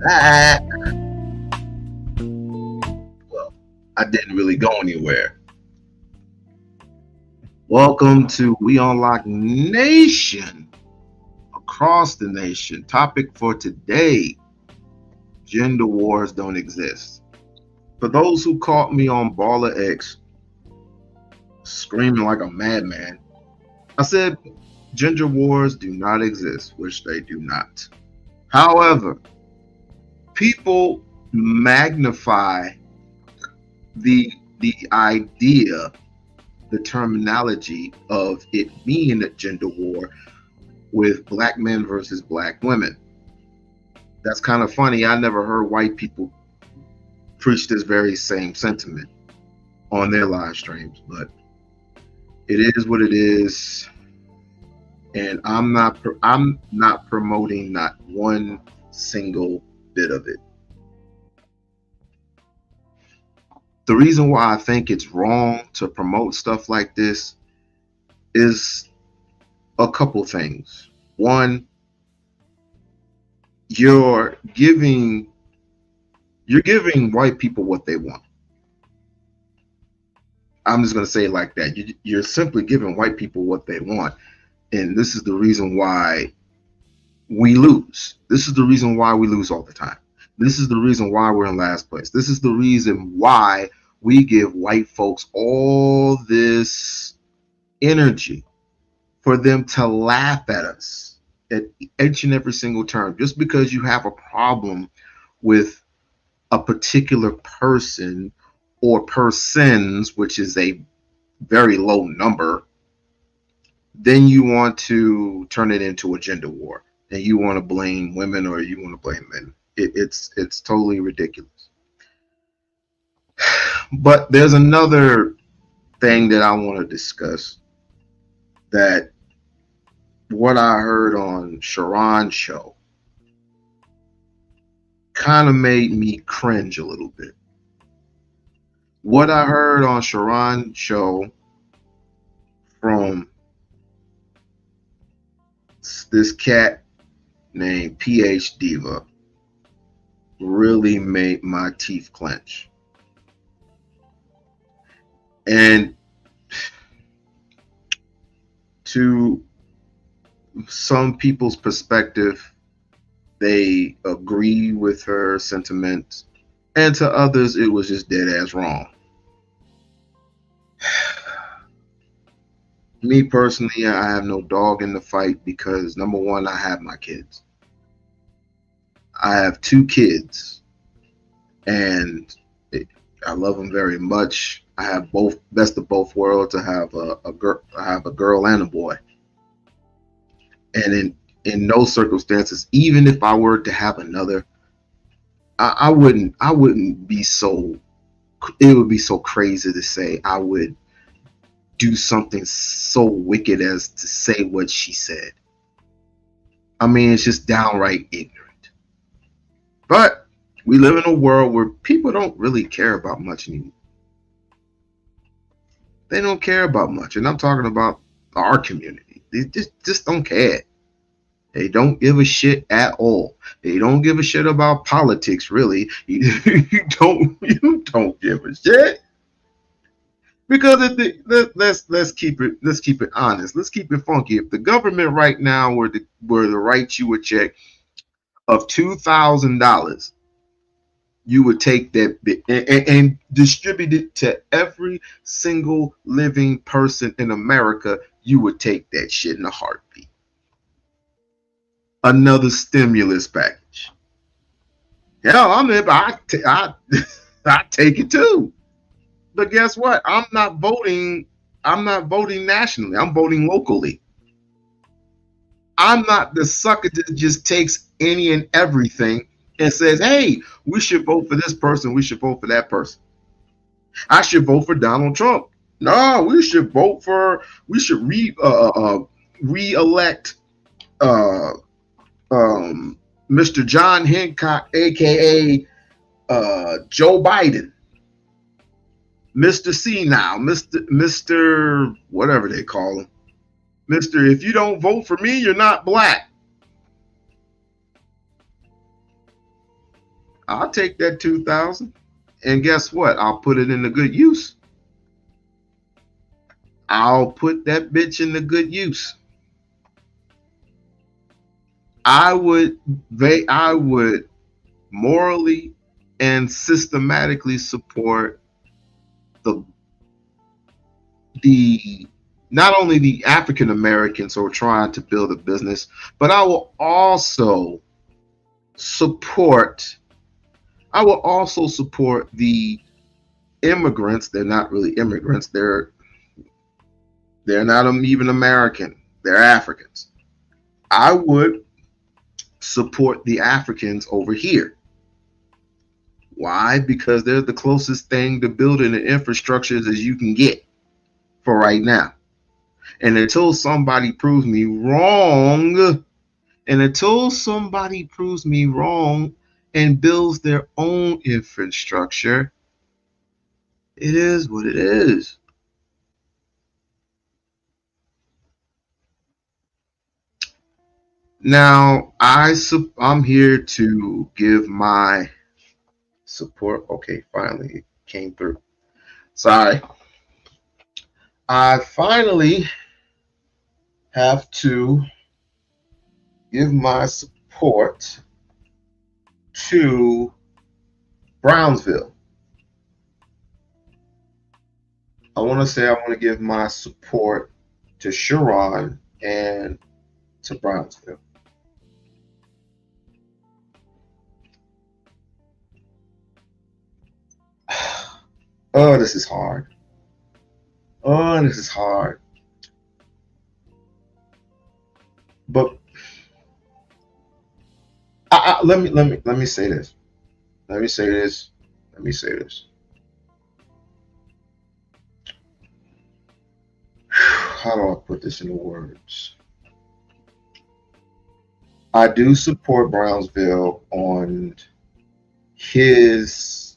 back. Well, I didn't really go anywhere. Welcome to We-On-Loc Nation, across the nation. Topic for today: gender wars don't exist. For those who caught me on Baller X screaming like a madman, I said gender wars do not exist, which they do not. However, people magnify the idea, the terminology of it being a gender war with black men versus black women. That's kind of funny. I never heard white people preach this very same sentiment on their live streams, but it is what it is, and I'm not promoting not one single bit of it. The reason why I think it's wrong to promote stuff like this is a couple things. One, you're giving white people what they want. I'm just going to say it like that. You're simply giving white people what they want. And this is the reason why we lose. This is the reason why we lose all the time. This is the reason why we're in last place. This is the reason why we give white folks all this energy for them to laugh at us at each and every single term. Just because you have a problem with a particular person or persons, which is a very low number, then you want to turn it into a gender war, and you want to blame women or you want to blame men. It's totally ridiculous. But there's another thing that I want to discuss, that what I heard on Sharon's show kind of made me cringe a little bit. What I heard on Sharon's show from this cat named PH Diva really made my teeth clench. And to some people's perspective, they agree with her sentiments, and to others, it was just dead ass wrong. Me personally, I have no dog in the fight because, number one, I have my kids. I have 2 kids, and I love them very much. I have both, best of both worlds. I have a girl and a boy, and in no circumstances, even if I were to have another, I wouldn't be so. It would be so crazy to say I would do something so wicked as to say what she said. I mean, it's just downright ignorant. But we live in a world where people don't really care about much anymore. They don't care about much, and I'm talking about our community. They just don't care. They don't give a shit at all. They don't give a shit about politics, really. You don't give a shit. Because let's keep it honest. Let's keep it funky. If the government right now were to write you a check of $2,000, you would take that and distribute it to every single living person in America, you would take that shit in a heartbeat. Another stimulus package. Hell, I take it too. But guess what? I'm not voting nationally. I'm voting locally. I'm not the sucker that just takes any and everything and says, hey, we should vote for this person, we should vote for that person. I should vote for Donald Trump. No, we should re-elect Mr. John Hancock, aka Joe Biden. Mr. C now, Mr. whatever they call him. Mr. If you don't vote for me, you're not black. I'll take that 2,000. And guess what? I'll put it into good use. I'll put that bitch into good use. I would morally and systematically support the the not only the African Americans who are trying to build a business, but support I will also support the immigrants. They're not really immigrants. They're not even American. They're Africans. I would support the Africans over here. Why? Because they're the closest thing to building an infrastructure as you can get for right now. And until somebody proves me wrong, and builds their own infrastructure, it is what it is. Now, I'm here to give my support. Okay, finally it came through. Sorry. I finally have to give my support to Brownsville. I want to say I want to give my support to Sharon and to Brownsville. Oh, this is hard. Oh, this is hard. But let me say this. Let me say this. Let me say this. How do I put this into words? I do support Brownsville on his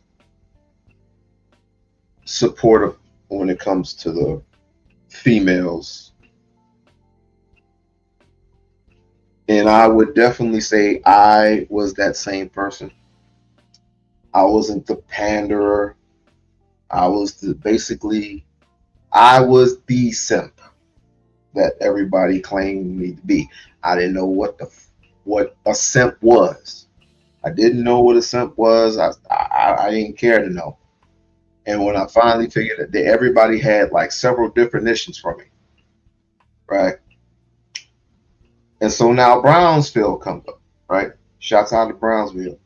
support of when it comes to the females. And I would definitely say I was that same person. I wasn't the panderer. Basically, I was the simp that everybody claimed me to be. I didn't know what a simp was. I didn't know what a simp was. I didn't care to know. And when I finally figured that everybody had like several definitions for me, right? And so now Brownsville comes up, right? Shouts out to Brownsville.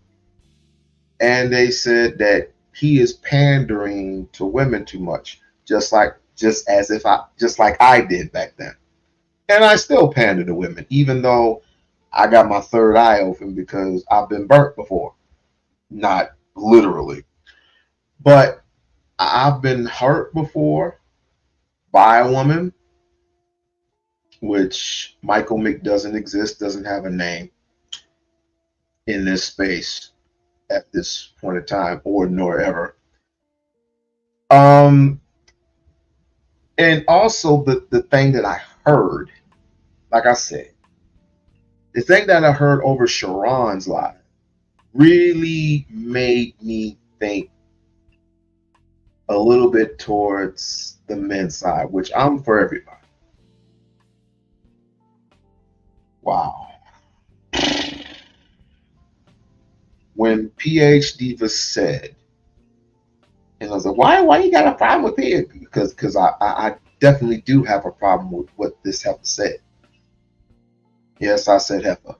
And they said that he is pandering to women too much, just like I did back then. And I still pander to women, even though I got my third eye open because I've been burnt before. Not literally, but I've been hurt before by a woman, which Michael Mick doesn't exist, doesn't have a name in this space at this point in time or nor ever. Um, and also the thing that I heard, like I said, the thing that I heard over Sharon's live really made me think a little bit towards the men's side, which I'm for everybody. Wow. When PH Diva said, and I was like, why you got a problem with it? Because I definitely do have a problem with what this heifer said. Yes, I said heifer.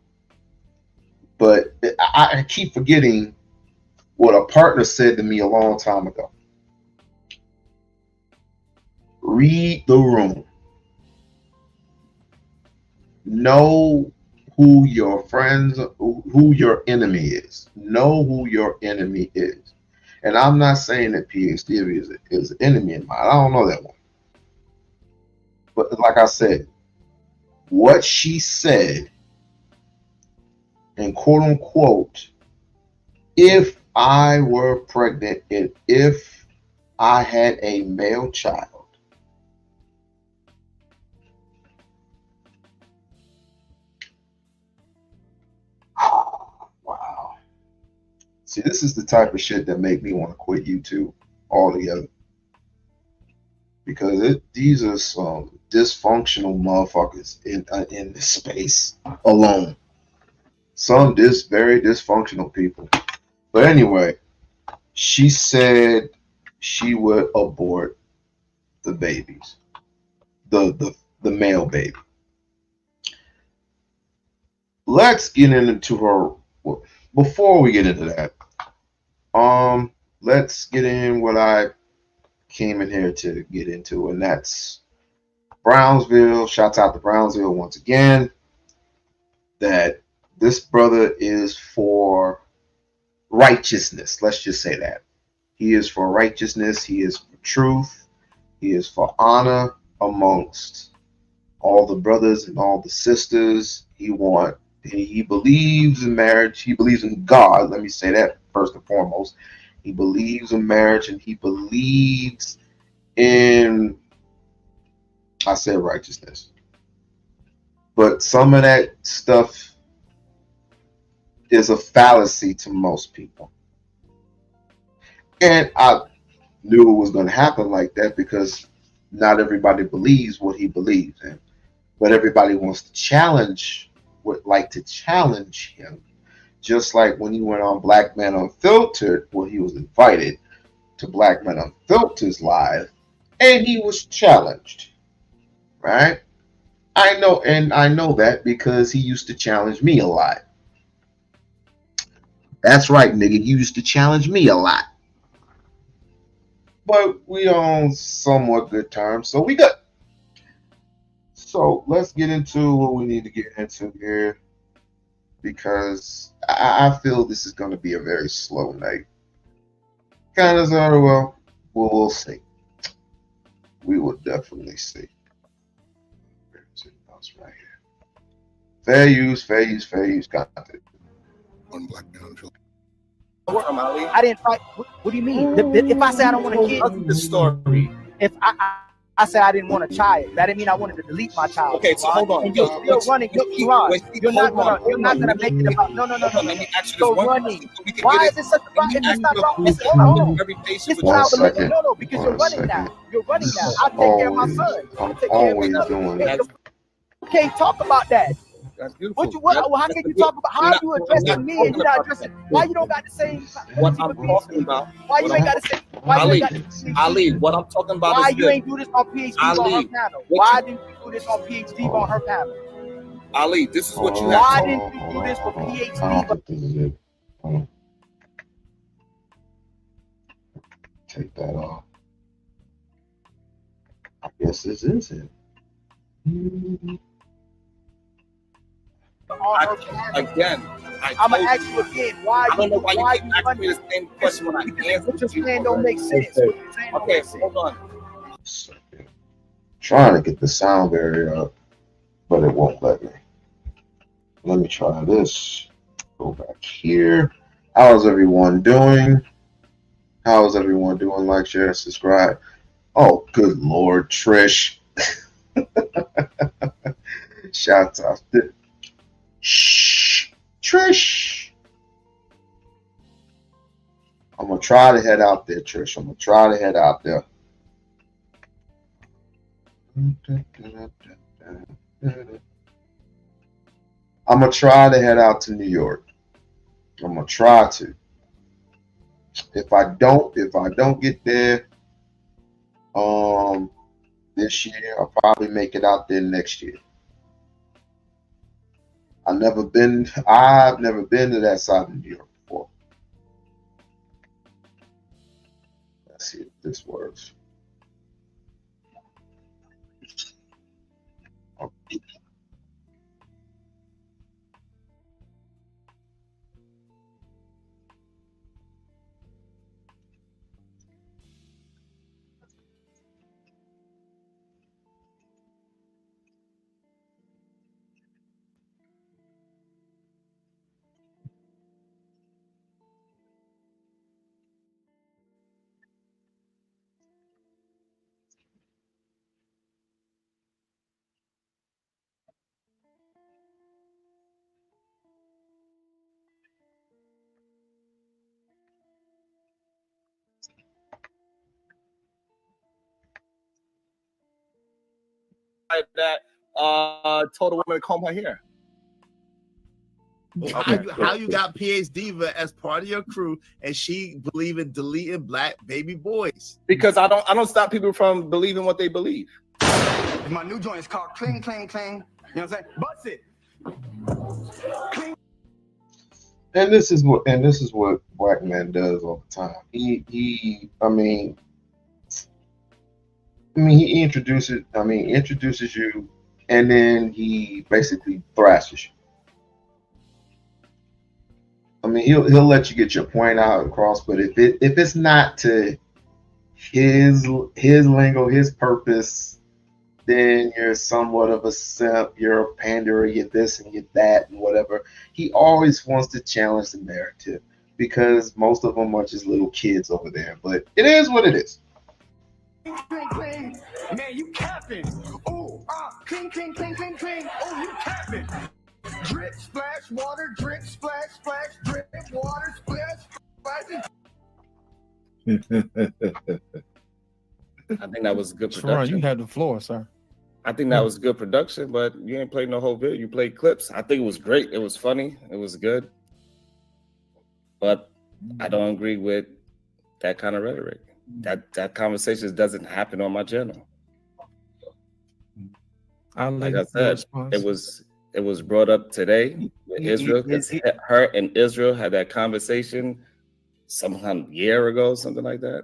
But I keep forgetting what a partner said to me a long time ago. Read the room. Know who your friends, who your enemy is. Know who your enemy is. And I'm not saying that PhD is an enemy of mine. I don't know that one. But like I said, what she said, and quote unquote, if I were pregnant and if I had a male child, wow. See, this is the type of shit that make me want to quit YouTube altogether because these are some dysfunctional motherfuckers in this space alone. Some very dysfunctional people. But anyway, she said she would abort the babies, the male baby. Let's get into her. Before we get into that, let's get in what I came in here to get into, and that's Brownsville. Shouts out to Brownsville once again. That this brother is for righteousness. Let's just say that. He is for righteousness. He is for truth. He is for honor amongst all the brothers and all the sisters. He believes in marriage. He believes in God. Let me say that first and foremost. He believes in marriage and he believes in, I said righteousness. But some of that stuff is a fallacy to most people. And I knew it was going to happen like that because not everybody believes what he believes in. But everybody wants to would like to challenge him. Just like when he went on Black Men Unfiltered, where he was invited to Black Men Unfiltered's live, and he was challenged. Right? I know that because he used to challenge me a lot. That's right, nigga. You used to challenge me a lot. But we on somewhat good terms, so we good. So let's get into what we need to get into here because I feel this is going to be a very slow night. Kind of sort of, well, we'll see. We will definitely see. That's right here. Fair use content. On Black Man. I didn't fight. What do you mean? If I say I don't want a kid, the story. If I said I didn't want a child, that didn't mean I wanted to delete my child. Okay, so hold on. And you're still running. You're not gonna make it about. No. Let me ask you this So one running. question. Why is it such a problem? If it's not wrong, listen, hold on. This is what I believe. No, because you're running now. You're running now. I'll take care of my son. I'm Take care of my always son. doing Hey, that. you can't talk about that. That's beautiful. How can you talk about how are you addressing me and you're not addressing? Why you don't got the same? What I'm talking about. Why you ain't got the same? Why you ain't got the same? Ali, what I'm talking about Why is you ain't do this on PhD on her panel? Why didn't you do this on PhD on her panel? Ali, this is what you have. Why didn't you do this for PhD? I don't think this is it. Take that off. I guess this is it. Again, I'm gonna ask you again. Why? I don't know why you keep asking me the same question when I answer. What you're saying don't make sense. Okay, hold on. Trying to get the sound barrier up, but it won't let me. Let me try this. Go back here. How's everyone doing? How's everyone doing? Like, share, subscribe. Oh, good Lord, Trish. Shouts out to Shh, Trish. I'm gonna try to head out there, Trish. I'm gonna try to head out there. I'm gonna try to head out to New York. I'm gonna try to. If I don't get there, this year, I'll probably make it out there next year. I've never been to that side of New York before. Let's see if this works. Okay. that told a woman to comb her hair. How you got PH Diva as part of your crew and she believe in deleting black baby boys? Because I don't stop people from believing what they believe. My new joint is called Cling Cling Cling. You know what I'm saying? Bust it. Cling. And this is what black man does all the time. He introduces you, and then he basically thrashes you. I mean, he'll let you get your point out across, but if it's not to his lingo, his purpose, then you're somewhat of a simp, you're a panderer, you're this and you're that and whatever. He always wants to challenge the narrative because most of them are just little kids over there. But it is what it is. Cling, cling. Man, you capping. Ooh, cling, cling, cling, cling, cling. Oh, you capping. Drip, splash, water, drip, splash, splash, drip, water, splash, I think that was good production. Sharon, you had the floor, sir. I think that was good production, but you ain't played no whole video. You played clips. I think it was great. It was funny. It was good. But I don't agree with that kind of rhetoric. That conversation doesn't happen on my channel. Like I said, it was brought up today with Israel because her and Israel had that conversation some year ago, something like that.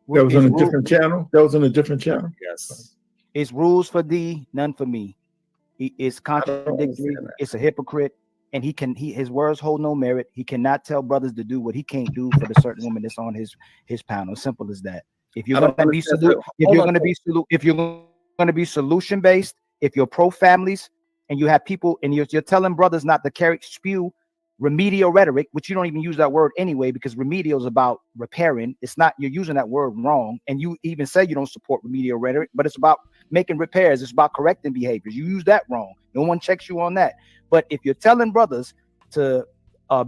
That was on a different channel. That was on a different channel. Yes. It's rules for thee, none for me. He is contradictory. It's a hypocrite, and his words hold no merit. He cannot tell brothers to do what he can't do for the certain woman that's on his panel. Simple as that. If you're going to be solution based, if you're pro families, and you have people, and you're telling brothers not to spew remedial rhetoric, which you don't even use that word anyway, because remedial is about repairing. It's not, you're using that word wrong. And you even say you don't support remedial rhetoric, but it's about making repairs. It's about correcting behaviors. You use that wrong. No one checks you on that. But if you're telling brothers to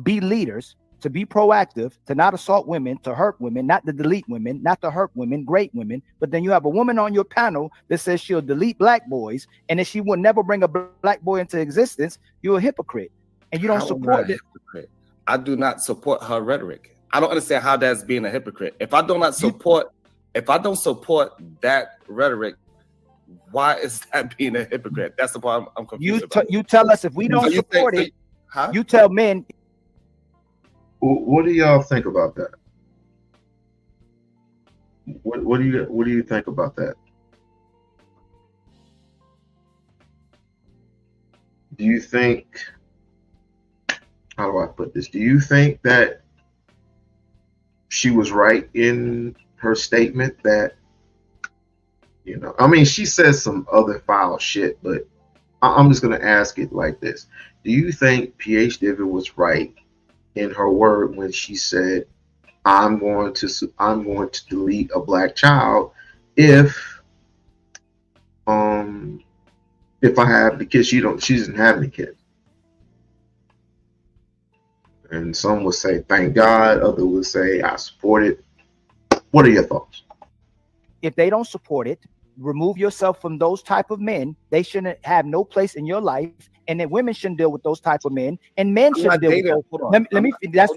be leaders, to be proactive, to not assault women, to hurt women, not to delete women, not to hurt women, great women, but then you have a woman on your panel that says she'll delete black boys and that she will never bring a black boy into existence, you're a hypocrite. And you don't support it. I do not support her rhetoric. I don't understand how that's being a hypocrite. If I don't support that rhetoric, why is that being a hypocrite? That's the part I'm confused about. You tell us if we don't support it. You tell men. What do y'all think about that? What do you think about that? Do you think, how do I put this? Do you think that she was right in her statement that, I mean, she says some other foul shit, but I'm just going to ask it like this. Do you think PH Diva was right in her word when she said, I'm going to delete a black child if I have the kids? She doesn't have any kids. And some would say, thank God. Others would say, I support it. What are your thoughts? If they don't support it, remove yourself from those type of men. They shouldn't have no place in your life. And then women shouldn't deal with those type of men. And men shouldn't deal with those.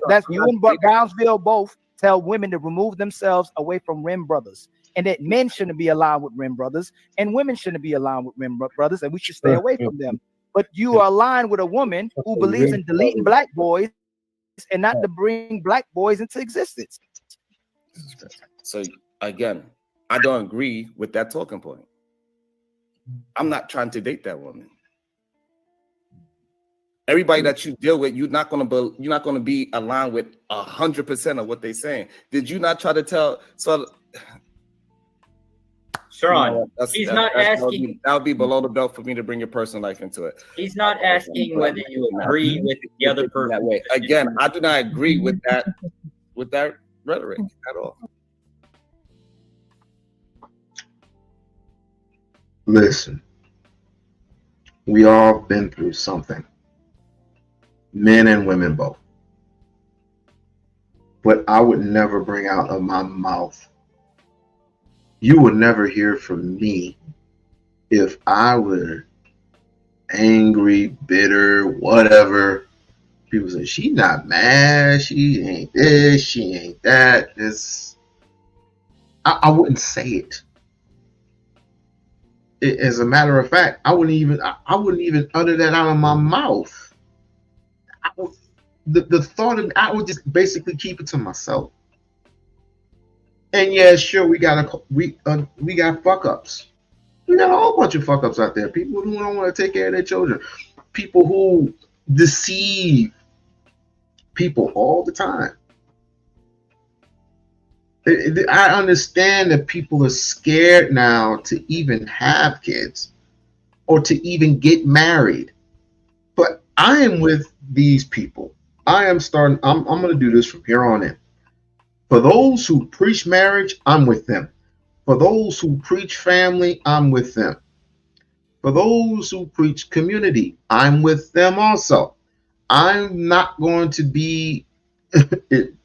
That's you and Brownsville both tell women to remove themselves away from rim brothers. And that men shouldn't be aligned with rim brothers. And women shouldn't be aligned with rim brothers. And we should stay away from them. But you are aligned with a woman who believes in deleting black boys and not to bring black boys into existence. So again, I don't agree with that talking point. I'm not trying to date that woman. Everybody that you deal with, you're not going to be aligned with 100% of what they're saying. Did you not try to tell? So, Sharon, he's not asking. That would be below the belt for me to bring your personal life into it. He's not asking whether you agree with the other person. That way. Again, I do not agree with that rhetoric at all. Listen, we all been through something. Men and women both. But I would never bring out of my mouth. You will never hear from me if I were angry, bitter, whatever, people say she not mad, she ain't this, she ain't that. I wouldn't say it. As a matter of fact, I wouldn't even utter that out of my mouth. The thought of I would just basically keep it to myself. And yeah, sure, we got fuck ups. We got a whole bunch of fuck ups out there. People who don't want to take care of their children. People who deceive people all the time. I understand that people are scared now to even have kids or to even get married. But I am with these people. I'm going to do this from here on in. For those who preach marriage, I'm with them. For those who preach family, I'm with them. For those who preach community, I'm with them also. I'm not going to be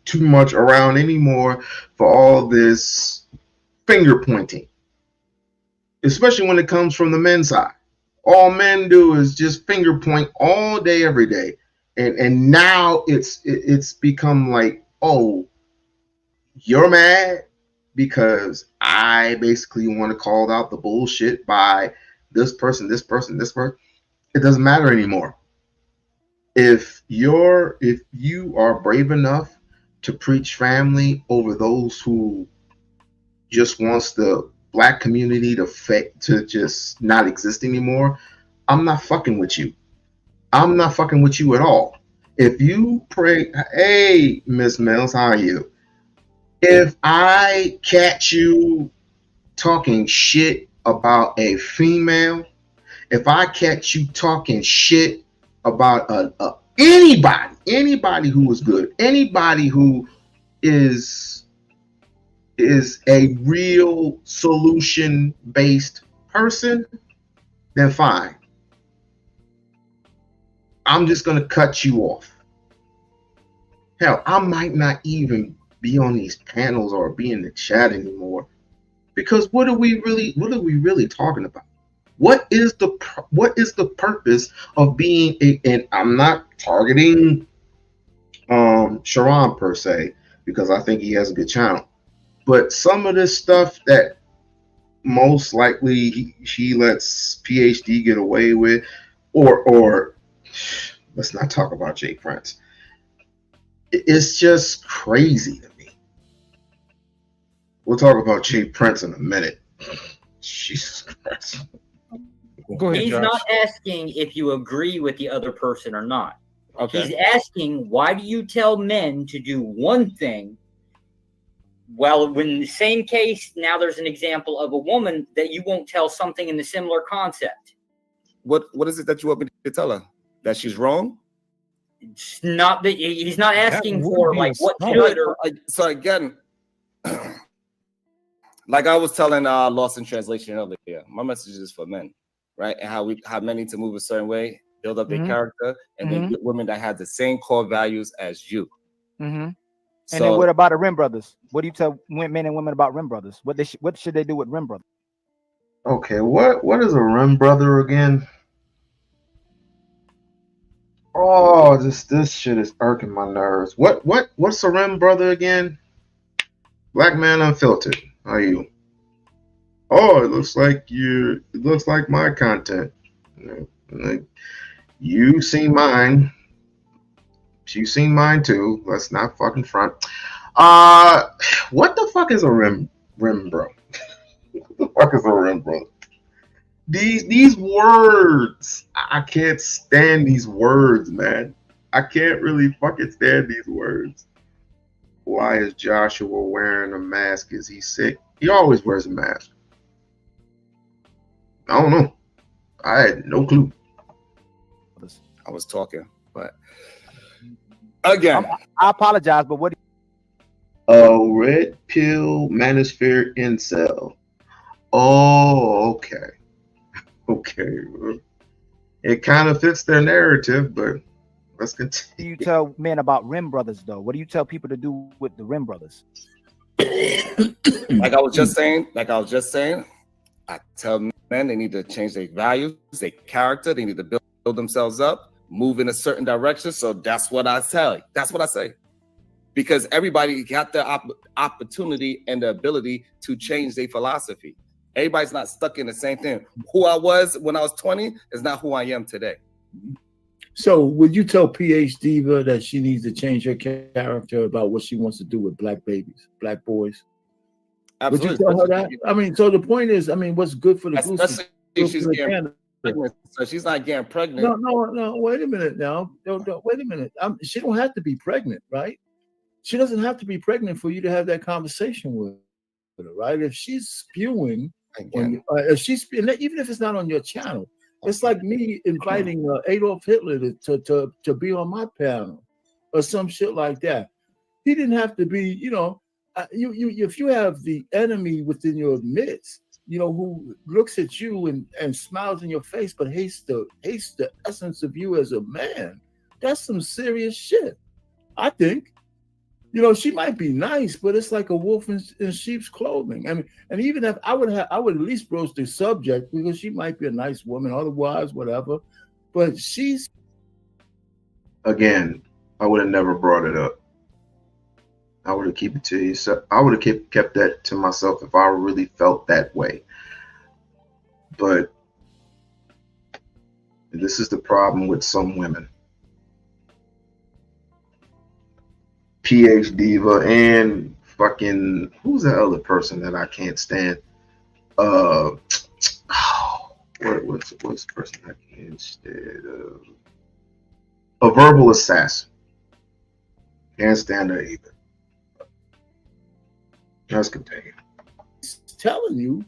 too much around anymore for all this finger pointing, especially when it comes from the men's side. All men do is just finger point all day, every day. And now it's become like, oh, you're mad because I basically want to call out the bullshit by this person, this person, this person. It doesn't matter anymore. If you are brave enough to preach family over those who just wants the black community to just not exist anymore, I'm not fucking with you. I'm not fucking with you at all. If you pray, hey, Miss Mills, how are you? If I catch you talking shit about a female, if I catch you talking shit about anybody who is good, anybody who is a real solution-based person, then fine. I'm just going to cut you off. Hell, I might not even be on these panels or be in the chat anymore, because what are we really talking about? What is the purpose of being and I'm not targeting Sharon per se, because I think he has a good channel, but some of this stuff that most likely he lets PhD get away with, or let's not talk about Jay Prince. It's just crazy to me. We'll talk about Jay Prince in a minute. Jesus Christ. Go ahead, He's Josh. not asking if you agree with the other person or not. Okay. He's asking, why do you tell men to do one thing? Well, when in the same case, now there's an example of a woman that you won't tell something in the similar concept. What is it that you want me to tell her? That she's wrong? It's not that he's not asking would for be like a what start. should or So again, like I was telling Lost in Translation earlier, my message is for men, right? And how men need to move a certain way, build up their character, and then get women that have the same core values as you. Mm-hmm. So, And then what about the Rim Brothers? What do you tell men and women about Rim Brothers? What should they do with Rim Brothers? Okay, what is a rim brother again? Oh, this shit is irking my nerves. What's a rim brother again? Black Man Unfiltered. How are you? Oh, it looks like my content. You've seen mine. She's seen mine too. Let's not fucking front. What the fuck is a rim bro? What the fuck is a rim bro? These words, I can't stand these words, man. I can't really fucking stand these words. Why is Joshua wearing a mask? Is he sick? He always wears a mask. I don't know. I had no clue. I was talking, but again, I apologize, but what? Red pill manosphere incel. Oh, okay. Okay. It kind of fits their narrative, but let's continue. What do you tell men about Rim Brothers, though? What do you tell people to do with the Rim Brothers? like I was just saying, I tell men men, they need to change their values, their character. They need to build themselves up, move in a certain direction. So that's what I tell you. That's what I say. Because everybody got the opportunity and the ability to change their philosophy. Everybody's not stuck in the same thing. Who I was when I was 20 is not who I am today. So would you tell PH Diva that she needs to change her character about what she wants to do with black babies, black boys? Absolutely. Would you tell her that? I mean, so the point is, I mean, what's good for the goose is Especially good if she's for the getting gander. pregnant. So she's not getting pregnant. No. Wait a minute now. Wait a minute. She don't have to be pregnant, right? She doesn't have to be pregnant for you to have that conversation with her, right? If she's spewing, even if it's not on your channel, it's like me inviting Adolf Hitler to be on my panel or some shit like that. He didn't have to be, if you have the enemy within your midst, who looks at you and smiles in your face, but hates the essence of you as a man, that's some serious shit. I think. She might be nice, but it's like a wolf in sheep's clothing. I mean, and even if I would at least broach the subject because she might be a nice woman, otherwise, whatever. But she's Again, I would have never brought it up. I would have kept it to you. So I would have kept that to myself if I really felt that way. But this is the problem with some women. PH Diva and fucking who's the other person that I can't stand? What's the person I can't stand? A verbal assassin. Can't stand her either. Let's continue. telling you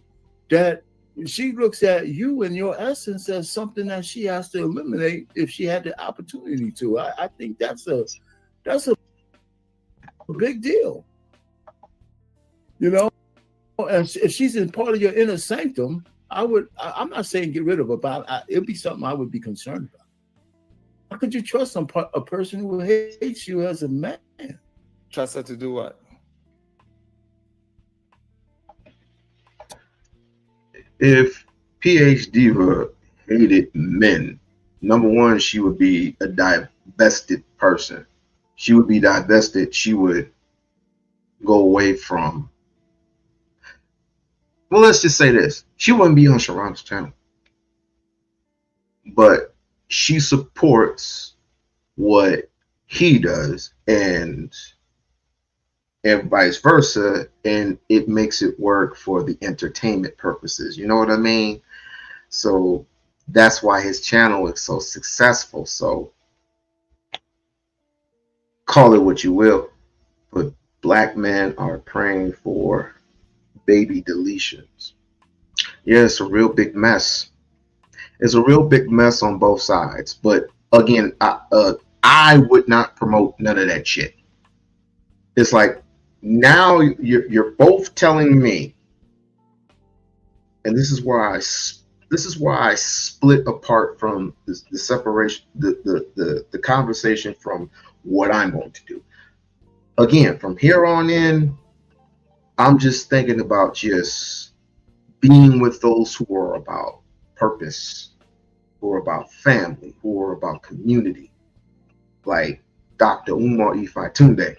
that she looks at you and your essence as something that she has to eliminate if she had the opportunity to. I think that's a big deal. And if she's in part of your inner sanctum, I'm not saying get rid of her, but it'd be something I would be concerned about. How could you trust a person who hates you as a man? Trust her to do what? If PH Diva hated men, number one, she would be a divested person. She would be divested. She would go away from. Well, let's just say this. She wouldn't be on Sharon's channel. But she supports what he does and vice versa, and it makes it work for the entertainment purposes. You know what I mean? So that's why his channel is so successful. So call it what you will, but black men are praying for baby deletions. Yeah, it's a real big mess. It's a real big mess on both sides. But again, I would not promote none of that shit. It's like now you're both telling me, and this is why I split apart from the separation, the conversation from what I'm going to do. Again, from here on in, I'm just thinking about just being with those who are about purpose, who are about family, who are about community, like Dr. Umar Ife-Tunde,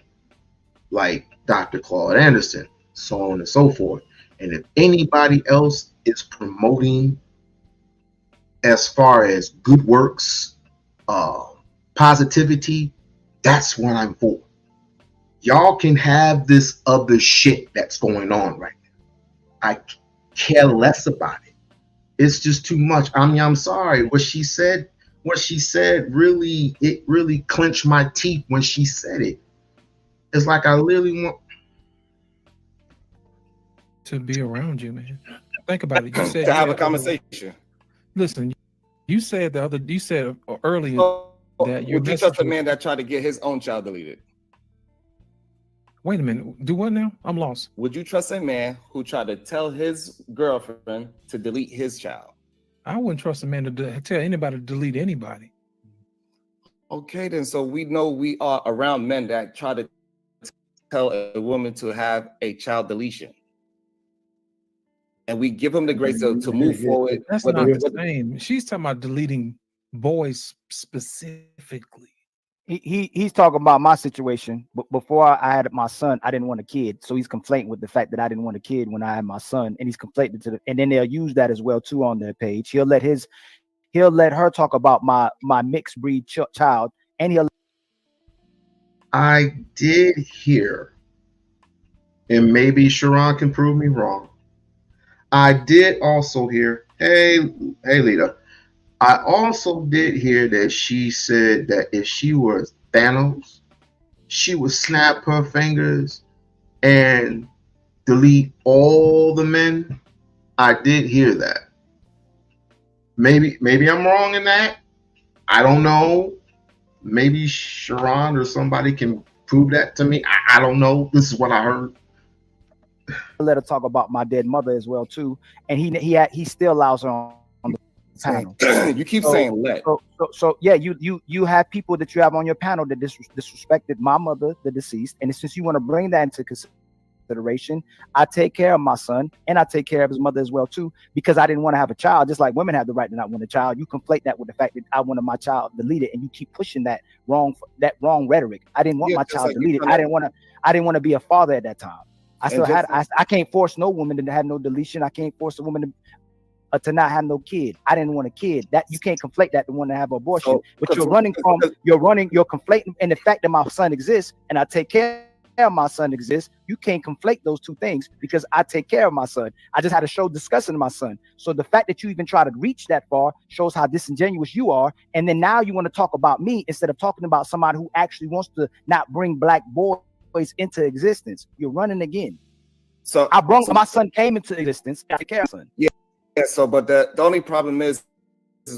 like Dr. Claude Anderson, so on and so forth. And if anybody else is promoting as far as good works, positivity, that's what I'm for. Y'all can have this other shit that's going on right now. I care less about it. It's just too much. I mean, I'm sorry. What she said really clenched my teeth when she said it. It's like I literally want to be around you, man. Think about it. You said to have a conversation. Listen, you said earlier that would you trust a man that tried to get his own child deleted? Wait a minute. Do what now? I'm lost. Would you trust a man who tried to tell his girlfriend to delete his child? I wouldn't trust a man to tell anybody to delete anybody. Okay, then. So we know we are around men that try to tell a woman to have a child deletion. and we give him the grace to move forward. That's not the same. She's talking about deleting boys specifically. He's talking about my situation. But before I had my son, I didn't want a kid. So he's complaining with the fact that I didn't want a kid when I had my son, and he's complaining to and then they'll use that as well too on their page. He'll let her talk about my mixed breed child, and I did hear, and maybe Sharon can prove me wrong. I did also hear, hey Lita, I also did hear that she said that if she was Thanos, she would snap her fingers and delete all the men. I did hear that. Maybe I'm wrong in that. I don't know. Maybe Sharon or somebody can prove that to me. I don't know. This is what I heard. Let her talk about my dead mother as well too, and he still allows her on the panel. You keep saying let. So yeah, you have people that you have on your panel that disrespected my mother, the deceased, and since you want to bring that into consideration, I take care of my son and I take care of his mother as well too, because I didn't want to have a child. Just like women have the right to not want a child, you conflate that with the fact that I wanted my child deleted, and you keep pushing that wrong rhetoric. I didn't want my child deleted. I didn't want to be a father at that time. I can't force no woman to have no deletion. I can't force a woman to not have no kid. I didn't want a kid. That you can't conflate that to want to have abortion. But you're conflating, and the fact that my son exists and I take care of my son exists. You can't conflate those two things, because I take care of my son. I just had a show discussing my son. So the fact that you even try to reach that far shows how disingenuous you are. And then now you want to talk about me instead of talking about somebody who actually wants to not bring black boys into existence. You're running again. So my son came into existence. I take care of son. Yeah. So, but the only problem is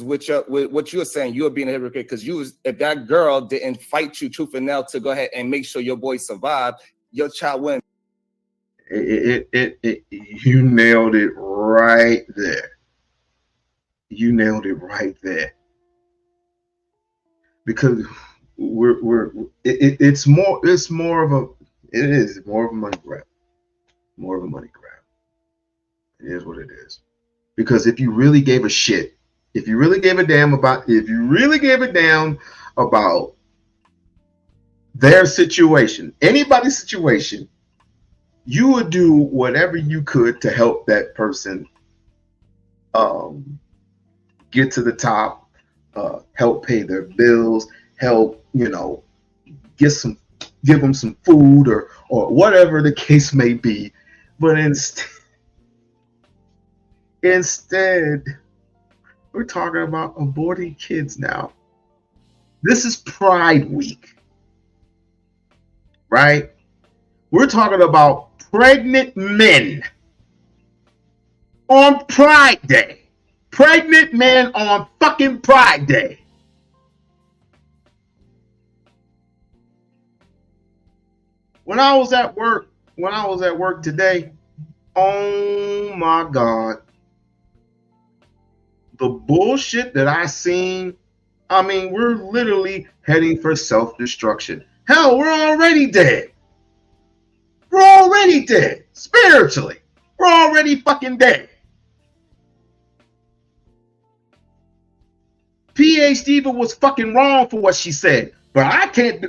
with what you're saying. You're being a hypocrite, because if that girl didn't fight you tooth and nail to go ahead and make sure your boy survived, your child wouldn't. You nailed it right there. You nailed it right there. Because it's more of a money grab. More of a money grab. It is what it is. Because if you really gave a shit, if you really gave a damn about their situation, anybody's situation, you would do whatever you could to help that person get to the top, help pay their bills, help, give them some food or whatever the case may be. But instead, we're talking about aborting kids now. This is Pride Week, right? We're talking about pregnant men on Pride Day. Pregnant men on fucking Pride Day. When I was at work today, oh my God, the bullshit that I seen, I mean, we're literally heading for self-destruction. Hell, we're already dead. We're already dead. Spiritually, we're already fucking dead. P.A. Stephen was fucking wrong for what she said, but I can't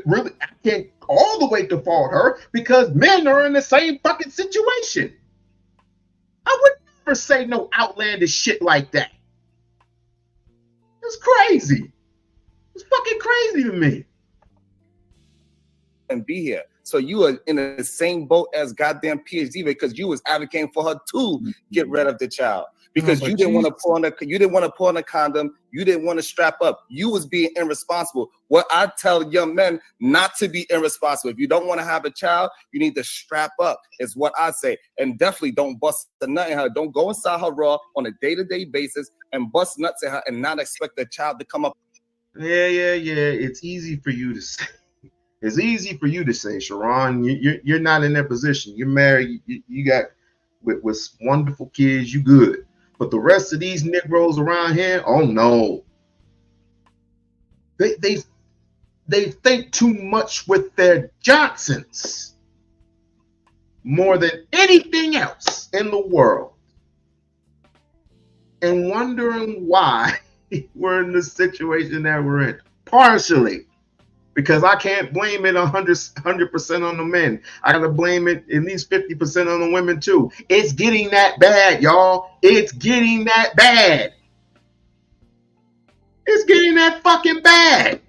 all the way default her, because men are in the same fucking situation. I would never say no outlandish shit like that. It's crazy. It's fucking crazy to me. And be here. So you are in the same boat as goddamn PhD, because you was advocating for her to get rid of the child. Because you didn't want to pull on a condom, you didn't want to strap up. You was being irresponsible. What I tell young men, not to be irresponsible. If you don't want to have a child, you need to strap up, is what I say. And definitely don't bust a nut in her. Don't go inside her raw on a day-to-day basis and bust nuts in her and not expect the child to come up. Yeah. It's easy for you to say. It's easy for you to say, Sharon. You're not in that position. You're married. You got with wonderful kids. You good. But the rest of these Negroes around here, oh no. They think too much with their Johnsons more than anything else in the world. and wondering why we're in the situation that we're in. Partially, because I can't blame it 100% on the men. I gotta blame it at least 50% on the women too. It's getting that bad, y'all. It's getting that bad. It's getting that fucking bad.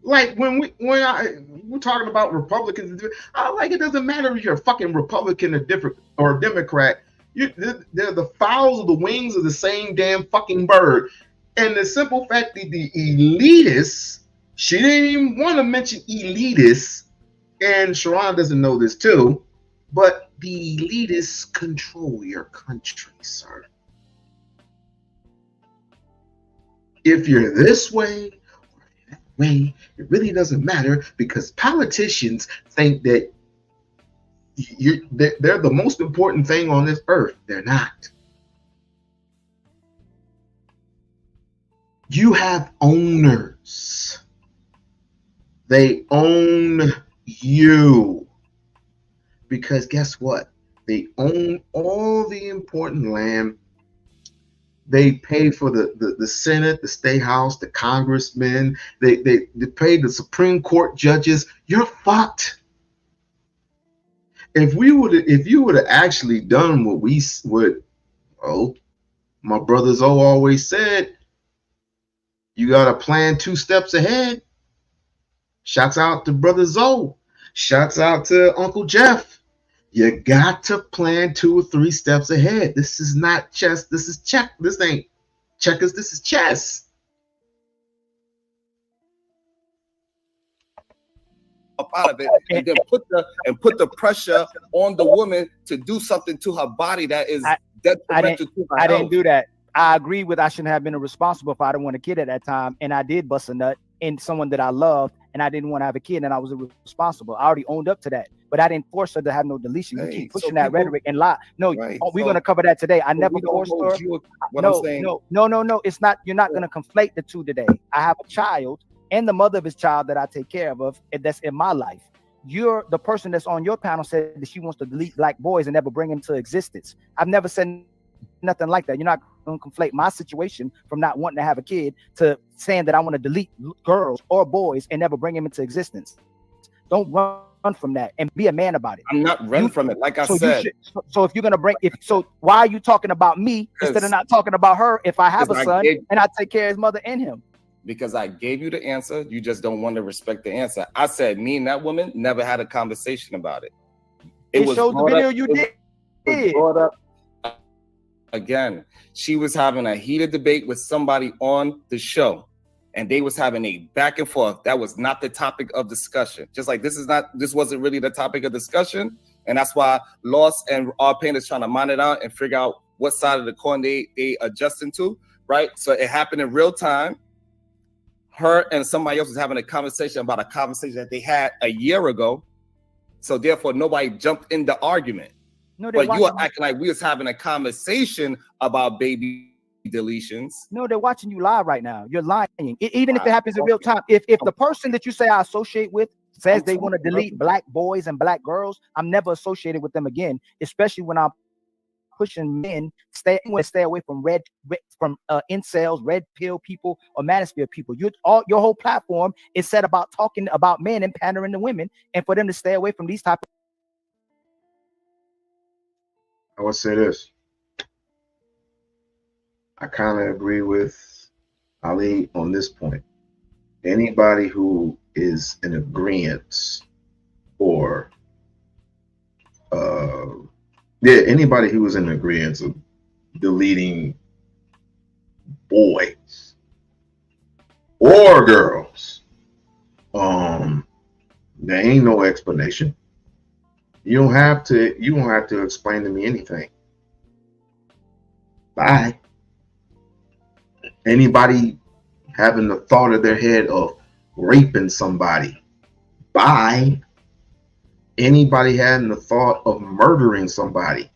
Like when we're talking about Republicans, like it doesn't matter if you're a fucking Republican or Democrat. They're the fowls of the wings of the same damn fucking bird. And the simple fact that the elitists, she didn't even want to mention elitists, and Sharon doesn't know this too, but the elitists control your country, sir. If you're this way, way, it really doesn't matter, because politicians think that they're the most important thing on this earth. They're not. You have owners. They own you. Because guess what? They own all the important land. They pay for the Senate, the State House, the congressmen. They pay the Supreme Court judges. You're fucked. If you would have actually done what my brother Zoe always said, you gotta plan 2 steps ahead. Shouts out to brother Zoe. Shouts out to Uncle Jeff. You got to plan 2 or 3 steps ahead. This is not chess. This is check. This ain't checkers. This is chess. Out of it, and then put the pressure on the woman to do something to her body that is detrimental to her health. I didn't do that. I agree with I shouldn't have been irresponsible if I didn't want a kid at that time, and I did bust a nut in someone that I loved, and I didn't want to have a kid, and I was irresponsible. I already owned up to that, but I didn't force her to have no deletion. You keep pushing that rhetoric and lie. No, we're gonna cover that today. I never forced her. No. It's not. You're not gonna conflate the two today. I have a child and the mother of his child that I take care of, and that's in my life. You're the person that's on your panel said that she wants to delete black boys and never bring them to existence. I've never said nothing like that. You're not going to conflate my situation from not wanting to have a kid to saying that I want to delete girls or boys and never bring them into existence. Don't run from that and be a man about it. I'm not running from it. Like I said. So if you're going to why are you talking about me instead of not talking about her if I have a son and I take care of his mother and him? Because I gave you the answer, you just don't want to respect the answer. I said me and that woman never had a conversation about it. It was showed the video you did. It was brought up. Again, she was having a heated debate with somebody on the show, and they was having a back and forth. That was not the topic of discussion. Just like this wasn't really the topic of discussion, and that's why Lost and our pain is trying to mine it out and figure out what side of the coin they adjusting to, right? So it happened in real time. Her and somebody else was having a conversation about a conversation that they had a year ago. So therefore, nobody jumped in the argument. No, but you are acting like we was having a conversation about baby deletions. No, they're watching you live right now. You're lying. Even if it happens in real time. If the person that you say I associate with says they want to delete black boys and black girls, I'm never associated with them again, especially when I'm pushing men stay away from incels, red pill people, or manosphere people. Your whole platform is set about talking about men and pandering to women, and for them to stay away from these type of. I would say this. I kind of agree with Ali on this point. Anybody who is in agreement or anybody who is in agreement of deleting boys or girls, there ain't no explanation. You don't have to explain to me anything. Bye. Anybody having the thought of their head of raping somebody, bye. Anybody having the thought of murdering somebody,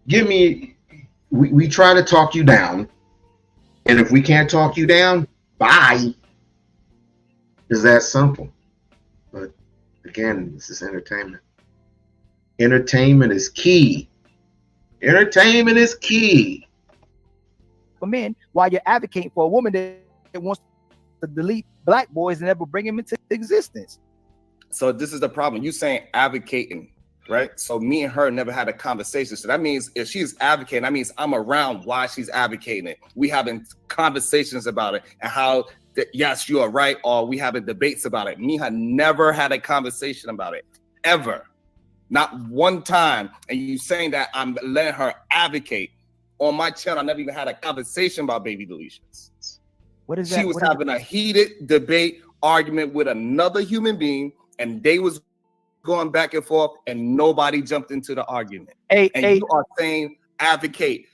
we try to talk you down, and if we can't talk you down, bye. It's that simple. But again, this is entertainment. Entertainment is key. Entertainment is key. For men, while you're advocating for a woman that wants to delete black boys and never bring them into existence. So this is the problem. You saying advocating, right? So me and her never had a conversation. So that means if she's advocating, that means I'm around while she's advocating it. We having conversations about it and how yes, you are right, or we having debates about it. Me had never had a conversation about it ever, not one time. And you saying that I'm letting her advocate on my channel? I never even had a conversation about baby deletions. What is that? She was having a heated debate, argument with another human being, and they was going back and forth, and nobody jumped into the argument. You are saying advocate.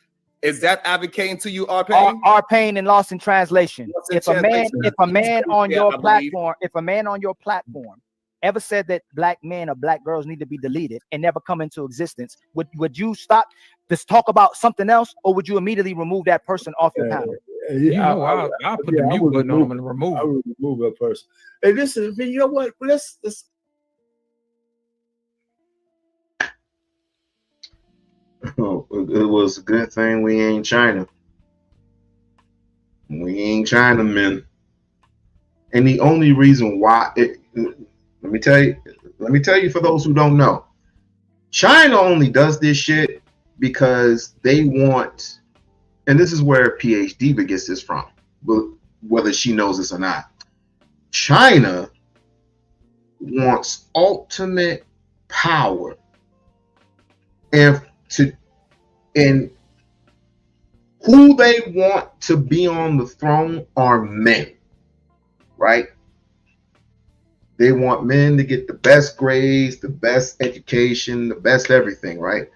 Is that advocating to you, R-Pain? R-Pain and Lost in Translation. If a man on your platform ever said that black men or black girls need to be deleted and never come into existence, would you stop just talk about something else, or would you immediately remove that person off your panel? I'll put the mute button on and remove. I would remove that person. And this is, you know what? Let's it was a good thing we ain't China. We ain't Chinamen. And the only reason why let me tell you for those who don't know, China only does this shit because they want, and this is where PH Diva gets this from, whether she knows this or not. China wants ultimate power, and who they want to be on the throne are men, right? They want men to get the best grades, the best education, the best everything, right?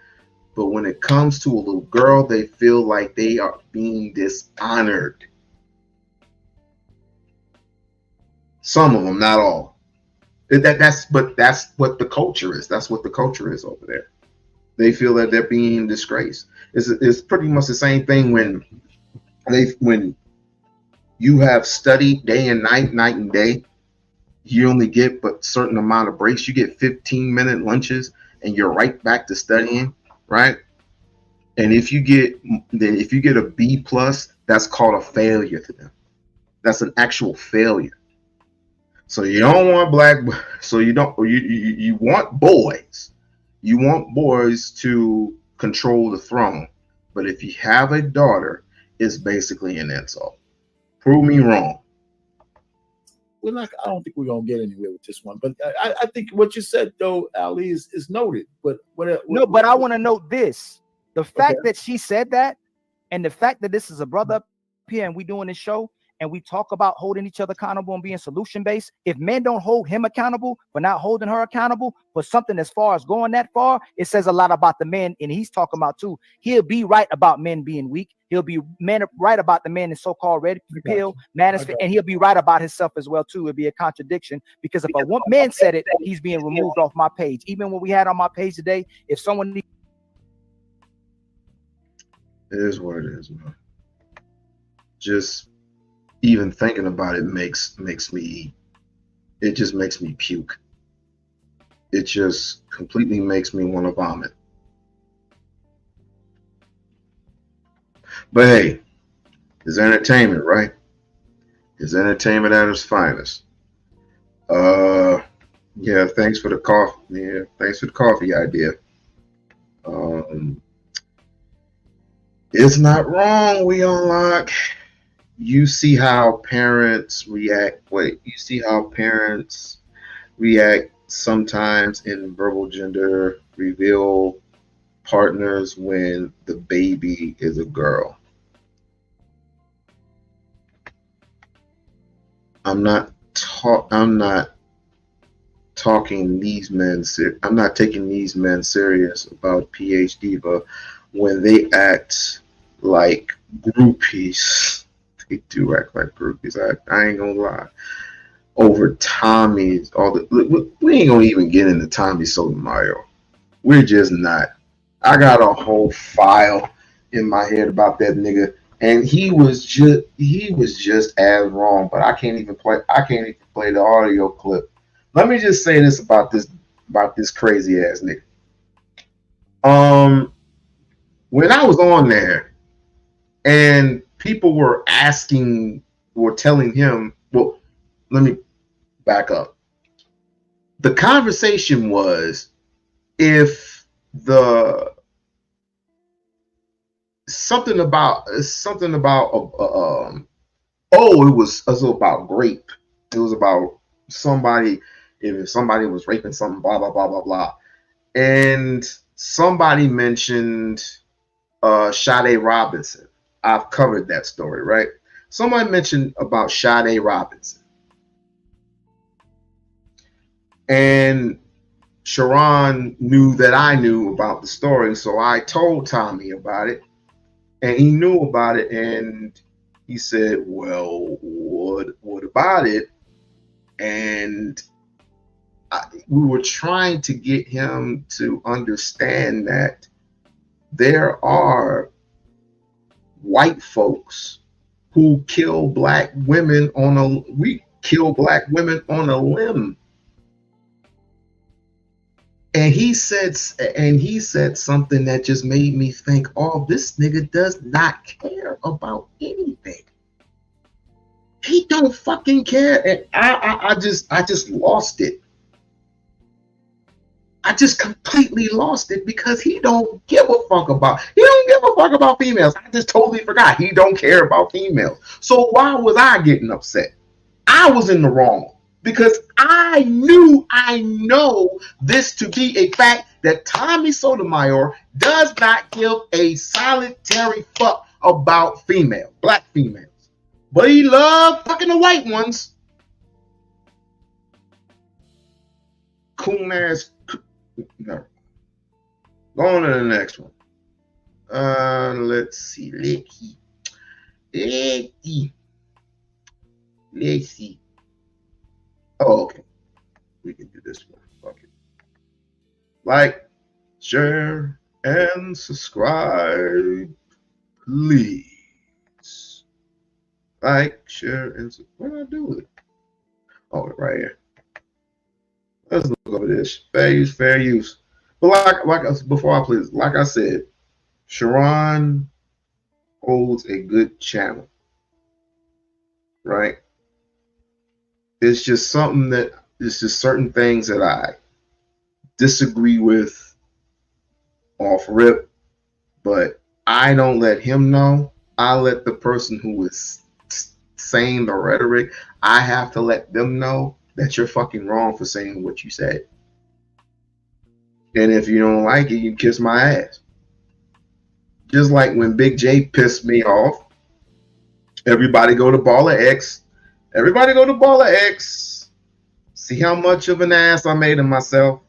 But when it comes to a little girl, they feel like they are being dishonored. Some of them, not all. That's what the culture is. That's what the culture is over there. They feel that they're being disgraced. It's pretty much the same thing when you have studied day and night and day. You only get but certain amount of breaks. You get 15-minute lunches, and you're right back to studying, right? And if you get a B+, that's called a failure to them. That's an actual failure. So you don't want you want boys. You want boys to control the throne. But if you have a daughter, it's basically an insult. Prove me wrong. I don't think we're gonna get anywhere with this one. But I think what you said though, Ali, is noted. But but I want to note this: the fact that she said that, and the fact that this is a brother up here, and we doing this show, and we talk about holding each other accountable and being solution based. If men don't hold him accountable for not holding her accountable for something as far as going that far, it says a lot about the men. And he's talking about too. He'll be right about men being weak. He'll be right about the men in so-called red pill, manosphere, and he'll be right about himself as well too. It'd be a contradiction because if a man said it, he's being removed off my page. Even when we had on my page today, if someone it is what it is, man. Just even thinking about it makes me puke. It just completely makes me want to vomit. But hey, it's entertainment, right? It's entertainment at its finest. Yeah, thanks for the coffee. Yeah, thanks for the coffee idea. It's not wrong, We-On-Loc. You see how parents react. You see how parents react sometimes in verbal gender reveal partners when the baby is a girl. I'm not taking these men serious about PH Diva when they act like groupies. They do act like groupies. I ain't gonna lie. Over Tommy's, we ain't gonna even get into Tommy Sotomayor. We're just not. I got a whole file in my head about that nigga, and he was just as wrong. But I can't even play the audio clip. Let me just say this about this crazy ass nigga. When I was on there and people were telling him, well, let me back up. The conversation was if the something about it was about rape. It was about somebody, if somebody was raping something, blah blah blah blah blah, and somebody mentioned Sade Robinson. I've covered that story, right? Somebody mentioned about Sade Robinson, and Sharon knew that I knew about the story, so I told Tommy about it, and he knew about it, and he said, "Well, what about it?" And we were trying to get him to understand that there are white folks who kill black women we kill black women on a limb. And he said something that just made me think, oh, this nigga does not care about anything. He don't fucking care. And I just lost it. I just completely lost it because he don't give a fuck about females. I just totally forgot. He don't care about females. So why was I getting upset? I was in the wrong because I know this to be a fact that Tommy Sotomayor does not give a solitary fuck about black females. But he loved fucking the white ones. Coon ass. No. Go on to the next one. Let's see. Let's see. Oh, okay. We can do this one. Fuck it. Like, share, and subscribe, please. Like, share, and subscribe. What did I do with it? Oh, right here. Let's look over this. Fair use, fair use. But before I please, like I said, Sharon holds a good channel, right? It's just certain things that I disagree with off rip, but I don't let him know. I let the person who is saying the rhetoric, I have to let them know that you're fucking wrong for saying what you said. And if you don't like it, you kiss my ass. Just like when Big J pissed me off, everybody go to Baller X. Everybody go to Baller X. See how much of an ass I made of myself?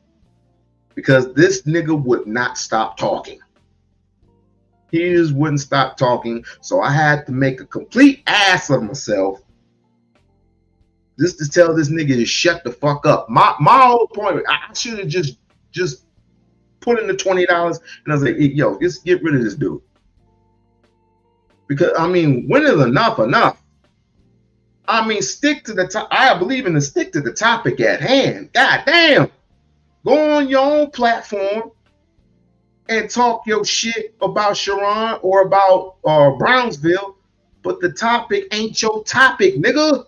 Because this nigga would not stop talking. He just wouldn't stop talking. So I had to make a complete ass of myself just to tell this nigga to shut the fuck up. My whole point, I should have just put in the $20 and I was like, hey, yo, just get rid of this dude. Because, I mean, when is enough? I mean, stick to the top. I believe in the stick to the topic at hand. God damn. Go on your own platform and talk your shit about Sharon or about Brownsville, but the topic ain't your topic, nigga.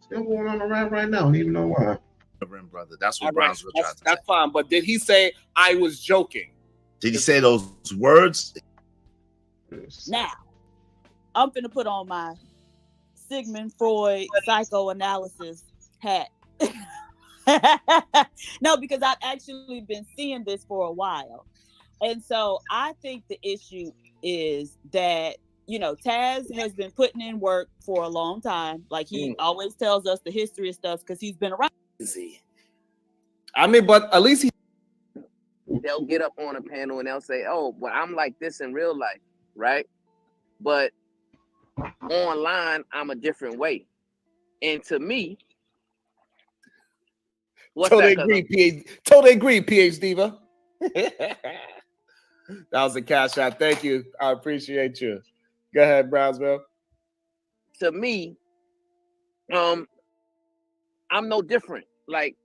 Still going on around right now. I don't even know why. Brother, that's what All right, Brownsville tried to say. That's fine, but did he say I was joking? Did he say those words? Now, I'm finna put on my Sigmund Freud psychoanalysis hat. No, because I've actually been seeing this for a while. And so I think the issue is that, Taz has been putting in work for a long time. Like he always tells us the history of stuff because he's been around. I mean, but at least they'll get up on a panel and they'll say, oh, well, I'm like this in real life, right? But online, I'm a different way. And to me, totally agree, PH Diva. That was a cash out. Thank you. I appreciate you. Go ahead, Brownsville. To me, I'm no different. Like,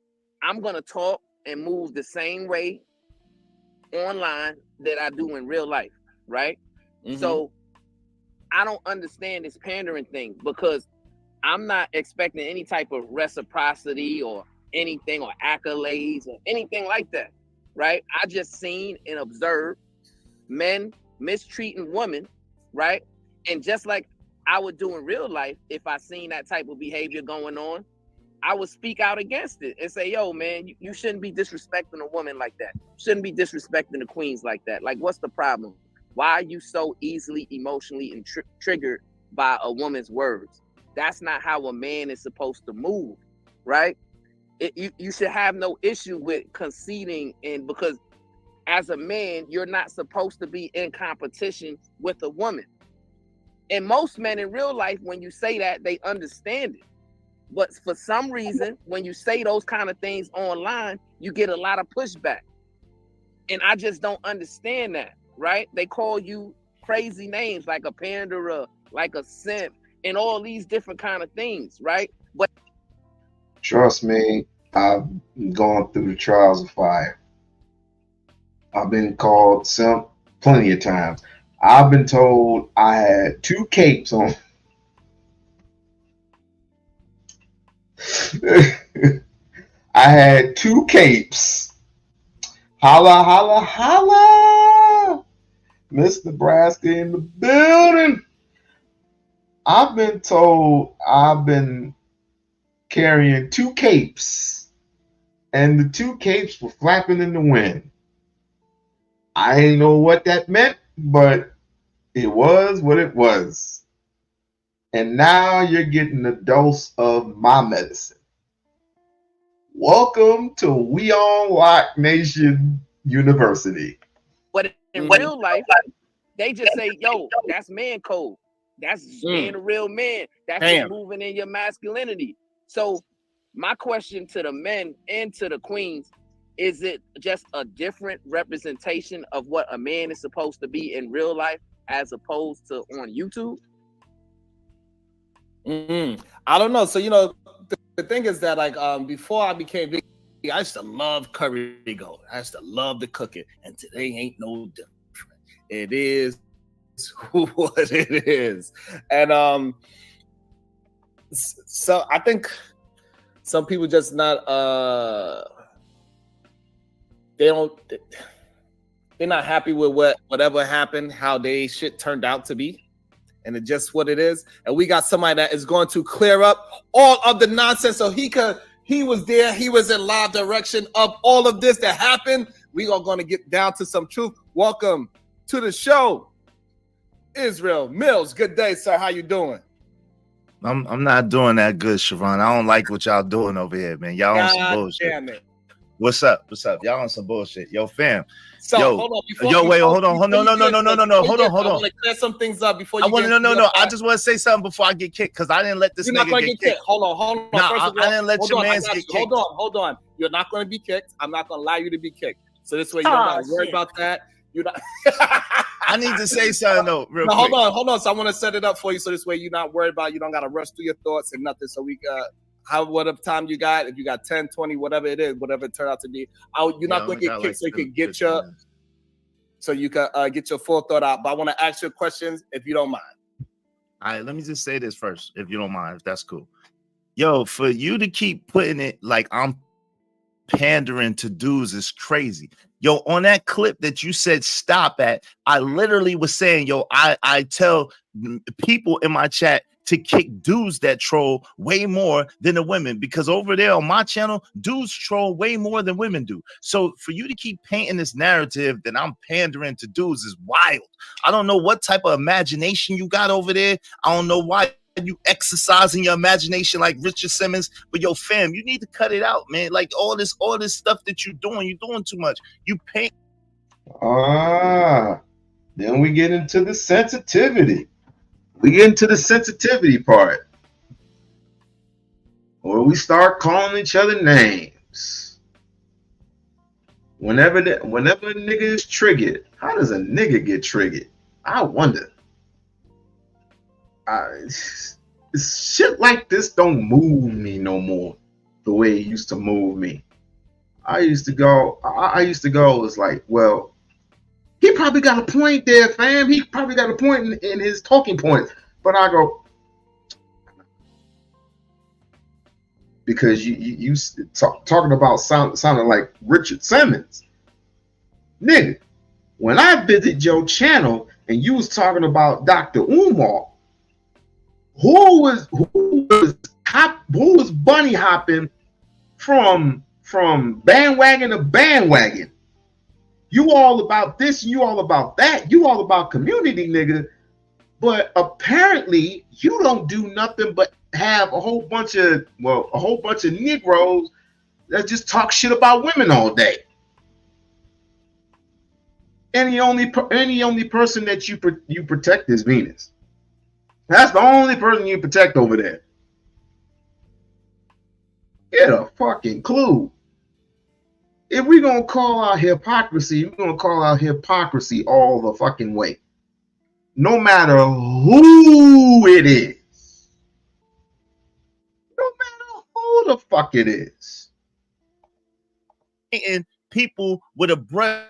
I'm gonna talk and move the same way online that I do in real life, right? So I don't understand this pandering thing because I'm not expecting any type of reciprocity or anything or accolades or anything like that, right? I just seen and observed men mistreating women, right? And just like I would do in real life, if I seen that type of behavior going on, I would speak out against it and say, yo, man, you shouldn't be disrespecting a woman like that. You shouldn't be disrespecting the queens like that. Like, what's the problem? Why are you so easily emotionally and triggered by a woman's words? That's not how a man is supposed to move, right? You should have no issue with conceding, and because as a man, you're not supposed to be in competition with a woman. And most men in real life, when you say that, they understand it. But for some reason, when you say those kind of things online, you get a lot of pushback. And I just don't understand that, right? They call you crazy names like a panderer, like a simp, and all these different kind of things, right? But trust me, I've gone through the trials of fire. I've been called simp plenty of times. I've been told I had 2 capes on. I had 2 capes. Holla, holla, holla. Miss Nebraska in the building. I've been told I've been carrying 2 capes, and the 2 capes were flapping in the wind. I didn't know what that meant, but it was what it was. And now you're getting a dose of my medicine. Welcome to We-On-Loc Nation University. But in real life, they just say, yo, that's man code. That's being a real man. That's just moving in your masculinity. So my question to the men and to the queens, is it just a different representation of what a man is supposed to be in real life as opposed to on YouTube? I don't know. So, you know, the thing is that, like, before I became big, I used to love curry goat. I used to love to cook it. And today ain't no different. It is what it is. And so I think some people just not they're not happy with whatever happened, how they shit turned out to be. And it's just what it is. And we got somebody that is going to clear up all of the nonsense. So he was there. He was in live direction of all of this that happened. We are going to get down to some truth. Welcome to the show, Israel Mills. Good day, sir. How you doing? I'm not doing that good, Siobhan. I don't like what y'all doing over here, man. Y'all on some bullshit. Damn it. What's up? What's up? Y'all on some bullshit. Yo, fam. So yo, hold on. Hold on. No. Hold on. I want to clear some things up before you. No. I just want to say something before I get kicked because I didn't let this nigga get kicked. Hold on. Nah, First of all, I didn't let your man get kicked. Hold on. You're not going to be kicked. I'm not going to allow you to be kicked. So this way you don't got to worry about that. You're not. I need to say something though. Real quick. Hold on. So I want to set it up for you so this way you're not worried about. You don't got to rush through your thoughts and nothing. So we whatever time you got, if you got 10, 20, whatever it is, whatever it turned out to be, you're not going to get kicked, so you can get your full thought out. But I want to ask you questions if you don't mind. All right, let me just say this first, if you don't mind, if that's cool. Yo, for you to keep putting it like I'm pandering to dudes is crazy. Yo, on that clip that you said stop at, I literally was saying, yo, I tell people in my chat to kick dudes that troll way more than the women, because over there on my channel, dudes troll way more than women do. So for you to keep painting this narrative that I'm pandering to dudes is wild. I don't know what type of imagination you got over there. I don't know why you exercising your imagination like Richard Simmons, but yo, fam, you need to cut it out, man. Like all this stuff that you're doing too much. You paint. Then we get into the sensitivity. We get into the sensitivity part, or we start calling each other names. Whenever a nigga is triggered, how does a nigga get triggered? I wonder. Shit like this don't move me no more the way it used to move me. I used to go, it's like, well, probably got a point there, fam. He probably got a point in his talking points. But I go, because you talking about sounding like Richard Simmons. Nigga, when I visit your channel and you was talking about Dr. Umar, who was bunny hopping from bandwagon to bandwagon? You all about this and you all about that. You all about community, nigga. But apparently you don't do nothing but have a whole bunch of Negroes that just talk shit about women all day. And the only person that you protect is Venus. That's the only person you protect over there. Get a fucking clue. If we're gonna call out hypocrisy, we're gonna call out hypocrisy all the fucking way. No matter who it is. No matter who the fuck it is. And people with a brush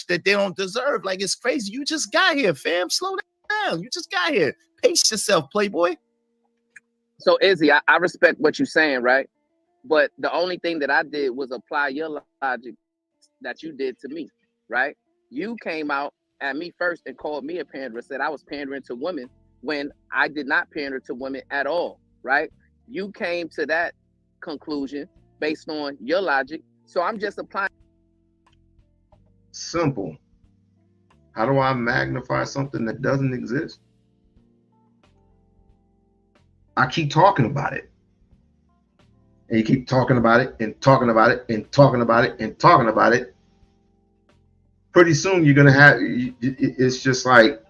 that they don't deserve. Like, it's crazy. You just got here, fam. Slow down. You just got here. Pace yourself, playboy. So, Izzy, I respect what you're saying, right? But the only thing that I did was apply your logic that you did to me, right? You came out at me first and called me a panderer, said I was pandering to women when I did not pander to women at all, right? You came to that conclusion based on your logic. So I'm just applying. Simple. How do I magnify something that doesn't exist? I keep talking about it. And you keep talking about it and talking about it and talking about it and talking about it. Pretty soon you're going to have, it's just like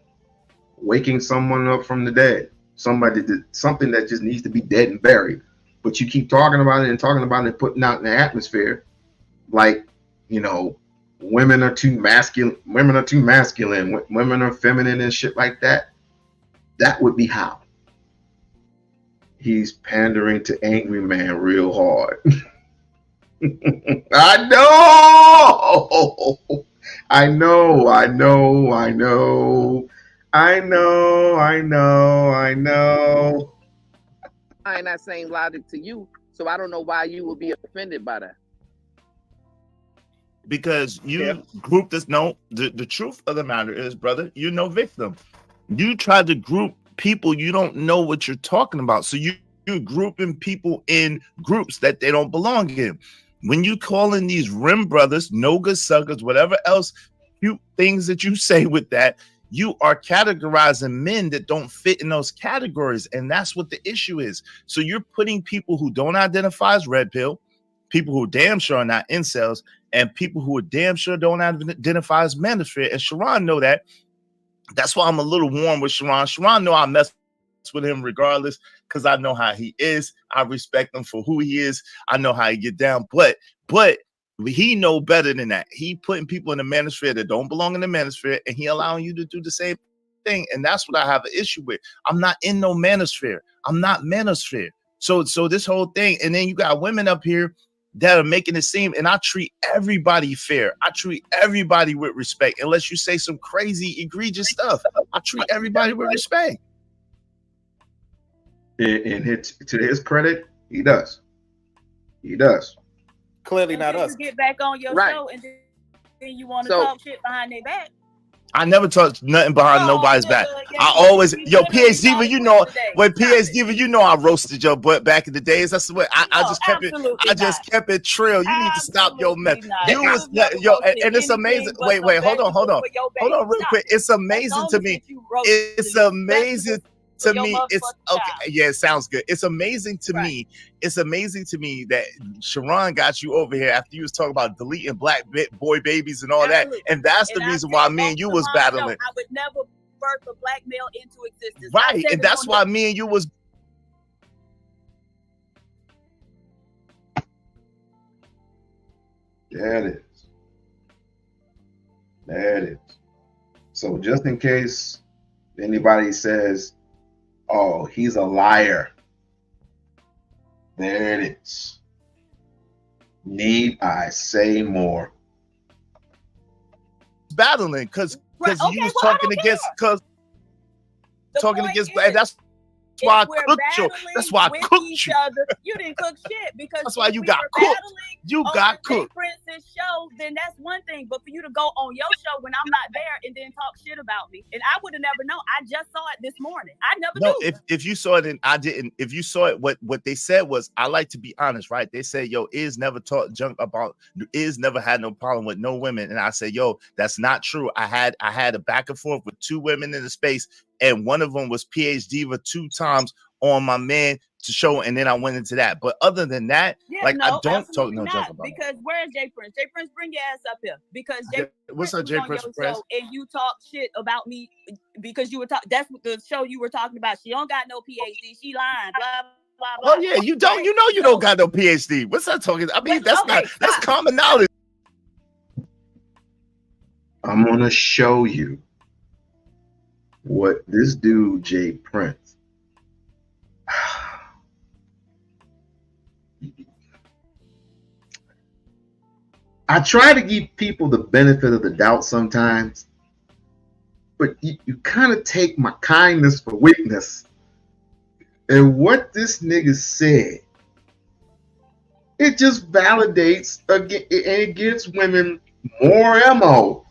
waking someone up from the dead. Something that just needs to be dead and buried. But you keep talking about it and talking about it and putting out in the atmosphere. Like, you know, women are too masculine, women are feminine and shit like that. That would be how. He's pandering to angry man real hard. I know. I know. Applying that same logic to you, so I don't know why you would be offended by that. Because you group this. No, the truth of the matter is, brother, you're no victim. You tried to group people, you don't know what you're talking about. So you're grouping people in groups that they don't belong in. When you call in these rim brothers, no good suckers, whatever else cute things that you say with that, you are categorizing men that don't fit in those categories. And that's what the issue is. So you're putting people who don't identify as red pill, people who damn sure are not incels, and people who are damn sure don't identify as manosphere. And Sharon know that. That's why I'm a little warm with Sharon. Sharon know I mess with him regardless, because I know how he is. I respect him for who he is. I know how he get down. But he know better than that. He putting people in the manosphere that don't belong in the manosphere, and he allowing you to do the same thing. And that's what I have an issue with. I'm not in no manosphere. I'm not manosphere. So this whole thing, and then you got women up here that are making it seem, and I treat everybody fair. I treat everybody with respect, unless you say some crazy, egregious stuff. I treat everybody with respect. And to his credit, he does. He does. Clearly not us. You get back on your show and then you want to talk shit behind their back. I never touched nothing behind nobody's back. I always, PhD Diva, you know, when PhD Diva, you know, I roasted your butt back in the days. That's what I just kept it. I just kept it trill. You need to stop your mess. You was and it's amazing. Wait, hold on real quick. It's amazing to me. It's amazing to me. It's okay. Yeah, it sounds good. It's amazing to me. It's amazing to me that Sharon got you over here after you was talking about deleting black boy babies and all that, and that's the reason why me and you was battling. I would never birth a black male into existence. Right, and that's why me and you was. There it is. There it is. So just in case anybody says, oh, he's a liar. There it is. Need I say more? battling because Right, you okay, was well, I talking don't against care. The talking point against, is, and that's why I if we're cooked you. battling That's why I with cooked each you. other, you didn't cook shit because That's why if you we got were cooked. battling You on got the Jay cooked. Prince's show, then that's one thing. But for you to go on your show when I'm not there and then talk shit about me, and I would have never known. I just saw it this morning. I never No, knew. if you saw it and I didn't, if you saw it, what they said was, I like to be honest, right? They said, yo, Iz never talked junk about, Iz never had no problem with no women. And I said, yo, that's not true. I had a back and forth with 2 women in the space, and one of them was PhD for 2 times on my man to show, and then I went into that. But other than that, Yeah, like, no, I don't talk absolutely no junk not. about Because where's Jay Prince? Jay Prince, bring your ass up here. Because Jay it. What's up, Prince Jay was on Prince? your Press? show and you talk shit about me because you were talking. That's what the show you were talking about. She don't got no PhD. She lying. Blah blah blah. Oh yeah, you don't. Right? You know you don't got no PhD. What's that talking? I mean, that's okay, that's common knowledge. I'm gonna show you what this dude Jay Prince. I try to give people the benefit of the doubt sometimes, but you kind of take my kindness for weakness. And what this nigga said, it just validates again, and it gives women more ammo.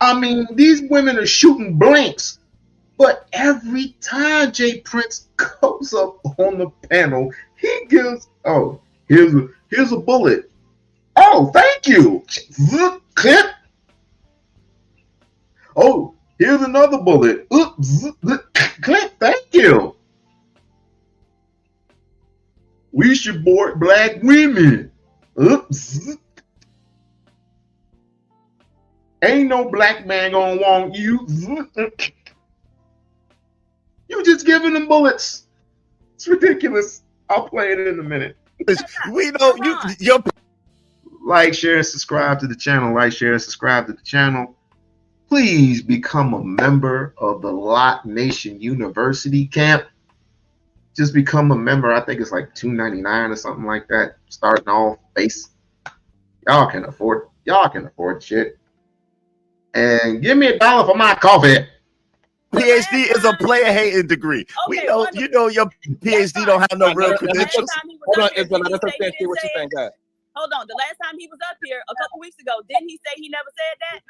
I mean, these women are shooting blanks, but every time Jay Prince goes up on the panel, he gives, oh, here's a bullet. Oh, thank you. Clip. Oh, here's another bullet. Clip. Thank you. We should board black women. Oops. Ain't no black man gonna want you. You just giving them bullets. It's ridiculous. I'll play it in a minute. We know you're like, share, and subscribe to the channel. Like, share, and subscribe to the channel. Please become a member of the Loc Nation University camp. Just become a member. I think it's like $2.99 or something like that. Starting off base. Y'all can afford shit. And give me $1 for my coffee. PhD is a player hating degree. We know, you know, your PhD don't have no real credentials. Hold on, Isabella, let's understand what you think that. Hold on. The last time he was up here a couple weeks ago, didn't he say he never said that?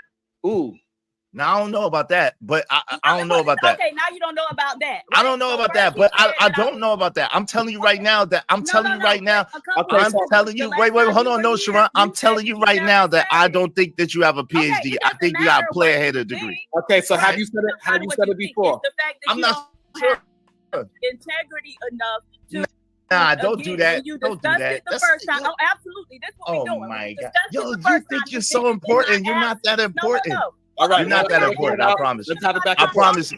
Ooh. Now I don't know about that, but I don't know about that. Okay, now you don't know about that. Right? I don't know about that, but I don't know about that. I'm telling you right now that I'm telling you right now. I'm telling you. Wait, hold on, no, Sharon. I'm telling you right now that I don't think that you have a PhD. I think you got a player hater degree. Okay, so have you said it? Have you said it before? I'm not sure. Integrity enough to. Nah, don't do that. Don't do that. The first time. Oh, absolutely. That's what we're doing. Oh my God. Yo, you think you're so important. You're not that important. All right, you're not that important. I promise you. I promise.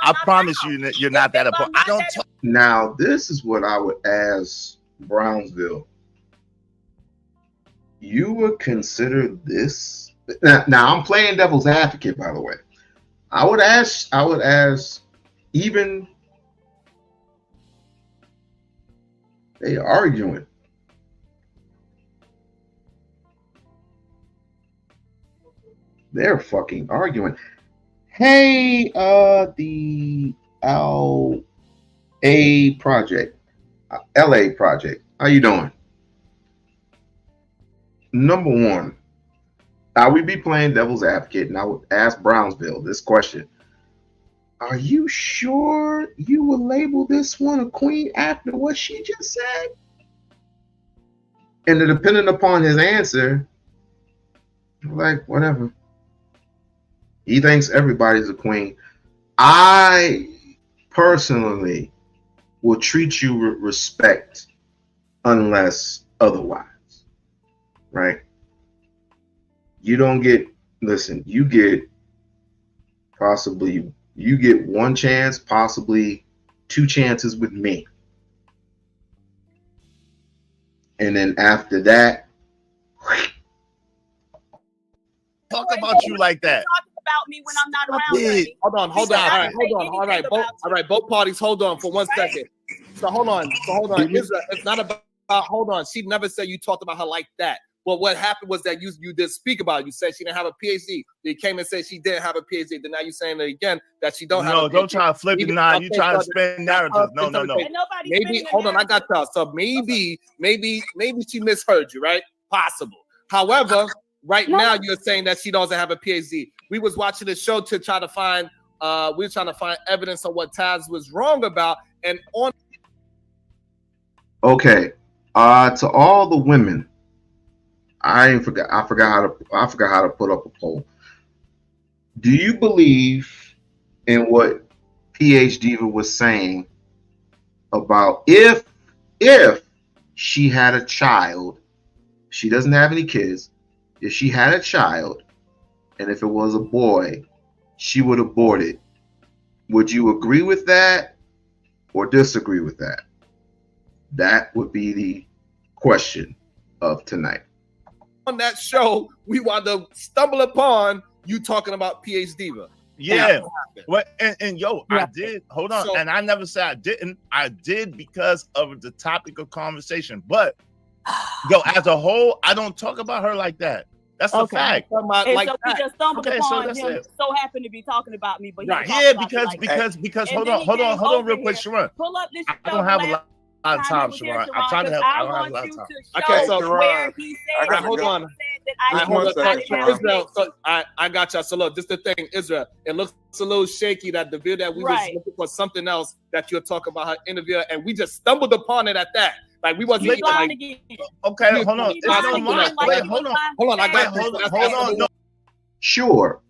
I promise you, you're not that important. I don't. Now, this is what I would ask Brownsville. You would consider this. Now I'm playing devil's advocate, by the way. I would ask, even they arguing. They're fucking arguing. Hey, the LA project, how you doing? Number one, I would be playing devil's advocate, and I would ask Brownsville this question. Are you sure you would label this one a queen after what she just said? And depending upon his answer, like, whatever. He thinks everybody's a queen. I personally will treat you with respect unless otherwise, right? You don't get, listen, you get one chance, possibly 2 chances with me. And then after that, talk about you like that. About me when I'm not around. Hold on. All right, both parties, hold on for 1 second. So hold on. It's not about, hold on. She never said you talked about her like that. But what happened was that you did speak about it. You said she didn't have a PhD. You came and said she didn't have a PhD. Then now you're saying it again that she don't have a PhD. No, don't try to flip it now. You try to spin narratives. No. Maybe, hold on, I got y'all. So maybe she misheard you, right? Possible. However, right now you're saying that she doesn't have a PhD. We was watching the show to try to find we were trying to find evidence of what Taz was wrong about. And on okay. To all the women, I forgot how to put up a poll. Do you believe in what PH Diva was saying about if she had a child, she doesn't have any kids, if she had a child, and if it was a boy, she would abort it? Would you agree with that or disagree with that? That would be the question of tonight. On that show, we wound up stumble upon you talking about PH Diva. Yeah. Well, and yo, I did. Hold on. And I never said I didn't. I did because of the topic of conversation. But yo, as a whole, I don't talk about her like that. That's a fact. And like so we just stumbled upon him. So happened to be talking about me, but because hold on, real quick, Sharon. Pull up this. I don't have a lot of time, Sharon. I'm trying to help. I don't have a lot of time. Okay, so hold on. Israel, so I got y'all. So look, this is the thing, Israel. It looks a little shaky that the video that we was looking for something else that you're talking about her interview, and we just stumbled upon it at that. Like we wasn't even like, okay, hold on. Hold on. No. Sure.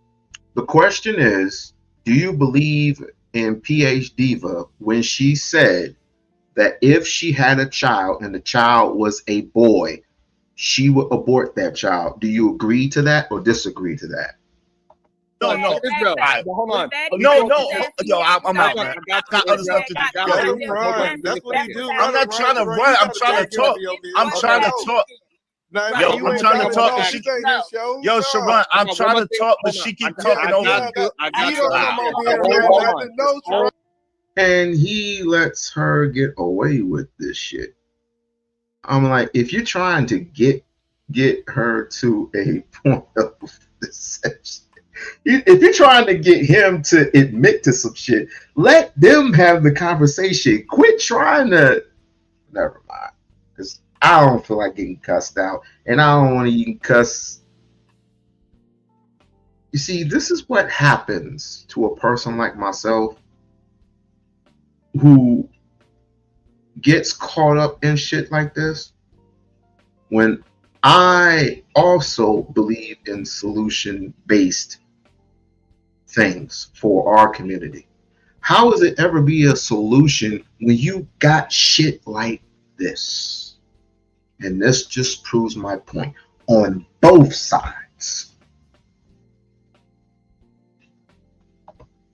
The question is, do you believe in PH Diva when she said that if she had a child and the child was a boy, she would abort that child? Do you agree to that or disagree to that? No. Israel, hold on. No. Yo, I'm out, man. I got other stuff to do. That's what he do. I'm not trying to run. I'm trying to talk. I'm trying to talk. Yo, I'm trying to talk. Yo, Sharon, I'm trying to talk, but she keep talking over me. And he lets her get away with this shit. I'm like, if you're trying to get her to a point of deception, if you're trying to get him to admit to some shit, let them have the conversation. Quit trying to. Never mind, because I don't feel like getting cussed out, and I don't want to even cuss. You see, this is what happens to a person like myself who gets caught up in shit like this, when I also believe in solution-based things for our community. How is it ever be a solution when you got shit like this? And this just proves my point on both sides.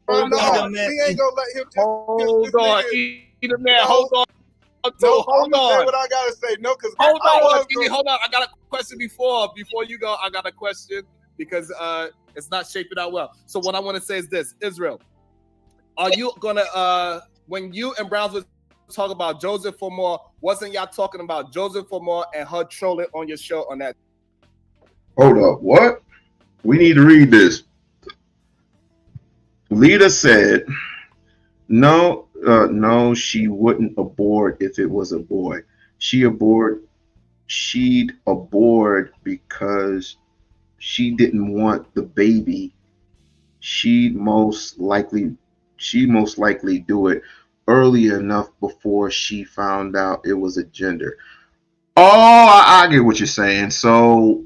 We ain't gonna let him hold on. Either man, hold on. No, hold on. Say what I gotta say. No, because hold on. I got a question before you go. I got a question because it's not shaping out well. So what I want to say is this, Israel. Are you gonna when you and Browns was talking about Joseph Formore, wasn't y'all talking about Joseph Formore and her trolling on your show on that? Hold up, what? We need to read this. Lita said, no, she wouldn't abort if it was a boy. She'd abort because she didn't want the baby. She'd most likely do it early enough before she found out it was a gender. Oh, I get what you're saying. So,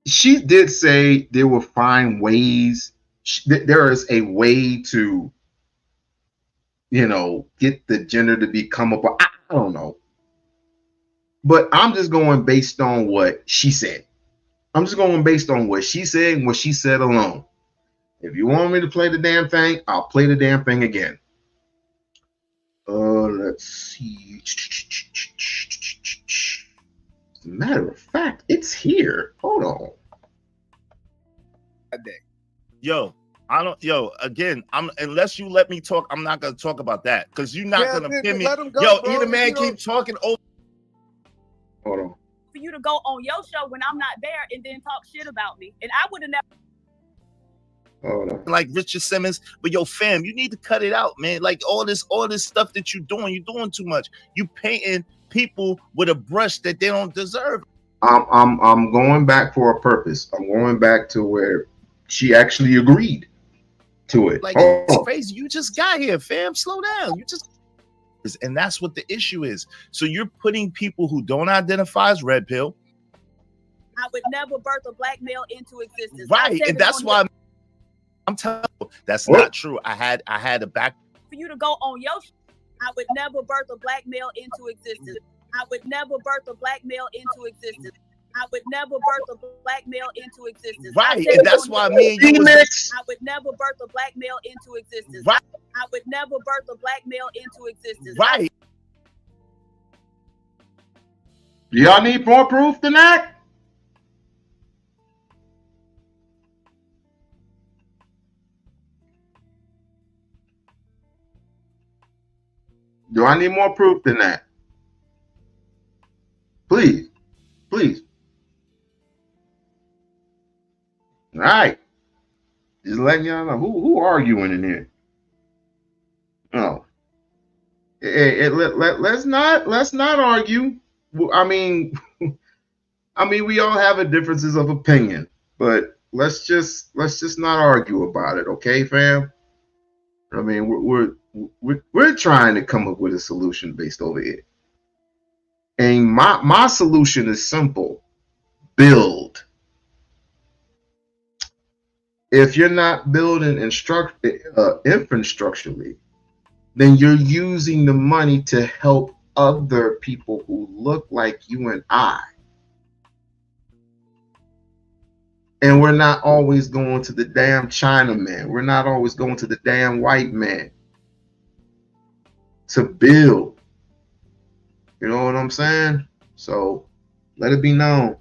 she did say there will find ways. There is a way to, get the gender to become a boy. I don't know. But I'm just going based on what she said. I'm just going based on what she said and what she said alone. If you want me to play the damn thing, I'll play the damn thing again. Let's see. As a matter of fact, it's here. Hold on. Again, unless you let me talk, I'm not gonna talk about that because you're not gonna pin me. Let him go, yo, bro. either man keep talking over. Hold on. for you to go on your show when I'm not there and then talk shit about me. And I would have never. Like Richard Simmons, but yo, fam, you need to cut it out, man. Like all this stuff that you're doing too much. You painting people with a brush that they don't deserve. I'm going back for a purpose. I'm going back to where she actually agreed to it. Like it's crazy. You just got here, fam. Slow down. And that's what the issue is. So you're putting people who don't identify as red pill. I would never birth a black male into existence. Right, and that's why I'm telling you, that's not true. I had a back for you to go on your show. I would never birth a black male into existence. I would never birth a black male into existence. I would never birth a black male into existence. Right, and that's why me and you was. I would never birth a black male into existence. Right. I would never birth a black male into existence. Right. Do y'all need more proof than that? Do I need more proof than that? Please. Please. All right. Just letting y'all know who arguing in here. Oh. Let's not argue. I mean, we all have a differences of opinion, but let's just not argue about it, okay, fam? I mean, we're trying to come up with a solution based over it. And my solution is simple. Build. If you're not building infrastructurally, then you're using the money to help other people who look like you and I. And we're not always going to the damn Chinaman. We're not always going to the damn white man to build. You know what I'm saying? So let it be known.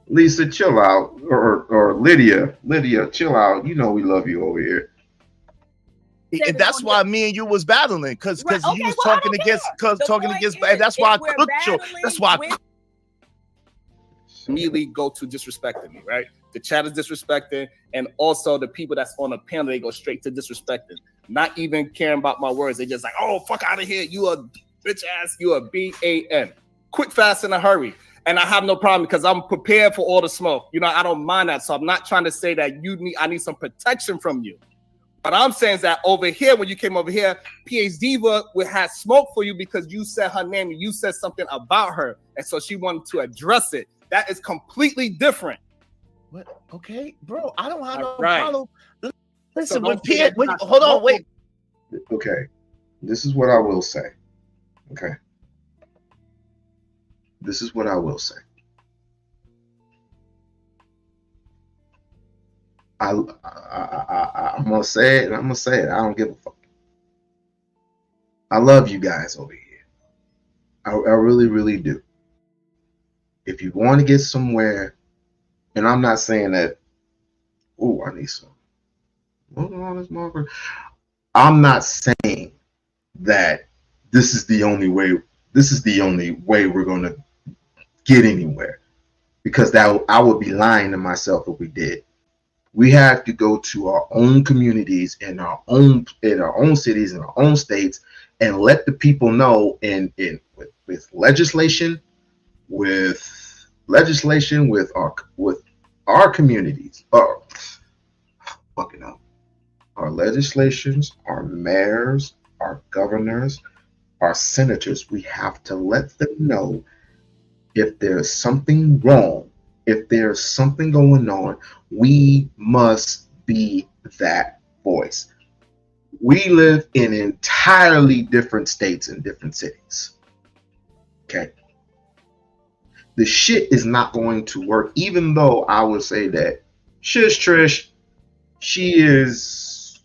Lisa, chill out. Or Lydia, chill out. You know we love you over here. And that's why me and you was battling, because you was talking against, and that's why I cooked you. That's why I immediately go to disrespecting me, right? The chat is disrespecting, and also the people that's on the panel, they go straight to disrespecting, not even caring about my words. They just like, oh, fuck out of here. You a bitch ass, you a BAN. Quick, fast, in a hurry. And I have no problem because I'm prepared for all the smoke. You know, I don't mind that. So I'm not trying to say that I need some protection from you. What I'm saying is that over here, when you came over here, PH Diva had smoke for you because you said her name and you said something about her. And so she wanted to address it. That is completely different. What? Okay, bro, I don't have no right. problem. Listen, hold on, wait. Okay, this is what I will say. Okay. This is what I will say. I'm gonna say it, and I'm gonna say it. I don't give a fuck. I love you guys over here. I really, really do. If you want to get somewhere, and I'm not saying that, oh, I need some. What's on this motherfucker? I'm not saying that this is the only way. This is the only way we're gonna get anywhere, because I would be lying to myself if we did. We have to go to our own communities in our own cities, in our own states, and let the people know with legislation, with our communities, fucking up. Our legislations, our mayors, our governors, our senators, we have to let them know if there's something wrong, if there's something going on, we must be that voice. We live in entirely different states and different cities. Okay. The shit is not going to work, even though I would say that Shish Trish, she's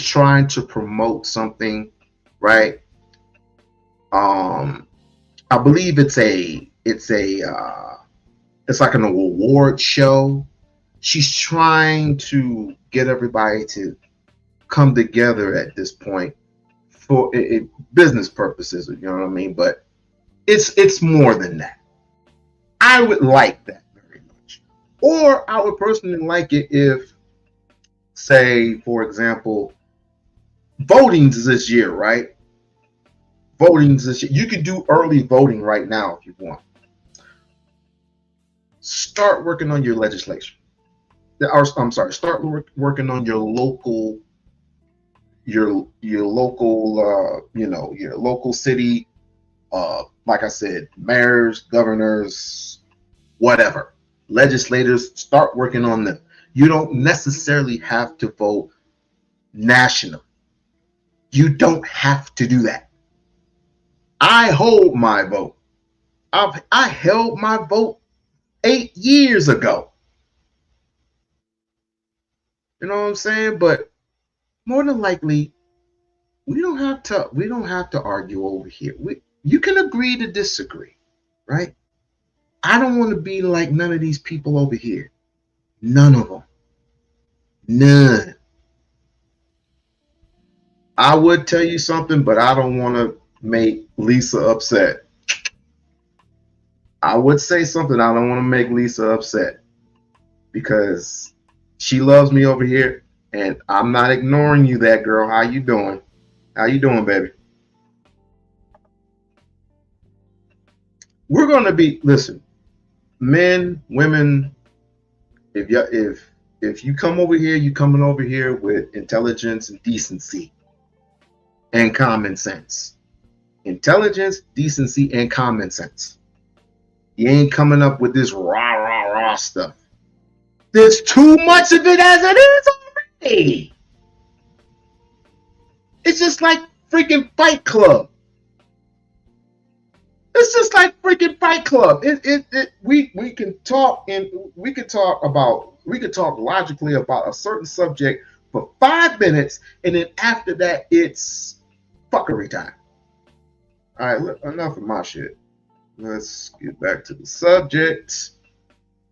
trying to promote something, right? I believe it's like an award show. She's trying to get everybody to come together at this point for business purposes, you know what I mean? But it's more than that. I would like that very much. Or I would personally like it if, say, for example, voting's this year, right? Voting's this year. You can do early voting right now if you want. Start working on your legislation. I'm sorry. Start working on your local, your local, your local city. Like I said, mayors, governors, whatever, legislators. Start working on them. You don't necessarily have to vote national. You don't have to do that. I hold my vote. I held my vote 8 years ago. You know what I'm saying? But more than likely, we don't have to argue over here. You can agree to disagree, right? I don't want to be like none of these people over here. None of them. None. I would tell you something, but I don't want to make Lisa upset. I would say something. I don't want to make Lisa upset because she loves me over here, and I'm not ignoring you, that girl. How you doing? How you doing, baby? We're going to be, listen, men, women, if you come over here, you coming over here with intelligence and decency and common sense. Intelligence, decency, and common sense. You ain't coming up with this rah stuff. There's too much of it as it is already. It's just like freaking Fight Club. It's just like freaking Fight Club. We can talk logically about a certain subject for 5 minutes, and then after that, it's fuckery time. All right, look, enough of my shit. Let's get back to the subject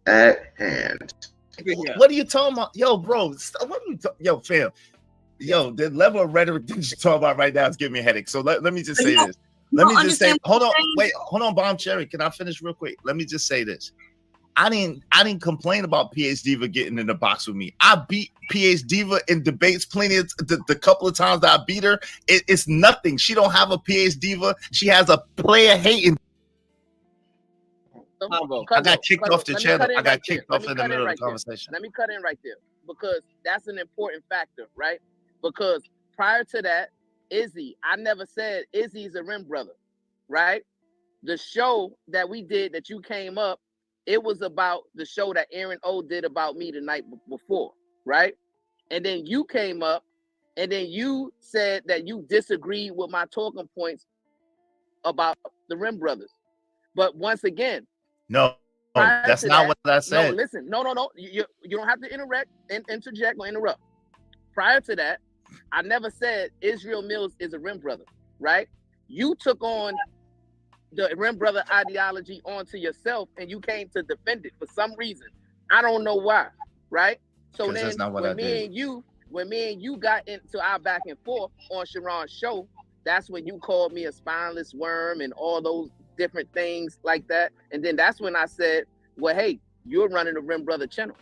at hand. What are you talking about? Yo, bro, what are you yo, fam? Yo, the level of rhetoric that you're talking about right now is giving me a headache. So let me just say this. Let me just say, hold on, Bomb Cherry. Can I finish real quick? Let me just say this. I didn't complain about PH Diva getting in the box with me. I beat PH Diva in debates plenty of the couple of times that I beat her. It's nothing. She don't have a PH Diva. She has a player hating. I got kicked off the channel. I got kicked off in the middle of the conversation. Let me cut in right there because that's an important factor, right? Because prior to that, Izzy, I never said Izzy's a rim brother, right? The show that we did that you came up, it was about the show that Aaron O did about me the night before, right? And then you came up and then you said that you disagreed with my talking points about the rim brothers. But once again, no, that's not what I said. No, listen, no. You don't have to interject or interrupt. Prior to that, I never said Israel Mills is a rim brother, right? You took on the rim brother ideology onto yourself and you came to defend it for some reason. I don't know why, right? So then when me and you got into our back and forth on Sharon's show, that's when you called me a spineless worm and all those different things like that. And then that's when I said, well, hey, you're running the Rim Brother channel.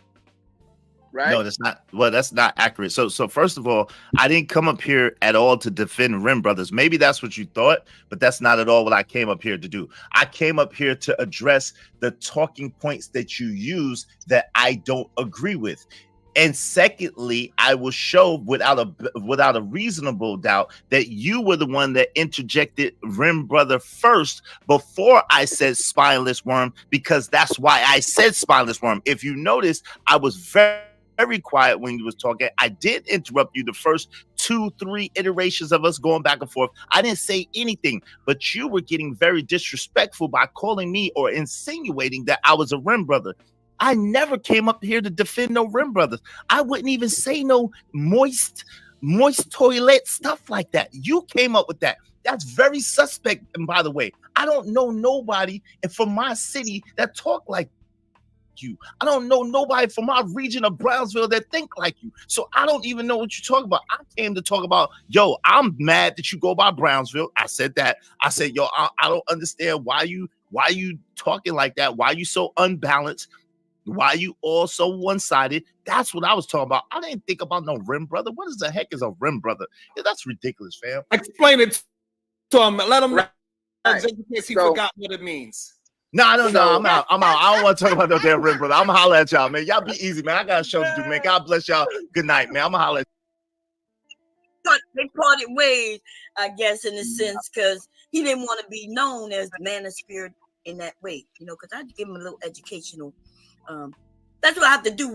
Right? No, that's not. Well, that's not accurate. So first of all, I didn't come up here at all to defend Rim Brothers. Maybe that's what you thought, but that's not at all what I came up here to do. I came up here to address the talking points that you use that I don't agree with. And secondly, I will show without a reasonable doubt that you were the one that interjected Rim Brother first before I said spineless worm, because that's why I said spineless worm. If you notice, I was very quiet when you was talking. I did interrupt you the first 2-3 iterations of us going back and forth. I didn't say anything, but you were getting very disrespectful by calling me or insinuating that I was a Rim Brother. I never came up here to defend no Rim Brothers. I wouldn't even say no moist toilet stuff like that. You came up with that. That's very suspect. And by the way, I don't know nobody from my city that talk like you. I don't know nobody from our region of Brownsville that think like you. So I don't even know what you're talking about. I came to talk about, yo, I'm mad that you go by Brownsville. I said that. I said, yo, I don't understand why you talking like that. Why you so unbalanced? Why you all so one-sided? That's what I was talking about. I didn't think about no rim brother. What is the heck is a rim brother? Yeah, that's ridiculous, fam. Explain it to him. Let him know just in case he forgot what it means. No, I'm out. I don't want to talk about no damn rim brother. I'm gonna holler at y'all, man. Y'all be easy, man. I got a show to do, man. God bless y'all. Good night, man. I'm gonna holler at They parted ways, I guess, in a sense, because he didn't want to be known as the man of spirit in that way, because I had to give him a little educational. That's what I have to do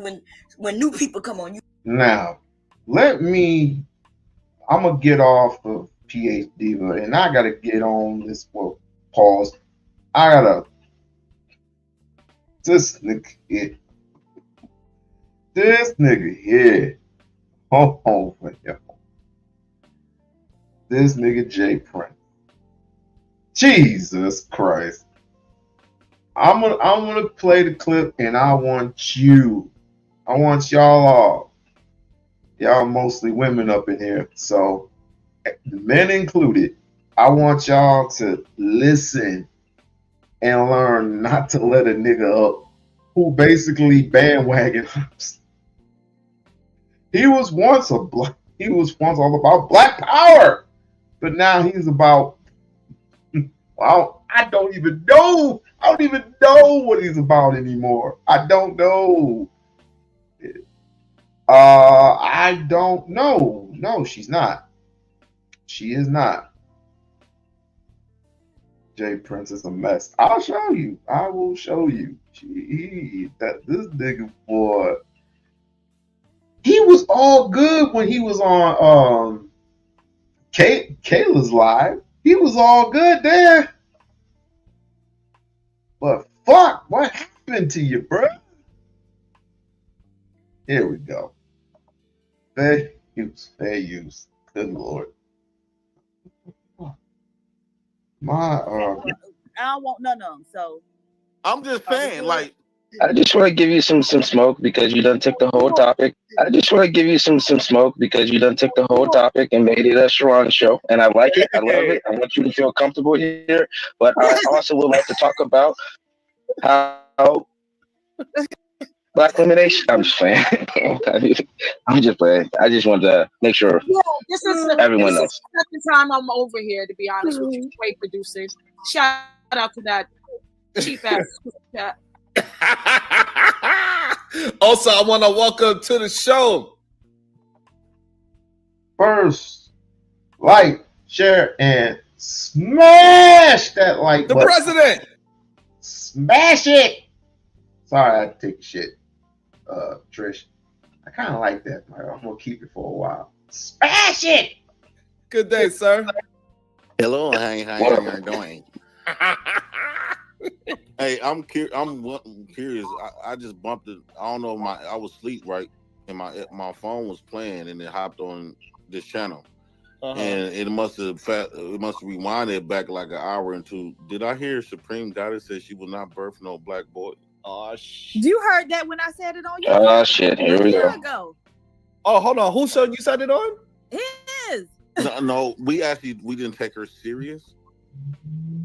when new people come on. Now, I'm gonna get off of PhD, and I gotta get on this. Well, pause. This nigga here. Hold on for y'all. This nigga Jay Prince. Jesus Christ. I'm gonna play the clip, and I want y'all all. Y'all mostly women up in here, so men included. I want y'all to listen and learn not to let a nigga up who basically bandwagon hops. He was once all about black power, but now he's about. Well, I don't even know what he's about anymore. I don't know. I don't know. No, she's not. She is not. Jay Prince is a mess. I'll show you. I will show you. This nigga boy. He was all good when he was on Kayla's live. He was all good there. But fuck, what happened to you, bro? Here we go. Fair use. Good Lord. I don't want none of them. So I'm just saying, like, I just want to give you some smoke because you done took the whole topic. I just want to give you some smoke because you done took the whole topic and made it a Sharon show. And I like it. I love it. I want you to feel comfortable here. But I also would like to talk about how Black elimination. I'm just playing. I'm just playing. I just want to make sure everyone knows. This is the second time I'm over here, to be honest with you, great producers. Shout out to that cheap ass chat. Also, I want to welcome to the show. First, like, share, and smash that like the button. President. Smash it. Sorry, I had to take a shit, Trish. I kind of like that. I'm gonna keep it for a while. Smash it. Good day, sir. hello, how you doing? Hey, I'm curious. I just bumped it. I don't know. I was asleep, right, and my phone was playing, and it hopped on this channel, and it must have rewinded back like an hour into. Did I hear Supreme Goddess say she will not birth no black boy? Oh shit! You heard that when I said it on you? Oh shit! Here we go. Oh, hold on. Who showed you said it on? His. No, we didn't take her serious.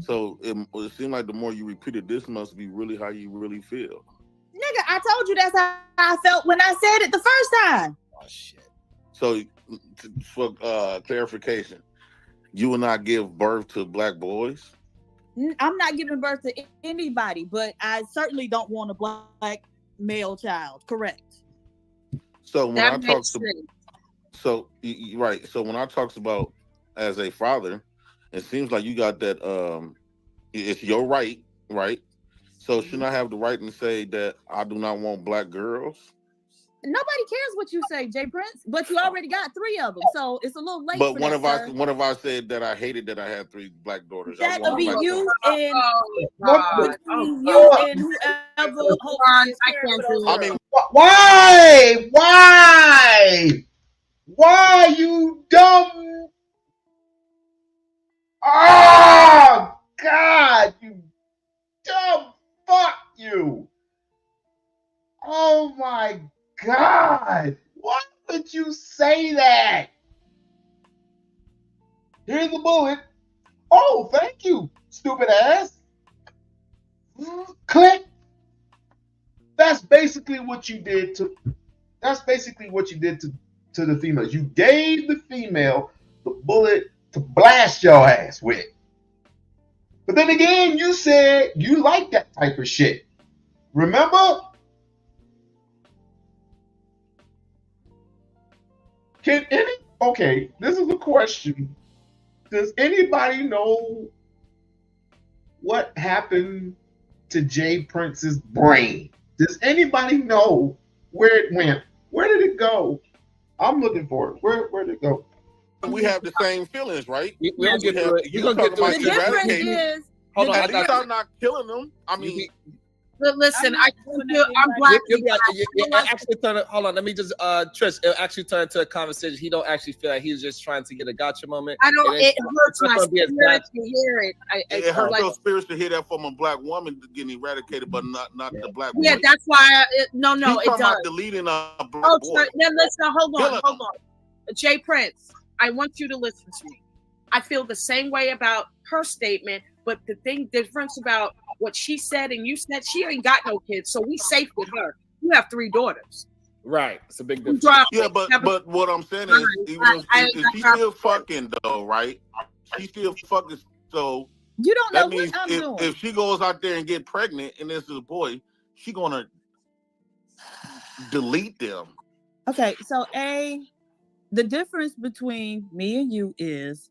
So it seemed like the more you repeated, this must be really how you really feel. Nigga, I told you that's how I felt when I said it the first time. Oh shit! So for clarification, you will not give birth to black boys? I'm not giving birth to anybody, but I certainly don't want a black male child. Correct. So when I talk so right. So when I talks about as a father, it seems like you got that. It's your right, right? So shouldn't I have the right to say that I do not want black girls? Nobody cares what you say, Jay Prince, but you already got 3 of them, so it's a little late. But for what that, if I said that I hated that I had 3 black daughters? That would be you and you and whoever. I can't do I mean, why you dumb? Oh God, you dumb fuck you! God, why would you say that? Here's the bullet. Oh, thank you, stupid ass. Click. That's basically what you did to. That's basically what you did to the females. You gave the female the bullet to blast your ass with. But then again, you said you like that type of shit. Remember? Okay, this is a question. Does anybody know what happened to Jay Prince's brain? Does anybody know where it went? Where did it go? I'm looking for it. Where did it go? We have the same feelings, right? We don't get through it. You We're gonna get through it. The difference is, Hold on, at least I'm not killing them. I mean, but listen, I'm glad glad. actually turn it. Hold on, let me just Trish. It actually turned into a conversation. He don't actually feel like he was just trying to get a gotcha moment. I don't. And It hurts my gonna be as spirit bad. to hear it. it hurts your spirits to hear that from a black woman getting eradicated, but not the black woman. Yeah, that's why. No, He's it talking does. about deleting a black Oh, boy. now listen. Hold Killing on. Jay Prince, I want you to listen to me. I feel the same way about her statement, but the difference about what she said and you said, she ain't got no kids, so we safe with her. You have 3 daughters. Right, it's a big difference. Yeah, but what I'm saying is, even if she's still fucking though, right? She's still fucking. So you don't know that means what I'm doing. if she goes out there and get pregnant and this is a boy, she gonna delete them. Okay, so the difference between me and you is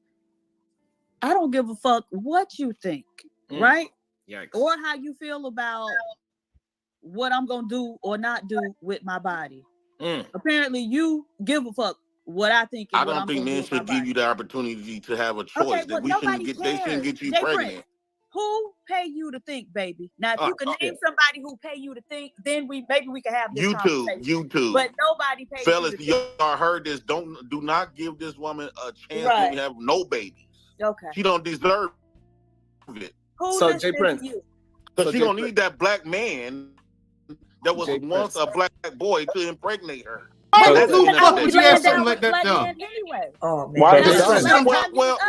I don't give a fuck what you think, right? Yikes. Or how you feel about what I'm gonna do or not do with my body. Apparently, you give a fuck what I think. I don't think men should give you the opportunity to have a choice. Okay, That we shouldn't get. They shouldn't get you Jay pregnant. Prince, who pay you to think, baby? Now, if you can name somebody who pay you to think, then maybe we can have this conversation. YouTube. But nobody pays Fellas, you to think. y'all heard this. Do not give this woman a chance Right. to have no babies. Okay. She don't deserve it. Who Jay Prince. Because she don't need that black man that was once a black boy to impregnate her. Why the fuck would you ask something like that dumb? Anyway. Oh man. Why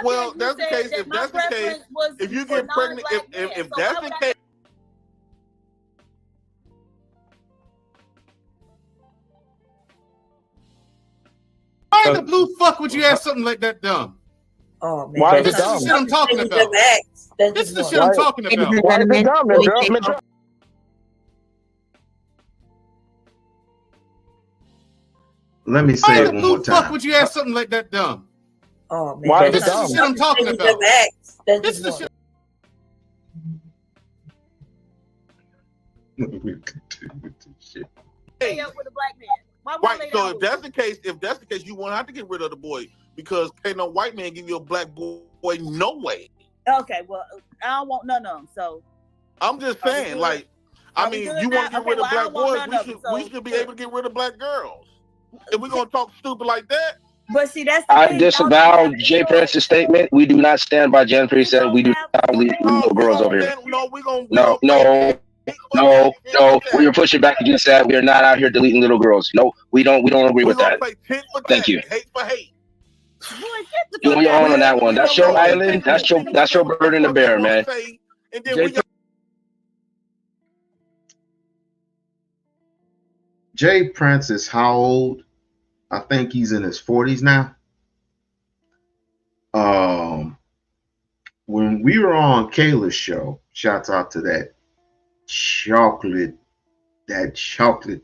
Well, that's the case. If that's the case, if you get pregnant, if that's the case. Why the blue fuck would you ask something like that dumb? Oh man. Why this is the shit I'm talking about. This is the shit I'm talking about. Why is it dumb, nigga? Let me say Why it the one blue more fuck time. would you ask something like that dumb? Oh man. Why this is the shit I'm talking about. This is the shit. Stay up with a black man. Why Right. So if that's the case, you won't have to get rid of the boy because can't no white man give you a black boy. No way. Okay, well, I don't want none of them. So I'm just saying, like, I mean, you want to get rid of black boys, we should be able to get rid of black girls. If we're gonna talk stupid like that. But see, that's I disavow Jay Prince's statement. We do not stand by Jen Prince said we do not leave little girls over here. No, we were pushing back against that. We are not out here deleting little girls. No, we don't agree with that. Thank you. Hate for hate. You on your own on that one. That's your island. That's your burden to bear, man. Jay Prince is how old? I think he's in his 40s now. When we were on Kayla's show, shouts out to that chocolate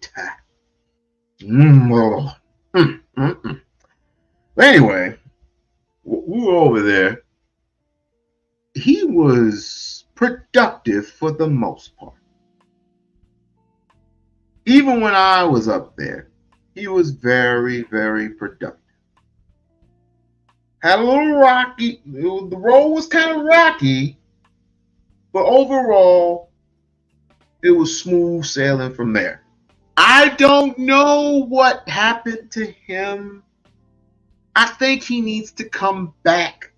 tie. Anyway, we were over there. He was productive for the most part. Even when I was up there, he was very, very productive. Had a little rocky. The road was kind of rocky, but overall, it was smooth sailing from there. I don't know what happened to him. I think he needs to come back,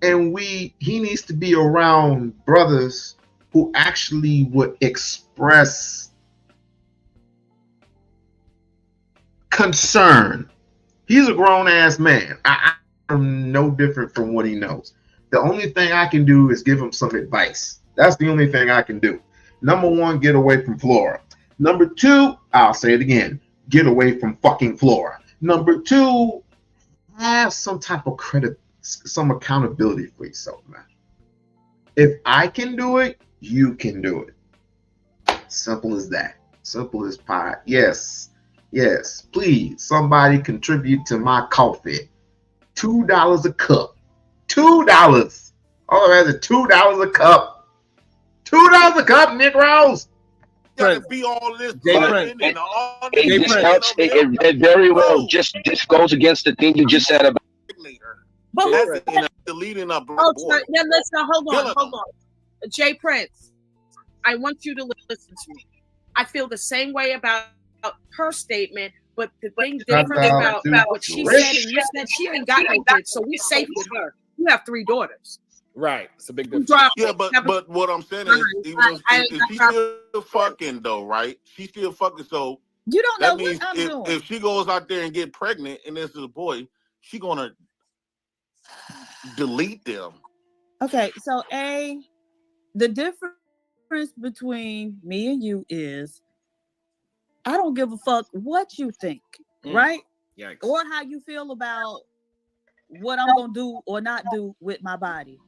and he needs to be around brothers who actually would express concern. He's a grown ass man. I'm no different from what he knows. The only thing I can do is give him some advice. That's the only thing I can do. Number one, get away from Flora. Number two, I'll say it again, get away from fucking Flora. Number two, have some type of credit, some accountability for yourself, man. If I can do it, you can do it. Simple as that. Simple as pie. Yes. Yes. Please, somebody contribute to my coffee. $2 a cup. $2. All of that is $2 a cup. $2 a cup, Negroes. Gotta be all this. It very well just goes against the thing you just said about. Deleting up. Oh, sorry. Yeah, listen. Hold on. Jay Prince, I want you to listen to me. I feel the same way about her statement, but the thing different about what she said and you said, she ain't got no kids, so we safe with her. You have 3 daughters. Right. It's a big difference. Yeah, but what I'm saying is, even if she's still fucking though, right? She's still fucking. So you don't that know means what I'm doing. If she goes out there and get pregnant and this is a boy, she gonna delete them. Okay, so the difference between me and you is I don't give a fuck what you think, right? Yikes. Or how you feel about what I'm gonna do or not do with my body.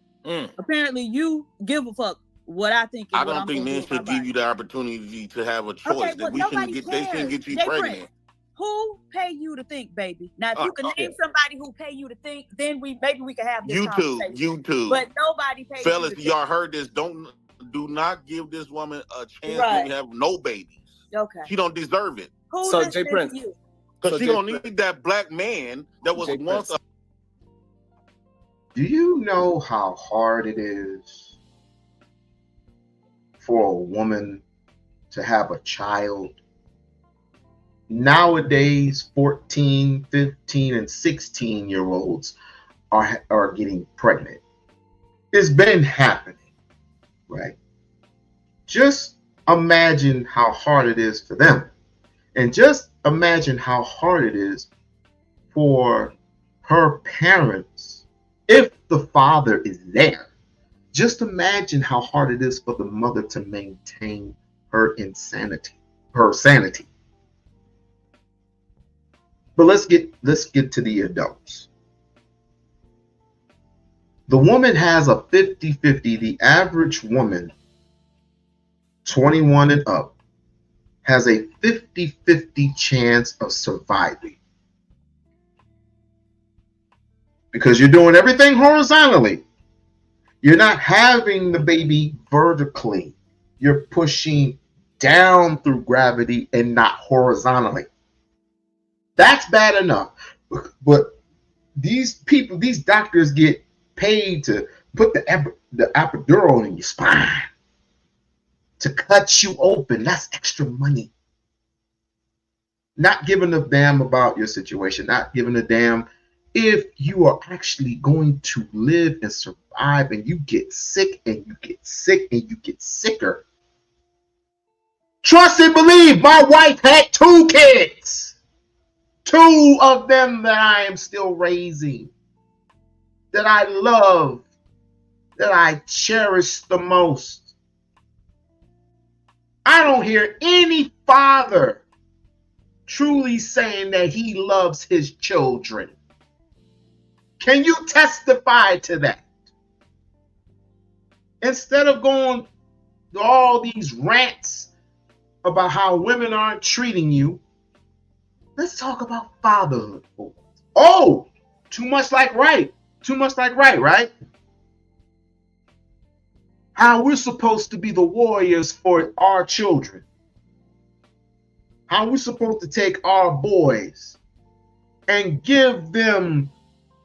Apparently, you give a fuck what I think. I don't think men should give you the opportunity to have a choice. Okay, that we shouldn't get. They shouldn't get you pregnant. Who pay you to think, baby? Now, if you can name somebody who pay you to think, then maybe we can have this conversation. YouTube. But nobody pays Fellas, you to y'all think. heard this. Do not give this woman a chance when you have no babies. Okay. She don't deserve it. Who Jay Prince. Because she don't need that black man that was once. Do you know how hard it is for a woman to have a child? Nowadays, 14, 15, and 16-year-olds are getting pregnant. It's been happening, right? Just imagine how hard it is for them. And just imagine how hard it is for her parents if the father is there. Just imagine how hard it is for the mother to maintain her sanity. But let's get to the adults. The woman has a 50-50. The average woman, 21 and up, has a 50-50 chance of surviving. Because you're doing everything horizontally. You're not having the baby vertically. You're pushing down through gravity and not horizontally. That's bad enough. But these people, these doctors get paid to put the epidural in your spine, to cut you open. That's extra money. Not giving a damn about your situation, not giving a damn if you are actually going to live and survive, and you get sick and you get sick and you get sicker. Trust and believe, my wife had 2 kids. 2 of them that I am still raising, that I love, that I cherish the most. I don't hear any father truly saying that he loves his children. Can you testify to that? Instead of going to all these rants about how women aren't treating you, let's talk about fatherhood. Oh, too much like right. Too much like right? How we're supposed to be the warriors for our children. How we're supposed to take our boys and give them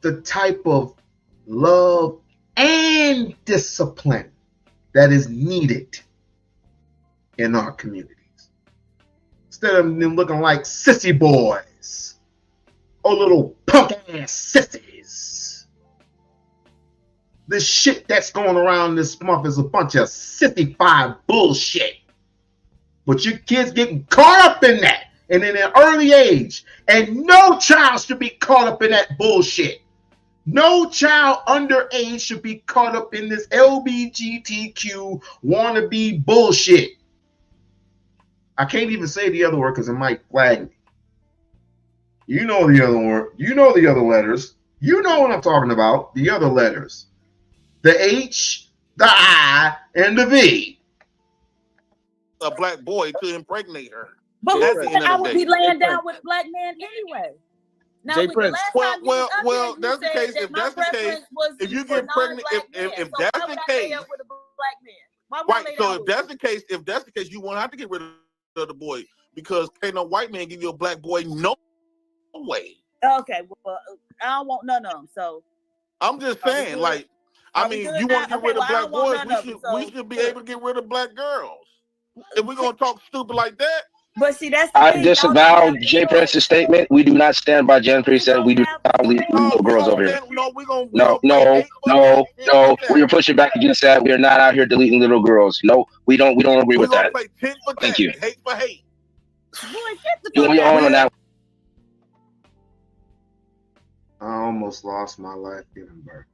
the type of love and discipline that is needed in our communities. Instead of them looking like sissy boys or little punk ass sissies. This shit that's going around this month is a bunch of sissified bullshit. But your kids getting caught up in that. and in an early age. And no child should be caught up in that bullshit. No child underage should be caught up in this LGBTQ wannabe bullshit. I can't even say the other word because it might flag me. You know the other word. You know the other letters. You know what I'm talking about. The other letters. The H, the I, and the V. A black boy to impregnate her. But At who the said end of I the would day. be laying down with a black man anyway? Now, Jay with the Prince. last Well, time you was up well, here, that's the you case. said If that my that's the case, preference was if you for get pregnant, non-black men. if So that's why the would I lay case, up with a black man? Why would I right? lay So down if with that's the case, you won't have to get rid of the boy because can't no white man give you a black boy no way. Okay, well, I don't want none of them. So I'm just are we saying, good? like, I Are we mean, good you now? want to get Okay, rid well, of I black don't want boys, none we of them. should So be look, able to get rid of black girls. If we're gonna talk stupid like that, but see, that's the I thing. Y'all don't disavow have Jay choice. Prince's statement. We do not stand by Jen Priest You said we don't do have not leave choice. little we girls gonna over here. stand. No, we gonna No, fight no, 8 for 8, no, 10 no. for We 10. are pushing back against that. We are not out here deleting little girls. No, we don't agree We with gonna that. play 10 for 10, Thank you. hate for hate. Boy, get the You fuck on your out own of on here. that. I almost lost my life giving birth.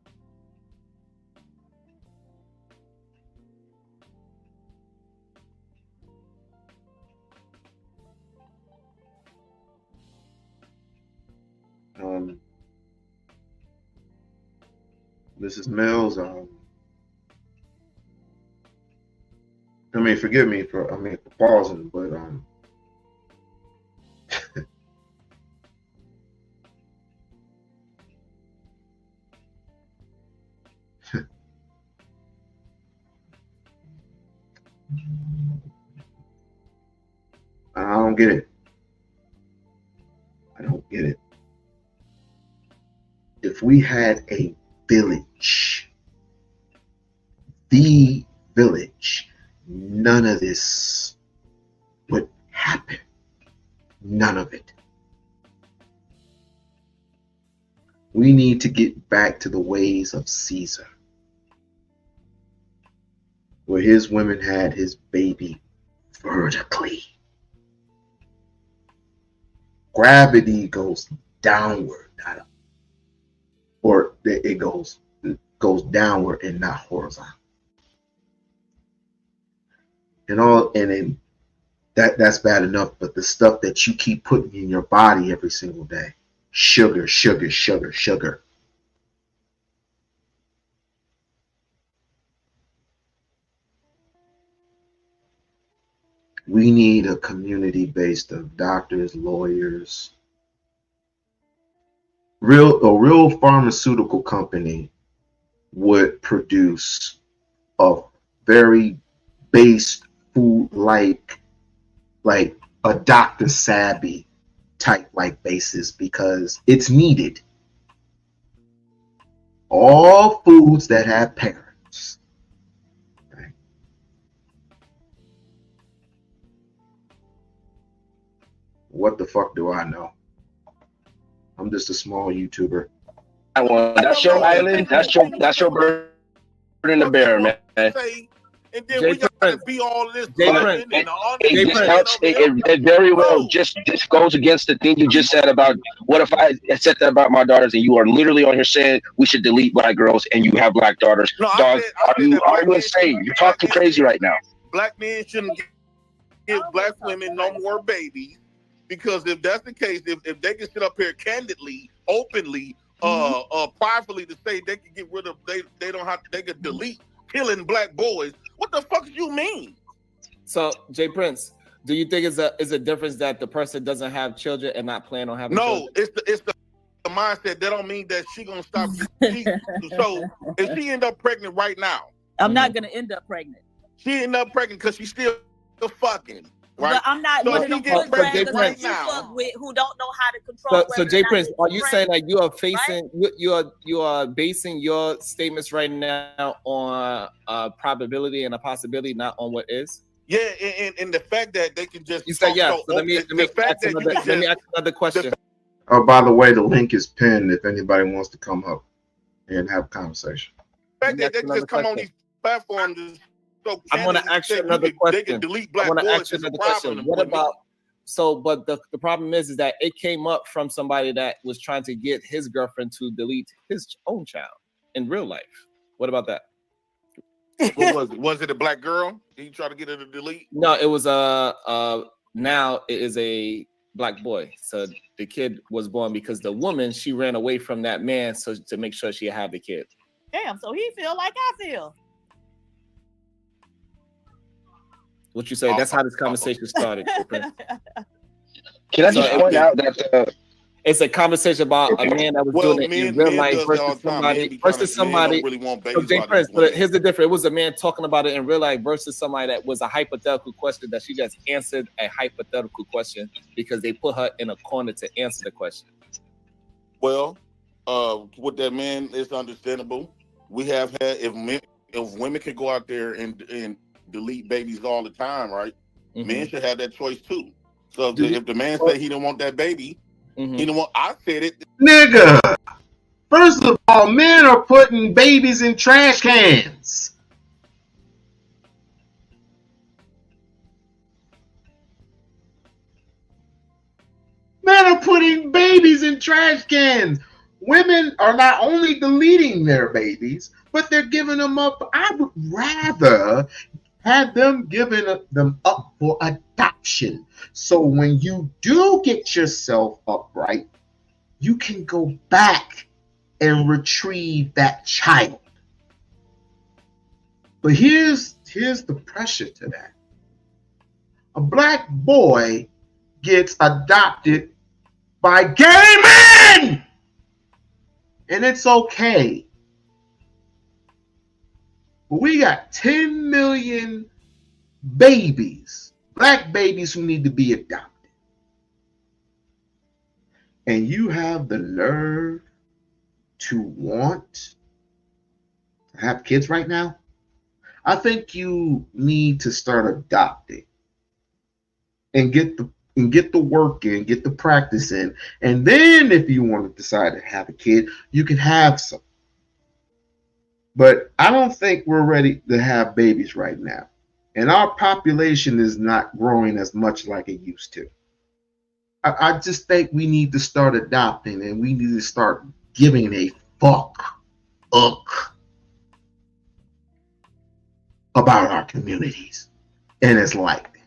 Mrs. Mills, I mean, forgive me for pausing, but I don't get it. I don't get it. If we had a village, the village, none of this would happen. None of it. We need to get back to the ways of Caesar, where his women had his baby vertically. Gravity goes downward, not up. Or it goes downward and not horizontal. And that's bad enough, but the stuff that you keep putting in your body every single day, sugar, sugar, sugar, sugar. We need a community based of doctors, lawyers. A real pharmaceutical company would produce a very based food like a Dr. Sabby type like basis because it's needed. All foods that have parents. Okay. What the fuck do I know? I'm just a small YouTuber. That's your island. That's your burden to bear, man. And then we gotta be all this It very well just goes against the thing you just said about what if I said that about my daughters and you are literally on here saying we should delete black girls and you have black daughters. No, Dog, are you insane? You're talking crazy right now. Black men shouldn't give black women no more babies because if that's the case, if they can sit up here candidly, openly, privately to say they can get rid of they could delete killing black boys. What the fuck do you mean? So, Jay Prince, do you think it's a difference that the person doesn't have children and not plan on having children? No, it's the mindset. That don't mean that she gonna stop. So if she end up pregnant right now, I'm not gonna end up pregnant. She end up pregnant because she's still fucking. Right? But I'm not So one if of she them get pregnant right right now, fuck with who don't know how to control. So Jay Prince, are you saying that you are facing you are basing your statements right now on probability and a possibility, not on what is? Yeah, and the fact that they can just you said yes. so let me ask another question. Oh, by the way, the link is pinned if anybody wants to come up and have a conversation. The fact that they just come on these platforms is so I'm going to ask you another question. They can delete black I want to boys ask you is a another problem. question. What about So, but the problem is that it came up from somebody that was trying to get his girlfriend to delete his own child in real life. What about that? What was it? Was it a black girl? He tried to get her to delete? No, it was now it is a black boy. So the kid was born because the woman, she ran away from that man so to make sure she had the kid. Damn, so he feel like I feel. What you say? That's how this conversation started. Can I just point out that it's a conversation about a man that was doing it in real life versus somebody. Really want So Jay Prince, but here's the difference. It was a man talking about it in real life versus somebody that was a hypothetical question that she just answered a hypothetical question because they put her in a corner to answer the question. Well, with that man, it's understandable. We have had if women can go out there and delete babies all the time, right? Men should have that choice too. So if the man say he don't want that baby, he don't want. I said it, nigga. First of all, men are putting babies in trash cans. Men are putting babies in trash cans. Women are not only deleting their babies, but they're giving them up. I would rather have them giving them up for adoption. So when you do get yourself upright, you can go back and retrieve that child. But here's the pressure to that. A black boy gets adopted by gay men, and it's okay. But we got 10 million babies, black babies who need to be adopted. And you have the nerve to want to have kids right now? I think you need to start adopting and get the work in, get the practice in. And then if you want to decide to have a kid, you can have some. But I don't think we're ready to have babies right now. And our population is not growing as much like it used to. I just think we need to start adopting, and we need to start giving a fuck about our communities. And it's like that.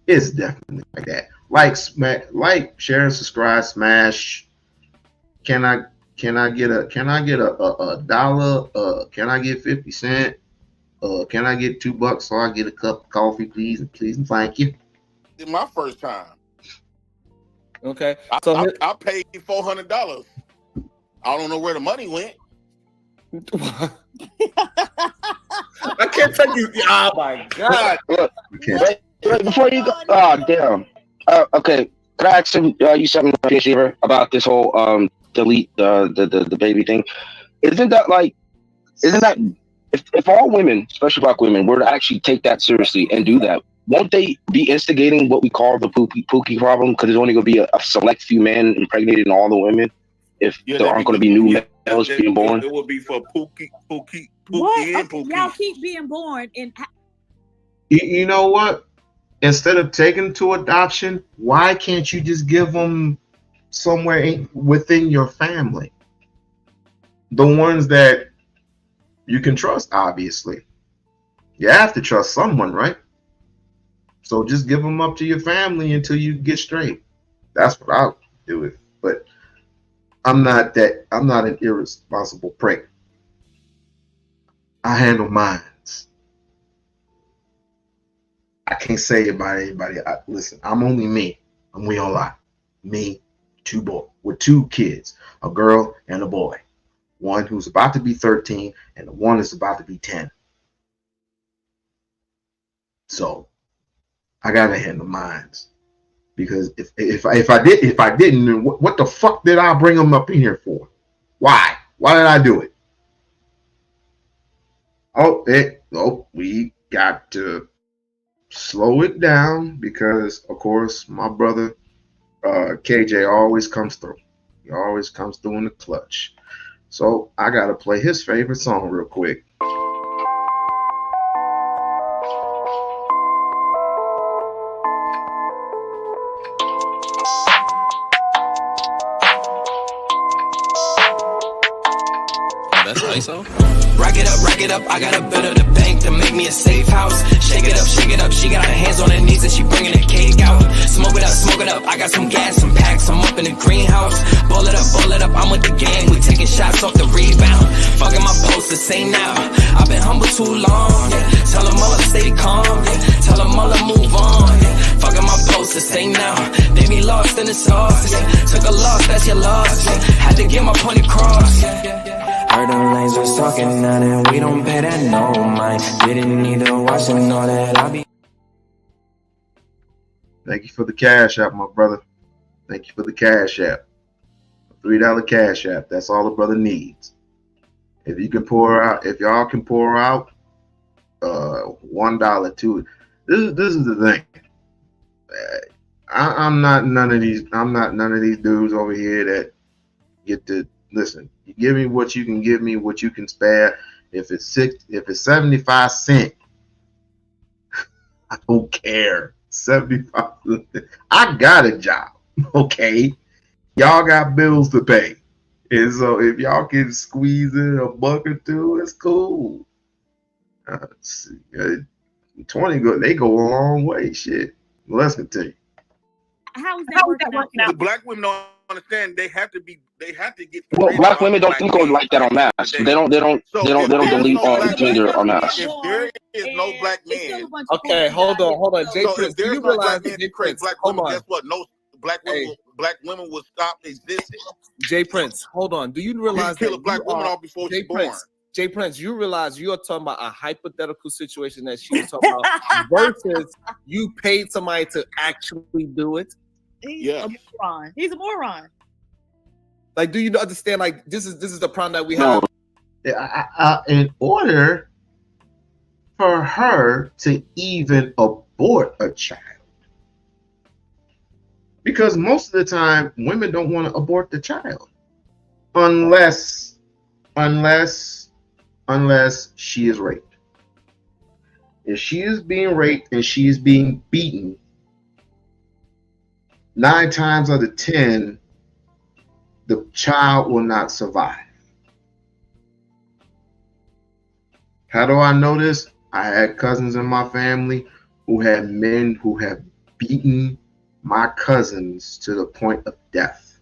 It's definitely like that. Like, share, subscribe, smash. Can I get a dollar? Can I get 50 cents? Can I get $2 so I get a cup of coffee, please and thank you. It's my first time. Okay. So I paid $400. I don't know where the money went. I can't tell you. Oh my god! Look, before you go, damn. Okay, can I ask you something about this whole delete the baby thing? Isn't that if all women, especially black women, were to actually take that seriously and do that, won't they be instigating what we call the pookie problem? Because there's only going to be a select few men impregnating all the women if there aren't going to be new males being born. It would be for pookie, What? and pookie. Y'all keep being born in. You know what? Instead of taking to adoption, why can't you just give them somewhere within your family? The ones that you can trust, obviously. You have to trust someone, right? So just give them up to your family until you get straight. That's what I'll do it. But I'm not an irresponsible prick. I handle mines. I can't say about anybody. Listen, I'm only me. I'm We-On-Loc. Me, with two kids, a girl and a boy. One who's about to be 13 and the one is about to be 10. So I gotta handle mines, because if I didn't, what the fuck did I bring them up in here for? Why did I do it? We got to slow it down, because of course my brother KJ always comes through. He always comes through in the clutch. So I gotta play his favorite song real quick. Rack it up, I got a bit of the bank to make me a safe house. Shake it up, she got her hands on her knees and she bringing the cake out. Smoke it up, I got some gas, some packs, I'm up in the greenhouse. Ball it up, I'm with the gang, we taking shots off the rebound. Fucking my poster, say now, I've been humble too long, yeah. Tell them all to stay calm, yeah. Tell them all to move on, yeah. Fucking my poster, say now, they be lost in the sauce, yeah. Took a loss, that's your loss, yeah. Had to get my point across, yeah. Heard them lanes was talking now and we don't pay that no mind. Didn't need to watch them know that I'll be. Thank you for the cash app, my brother. Thank you for the cash app. $3 cash app. That's all the brother needs. If you can pour out, if y'all can pour out $1 too. This is the thing. I'm not none of these dudes over here that get to listen. You give me what you can give me, what you can spare. If it's 75 cents, I don't care. 75. I got a job. Okay. Y'all got bills to pay. And so if y'all can squeeze in a buck or two, it's cool. 20 they go a long way. Shit. Let's continue. How is that working out? The black women don't understand. They have to get. Well, black women don't think of like that on mass. They don't delete gender on mass. If there is no black man, okay, hold on, Jay Prince. Do you realize that Jay Prince? Hold on. Guess what? No black women will stop existing. Jay Prince, hold on. Do you realize kill a black woman off before she's born? Jay Prince, you realize you are talking about a hypothetical situation that she was talking about versus you paid somebody to actually do it. He's a moron. He's a moron. Like, do you understand? Like, this is the problem that we have. In order for her to even abort a child, because most of the time women don't want to abort the child unless she is raped. If she is being raped and she is being beaten, 9 times out of 10, the child will not survive. How do I know this? I had cousins in my family who had men who have beaten my cousins to the point of death.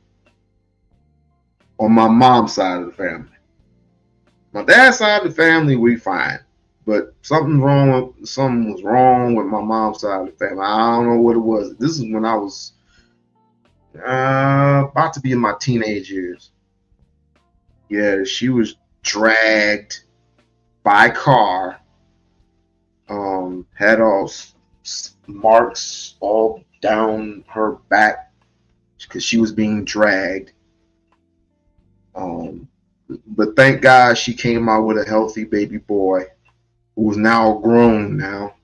On my mom's side of the family. My dad's side of the family, we fine. But something was wrong with my mom's side of the family. I don't know what it was. This is when I was about to be in my teenage years. Yeah, she was dragged by car. Had all marks all down her back because she was being dragged. But thank God she came out with a healthy baby boy who is now grown now.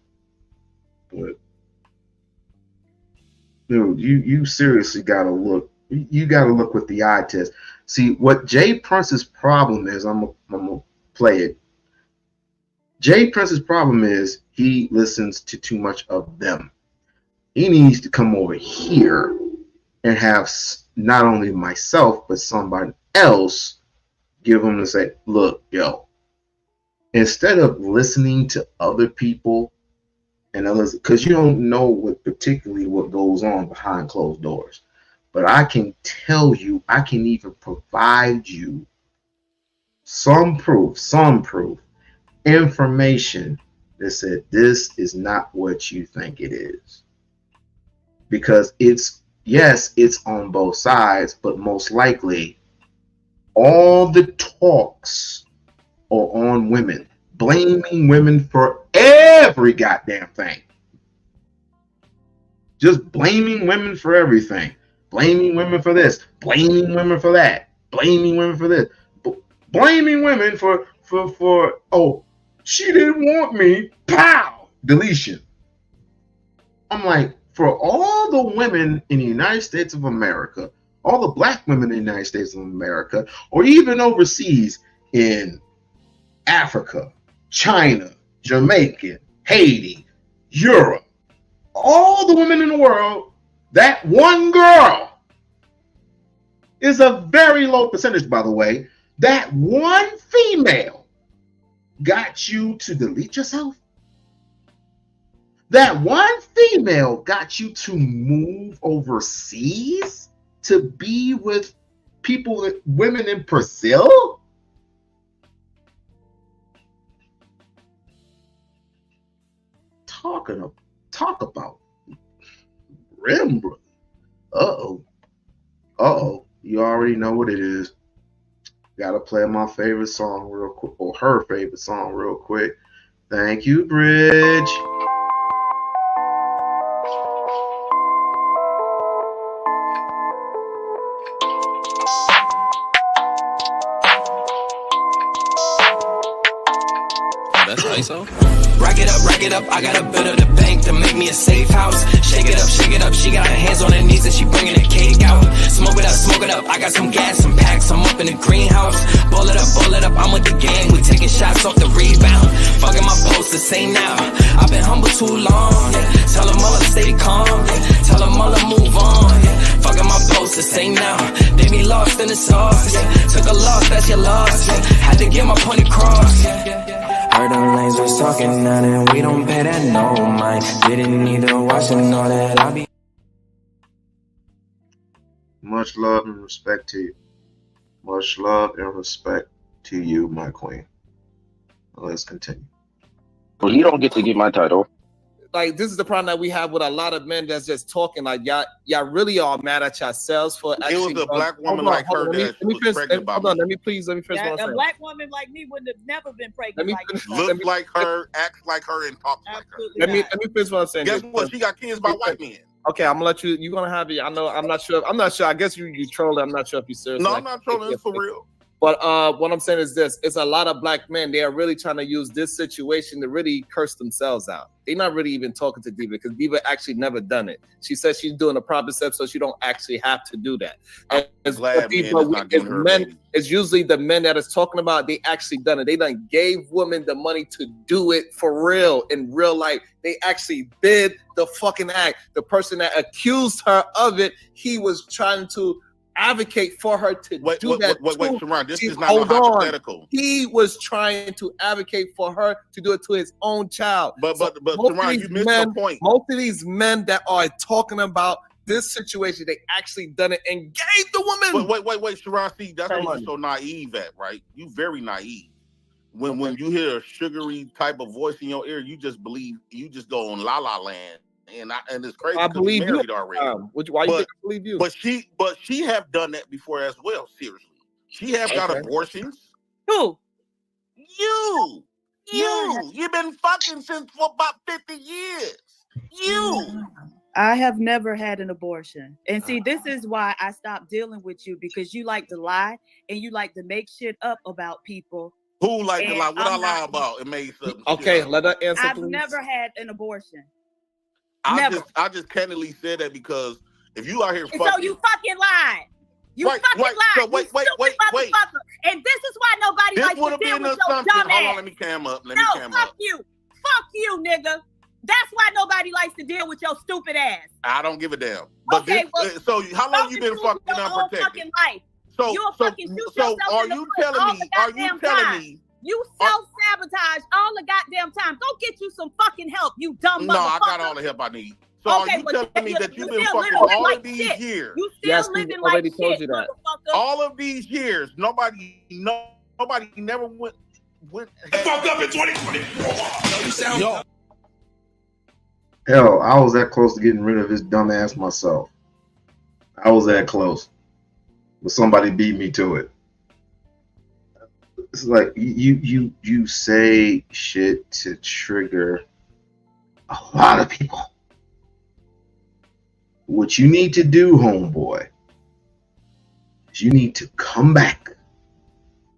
But dude, you seriously gotta look. You gotta look with the eye test. See what Jay Prince's problem is. I'm gonna play it. Jay Prince's problem is he listens to too much of them. He needs to come over here and have not only myself but somebody else give him to say, look, yo, instead of listening to other people and others, because you don't know what goes on behind closed doors. But I can tell you, I can even provide you some proof, information that said this is not what you think it is. Because it's on both sides, but most likely all the talks are on women, blaming women for every goddamn thing. Just blaming women for everything. Blaming women for this, blaming women for that, blaming women for this, blaming women for oh, she didn't want me, pow, deletion. I'm like, for all the women in the United States of America, all the black women in the United States of America, or even overseas in Africa, China, Jamaica, Haiti, Europe, all the women in the world, that one girl is a very low percentage, by the way. That one female got you to delete yourself? That one female got you to move overseas to be with people, women in Brazil? Talk about rim, brother. You already know what it is. Gotta play my favorite song real quick, or her favorite song real quick. Thank you, Bridge. That's ISO. Rack it up, I got a bit of the bank to make me a safe house. Shake it up, she got her hands on her knees and she bringing the cake out. Smoke it up, I got some gas, some packs, I'm up in the greenhouse. Ball it up, I'm with the gang, we taking shots off the rebound. Fucking my post the same now, I've been humble too long, yeah. Tell them all to stay calm, yeah. Tell them all to move on, yeah. Fucking my post the same now, they be lost in the sauce, yeah. Took a loss, that's your loss, yeah. Had to get my point across, yeah. Heard them lanes was talking now and we don't pay that no mind. Didn't need to watch and all that. I'll be much love and respect to you. Much love and respect to you, my queen. Let's continue. Well, you don't get to get my title. Like, this is the problem that we have with a lot of men that's just talking. Like, y'all really are mad at yourselves for actually. It was a black woman like her that was pregnant by me. Let me finish what I'm saying. A black woman like me wouldn't have never been pregnant. Look like her, act like her, and talk like her. Let me finish what I'm saying. Guess what? She got kids by white men. Okay, I'm gonna let you. You're gonna have it. I know. I'm not sure. I guess you trolling. I'm not sure if you serious. No, I'm not trolling. It's for real. But what I'm saying is this: it's a lot of black men. They are really trying to use this situation to really curse themselves out. They're not really even talking to Diva because Diva actually never done it. She said she's doing a proper step, so she don't actually have to do that. And it's usually the men that is talking about. They actually done it. They done gave women the money to do it for real in real life. They actually did the fucking act. The person that accused her of it, he was trying to advocate for her to do that. Wait, Sharon, this is not hypothetical. He was trying to advocate for her to do it to his own child. But Sharon, you missed the point. Most of these men that are talking about this situation, they actually done it and gave the woman. But wait, Sharon, see, that's why you're so naive at, right? You very naive. When you hear a sugary type of voice in your ear, you just believe, you just go on La La Land. And it's crazy. I believe you. Already. Why you think I believe you? But she have done that before as well. Seriously, she have got abortions. Who? You've been fucking since for about 50 years. I have never had an abortion. And see, this is why I stopped dealing with you, because you like to lie and you like to make shit up about people. Who like to lie? What I lie about? It made something. Okay, let her answer. I've never had an abortion. I just candidly said that because if you out here fucking, so you fucking lied. Fucking lied. So wait. And this is why nobody likes to deal with your dumb ass. Hold on, let me cam up. Fuck you, nigga. That's why nobody likes to deal with your stupid ass. I don't give a damn. But so how long you been fucking unprotected? So are you telling me? You self-sabotage all the goddamn time. Go get you some fucking help, you dumb motherfucker. No, I got all the help I need. So are you telling me that you've been fucking all of these years? You still living like shit, motherfucker. All of these years, nobody never went fucked up in 2020. Hell, I was that close to getting rid of his dumb ass myself. I was that close. But somebody beat me to it. It's like you say shit to trigger a lot of people. What you need to do, homeboy, is you need to come back.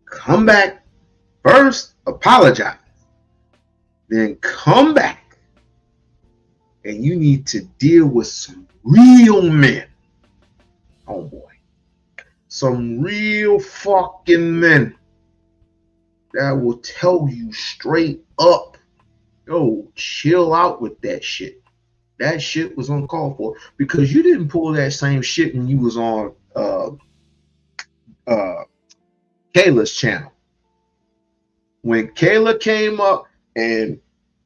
Come back first, apologize. Then come back. And you need to deal with some real men, homeboy. Some real fucking men that will tell you straight up, yo, chill out with that shit. That shit was uncalled for, because you didn't pull that same shit when you was on Kayla's channel. when Kayla came up, and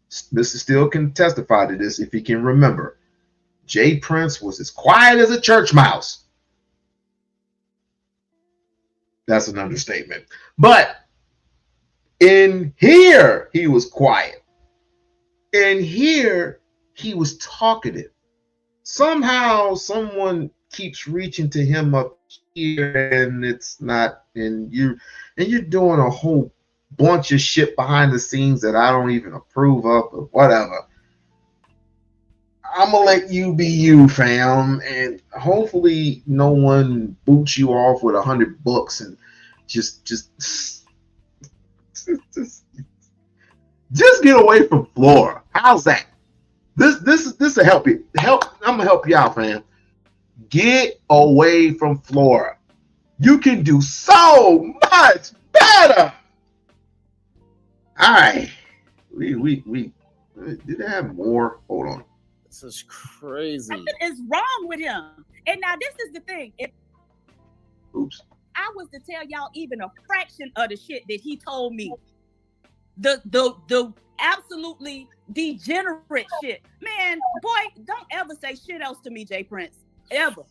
Mr. Steele can testify to this if he can remember, Jay Prince was as quiet as a church mouse. That's an understatement. But in here, he was quiet. In here, he was talkative. Somehow, someone keeps reaching to him up here, and it's not. And you're doing a whole bunch of shit behind the scenes that I don't even approve of, or whatever. I'm gonna let you be you, fam, and hopefully no one boots you off with 100 books and just get away from Flora. How's that? This will help you. I'm gonna help you out, fam. Get away from Flora. You can do so much better. All right, we did they have more? Hold on. This is crazy. What is wrong with him? And now this is the thing. If I was to tell y'all even a fraction of the shit that he told me, the absolutely degenerate shit, man, boy, don't ever say shit else to me, Jay Prince, ever.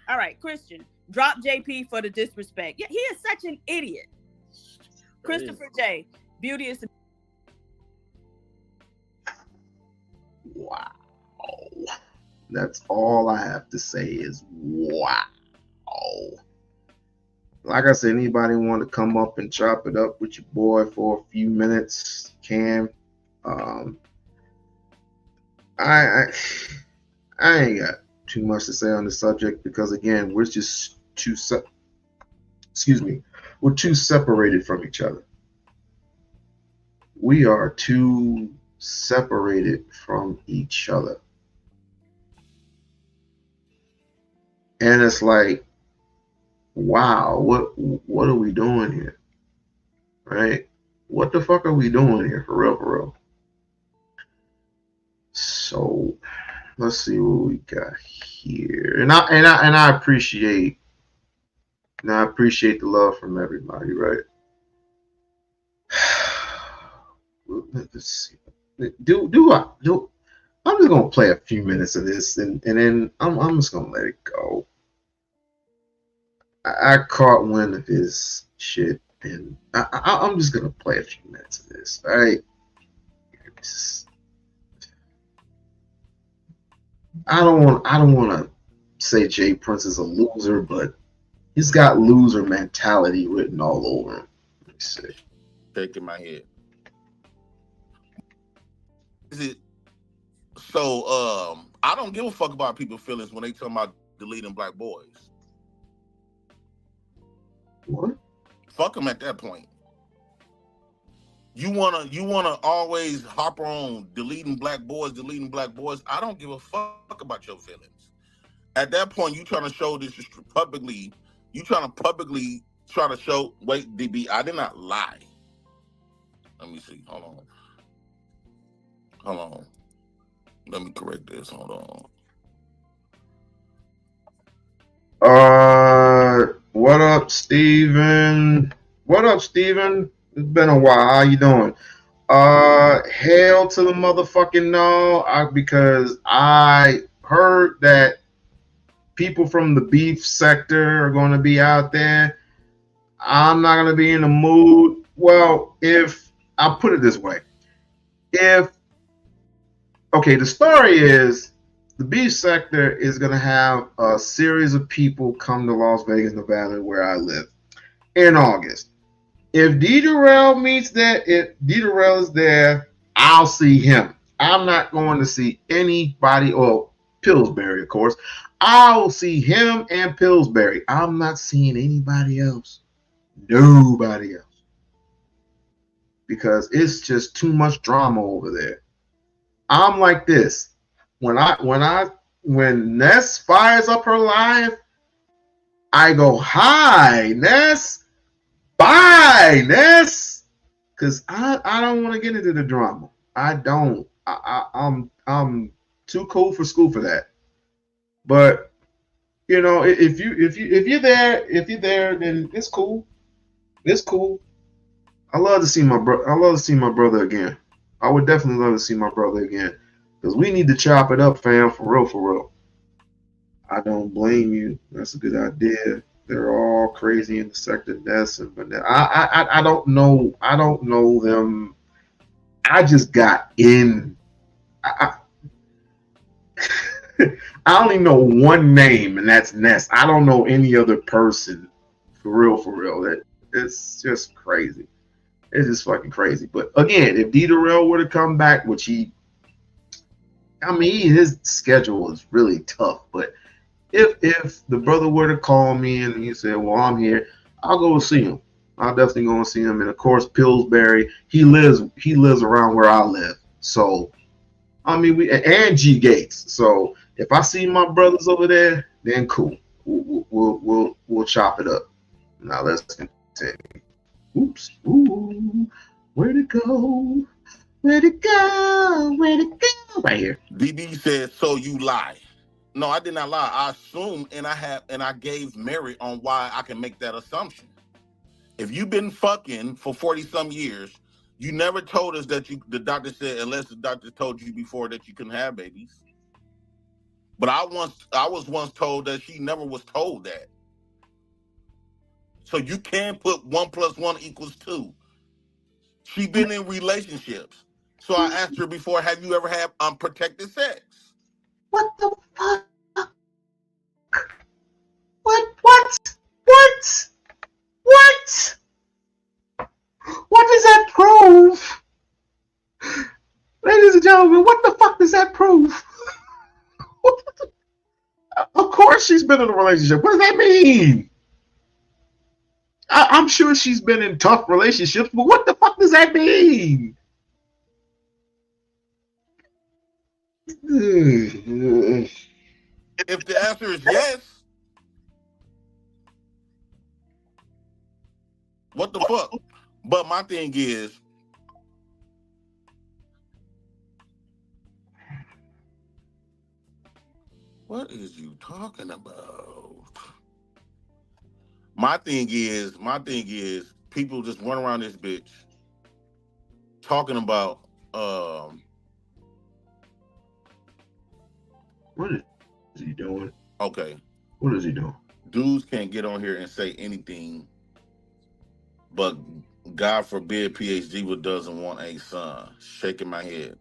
All right, Christian, drop JP for the disrespect. Yeah, he is such an idiot. Christopher J, beauty is. Wow. That's all I have to say is wow. Like I said, anybody want to come up and chop it up with your boy for a few minutes, can. I ain't got too much to say on the subject because again, we're just we're too separated from each other. We are too separated from each other. And it's like, wow, what are we doing here? Right? What the fuck are we doing here, for real? So let's see what we got here. And I appreciate the love from everybody, right? Let's see. I'm just gonna play a few minutes of this and then I'm just gonna let it go. I caught wind of his shit and I'm just gonna play a few minutes of this. All right. I don't want to say Jay Prince is a loser, but he's got loser mentality written all over him. Let me see. Shaking my head. Is it so? I don't give a fuck about people's feelings when they talk about deleting black boys. What? Fuck them at that point. You wanna always hop on deleting black boys. I don't give a fuck about your feelings. At that point, you trying to show this publicly. You trying to publicly try to show. Wait, DB, I did not lie. Let me see. Hold on. Let me correct this. Hold on. What up, Steven? It's been a while. How you doing? Hail to the motherfucking no. Because I heard that people from the beef sector are going to be out there. I'm not going to be in the mood. Well, if I'll put it this way. The story is the beef sector is going to have a series of people come to Las Vegas, Nevada, where I live, in August. If D. Durrell is there, I'll see him. I'm not going to see anybody, or Pillsbury, of course. I'll see him and Pillsbury. I'm not seeing anybody else. Nobody else. Because it's just too much drama over there. I'm like this. When Ness fires up her live, I go, hi, Ness. Bye, Ness. Because I don't want to get into the drama. I don't. I'm too cool for school for that. But if you're there, then it's cool. It's cool. I love to see my brother. I love to see my brother again. I would definitely love to see my brother again because we need to chop it up, fam, for real, for real. I don't blame you. That's a good idea. They're all crazy in the sector deaths, but I don't know. I don't know them. I just got in. I only know one name, and that's Ness. I don't know any other person, for real, for real. That it's just crazy. It's just fucking crazy. But again, if D Darrell were to come back, which his schedule is really tough. But if the brother were to call me and he said, "Well, I'm here," I'll go see him. I'll definitely go and see him. And of course, Pillsbury. He lives around where I live. So and G Gates. So if I see my brothers over there, then cool. We'll chop it up. Now let's continue. Oops. Ooh. Where'd it go? Where'd it go? Where'd it go? Right here. DB said, "So you lie." No, I did not lie. I assumed, and I gave merit on why I can make that assumption. If you've been fucking for 40 some years, you never told us that the doctor said, unless the doctor told you before, that you couldn't have babies. But I was once told that she never was told that. So you can put 1 + 1 = 2. She been in relationships. So I asked her before, have you ever had unprotected sex? What the fuck? What? What does that prove? Ladies and gentlemen, what the fuck does that prove? Of course she's been in a relationship. What does that mean? I'm sure she's been in tough relationships, but what the fuck does that mean? If the answer is yes, what the fuck? But my thing is, what is you talking about? My thing is, people just run around this bitch talking about what is he doing? Okay. What is he doing? Dudes can't get on here and say anything, but God forbid PhD doesn't want a son. Shaking my head.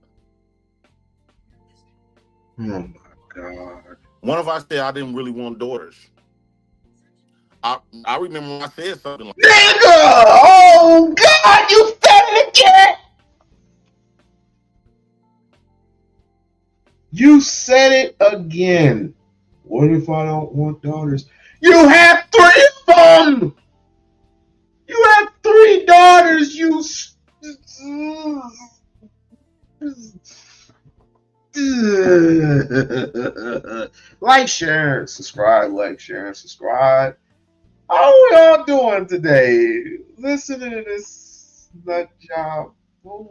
Oh my God. One of us said I didn't really want daughters. I remember when I said something like Nigga! Oh God, you said it again! You said it again. What if I don't want daughters? You have 3 of them! You have 3 daughters, you... Like, share, and subscribe. Like, share, and subscribe. How are we all doing today? Listening to this nut job. Oh,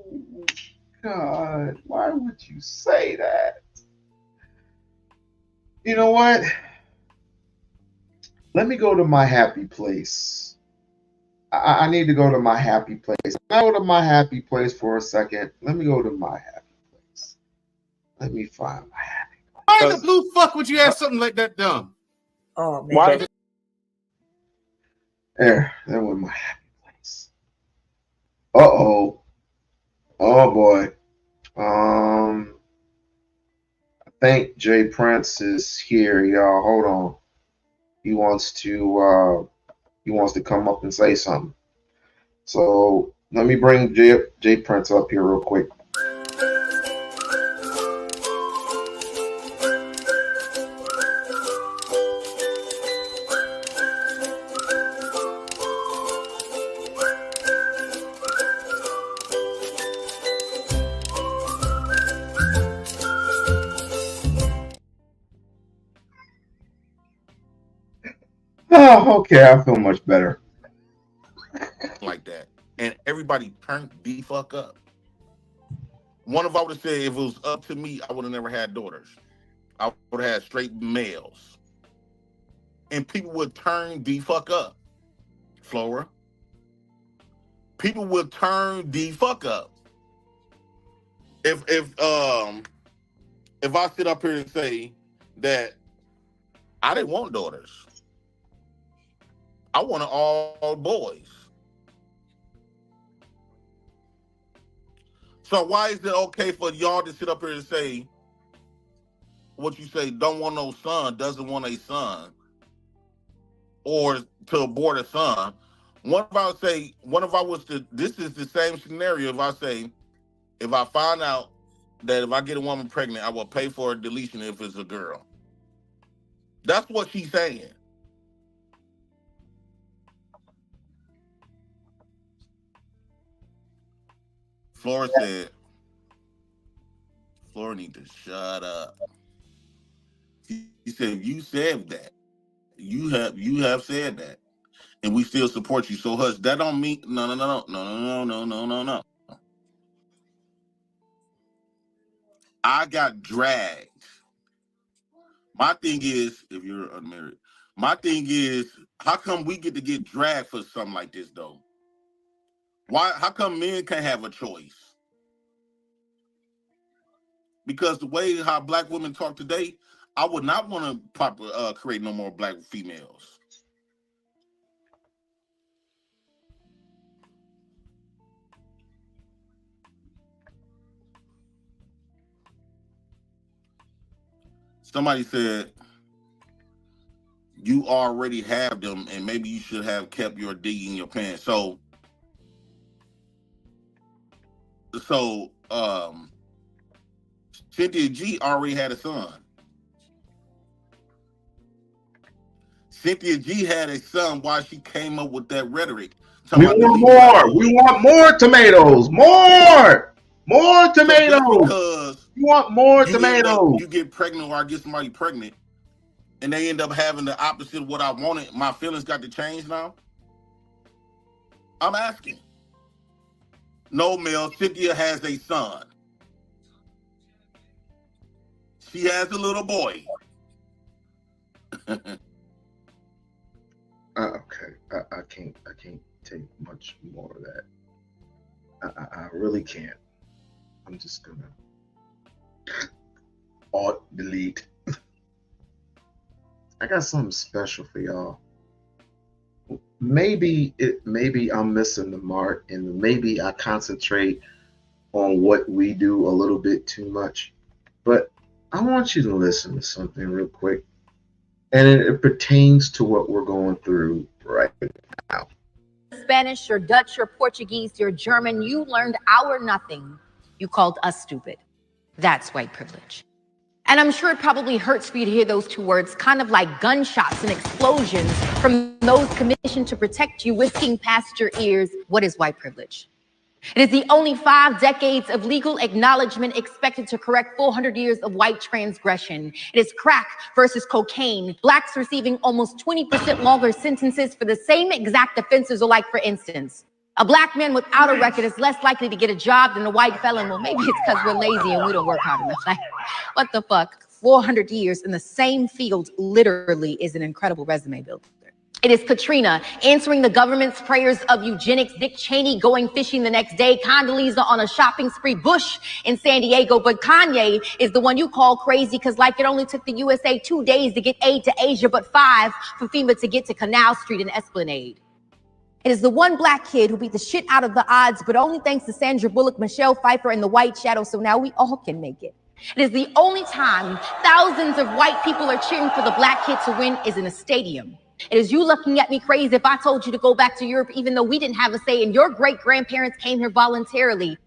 God. Why would you say that? You know what? Let me go to my happy place. I need to go to my happy place. I go to my happy place for a second. Let me go to my happy place. Let me find my happy place. Why the blue fuck would you ask something like that dumb? Oh man. Why? There went my happy place. Uh-oh. Oh boy. I think Jay Prince is here, y'all. Hold on. He wants to come up and say something. So let me bring Jay Prince up here real quick. Oh, okay. I feel much better. like that, and everybody turned the fuck up. One of I would have said, if it was up to me, I would have never had daughters. I would have had straight males, and people would turn the fuck up. Flora, people will turn the fuck up. If I sit up here and say that I didn't want daughters, I wanted all boys. So why is it okay for y'all to sit up here and say what you say, don't want no son, doesn't want a son, or to abort a son? What if I was to, this is the same scenario if I say, if I find out that if I get a woman pregnant, I will pay for a deletion if it's a girl. That's what she's saying. Flora said, Flora need to shut up. He said, you said that. You have said that. And we still support you. So hush, that don't mean no. I got dragged. My thing is, if you're unmarried, my thing is, how come we get to get dragged for something like this though? Why? How come men can't have a choice? Because the way how black women talk today, I would not want to create no more black females. Somebody said, you already have them, and maybe you should have kept your dig in your pants. So Cynthia G already had a son. Cynthia G had a son while she came up with that rhetoric. We want more. We want more tomatoes. More tomatoes. So because you want more tomatoes. You get pregnant, or I get somebody pregnant, and they end up having the opposite of what I wanted. My feelings got to change now. I'm asking. No, Mel. Cynthia has a son. She has a little boy. Okay, I can't take much more of that. I really can't. I'm just gonna alt delete. I got something special for y'all. Maybe I'm missing the mark, and maybe I concentrate on what we do a little bit too much. But I want you to listen to something real quick, and it pertains to what we're going through right now. Spanish, you're Dutch, you're Portuguese, you're German, you learned our nothing. You called us stupid. That's white privilege. And I'm sure it probably hurts for you to hear those two words, kind of like gunshots and explosions from those commissioned to protect you, whisking past your ears. What is white privilege? It is the only 5 decades of legal acknowledgement expected to correct 400 years of white transgression. It is crack versus cocaine. Blacks receiving almost 20% longer sentences for the same exact offenses, or like, for instance, a black man without a record is less likely to get a job than a white felon. Well, maybe it's because we're lazy and we don't work hard enough. Like, what the fuck? 400 years in the same field literally is an incredible resume builder. It is Katrina answering the government's prayers of eugenics, Dick Cheney going fishing the next day, Condoleezza on a shopping spree, Bush in San Diego. But Kanye is the one you call crazy because, like, it only took the USA 2 days to get aid to Asia, but 5 for FEMA to get to Canal Street and Esplanade. It is the one black kid who beat the shit out of the odds, but only thanks to Sandra Bullock, Michelle Pfeiffer, and the White Shadow, so now we all can make it. It is the only time thousands of white people are cheering for the black kid to win is in a stadium. It is you looking at me crazy if I told you to go back to Europe, even though we didn't have a say and your great-grandparents came here voluntarily.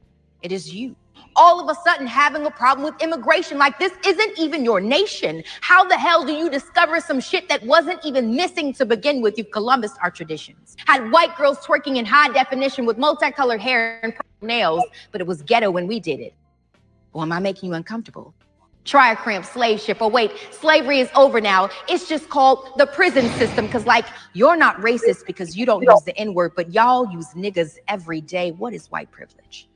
It is you all of a sudden having a problem with immigration, like this isn't even your nation. How the hell do you discover some shit that wasn't even missing to begin with? You've Columbused our traditions. Had white girls twerking in high definition with multicolored hair and purple nails, but it was ghetto when we did it. Or am I making you uncomfortable? Try a cramped slave ship. Oh wait, slavery is over now. It's just called the prison system, because like, you're not racist because you don't use the N-word, but y'all use niggas every day. What is white privilege?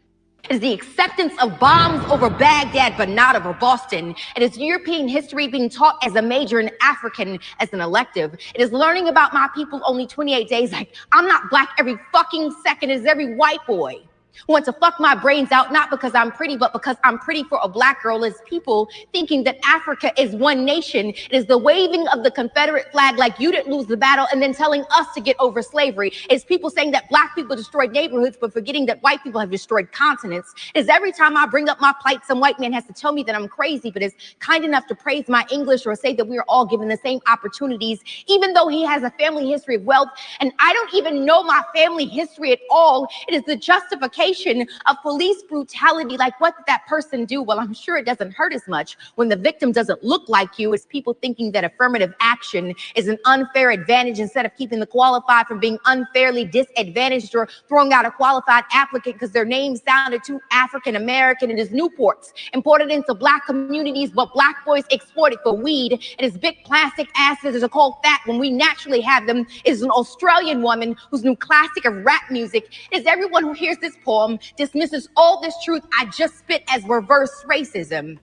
It It is the acceptance of bombs over Baghdad, but not over Boston. It is European history being taught as a major and African as an elective. It is learning about my people only 28 days. Like, I'm not black every fucking second as every white boy who wants to fuck my brains out, not because I'm pretty, but because I'm pretty for a black girl. Is people thinking that Africa is one nation. It is the waving of the Confederate flag like you didn't lose the battle and then telling us to get over slavery. It's people saying that black people destroyed neighborhoods, but forgetting that white people have destroyed continents. It is every time I bring up my plight, some white man has to tell me that I'm crazy, but is kind enough to praise my English or say that we are all given the same opportunities, even though he has a family history of wealth. And I don't even know my family history at all. It is the justification of police brutality. Like, what did that person do? Well, I'm sure it doesn't hurt as much when the victim doesn't look like you. It's people thinking that affirmative action is an unfair advantage instead of keeping the qualified from being unfairly disadvantaged or throwing out a qualified applicant because their name sounded too African American. It is Newports imported into black communities, but black boys exploited for weed. It is big plastic asses that are called fat when we naturally have them. It is an Australian woman whose new classic of rap music is everyone who hears this poem dismisses all this truth I just spit as reverse racism.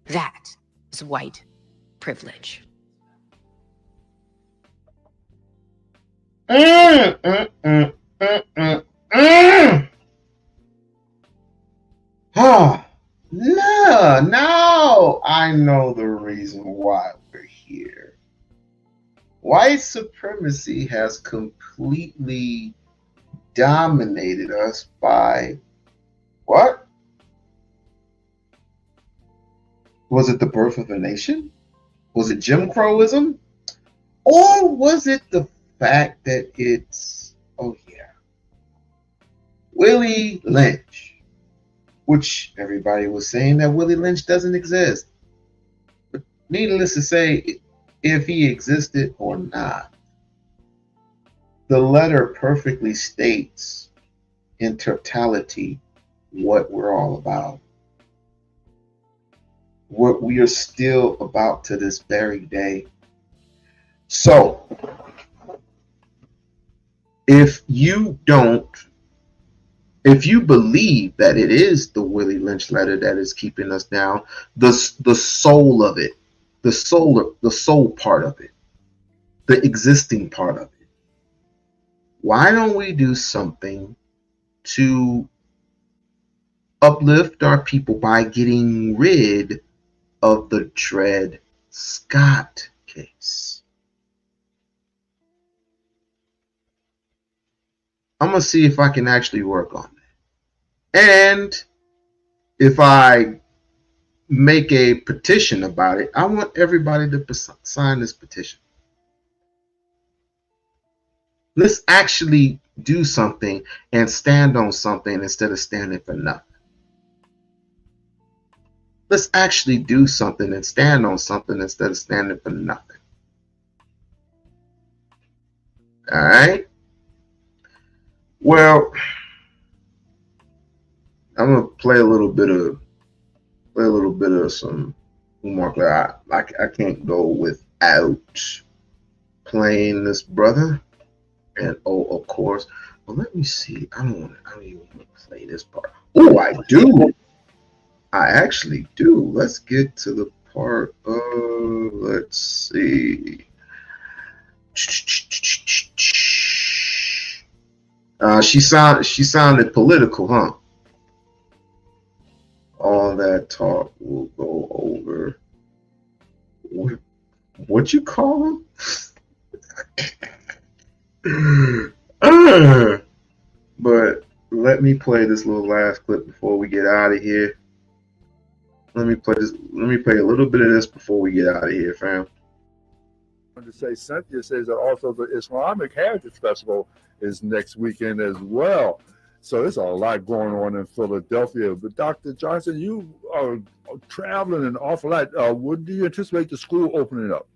That is white privilege. Oh, no, now I know the reason why we're here. White supremacy has completely dominated us by what? Was it the birth of a nation? Was it Jim Crowism? Or was it the fact that it's, oh yeah, Willie Lynch, which everybody was saying that Willie Lynch doesn't exist. But needless to say, if he existed or not, the letter perfectly states in totality what we're all about. What we are still about to this very day. So, if you believe that it is the Willie Lynch letter that is keeping us down, the soul of it, the soul part of it, the existing part of it, why don't we do something to uplift our people by getting rid of the Dred Scott case? I'm going to see if I can actually work on that. And if I make a petition about it, I want everybody to sign this petition. Let's actually do something and stand on something instead of standing for nothing. Let's actually do something and stand on something instead of standing for nothing. All right. Well, I'm gonna play a little bit of some more. I can't go without playing this brother. And oh, of course. Well, let me see. I don't even want to play this part. Oh, I do. I actually do. Let's get to the part of, let's see. She sounded political, huh? All that talk will go over. What you call him? But let me play this little last clip before we get out of here. Let me play a little bit of this before we get out of here, fam. I wanted to say, Cynthia says that also the Islamic Heritage Festival is next weekend as well. So there's a lot going on in Philadelphia. But Dr. Johnson, you are traveling an awful lot. When do you anticipate the school opening up?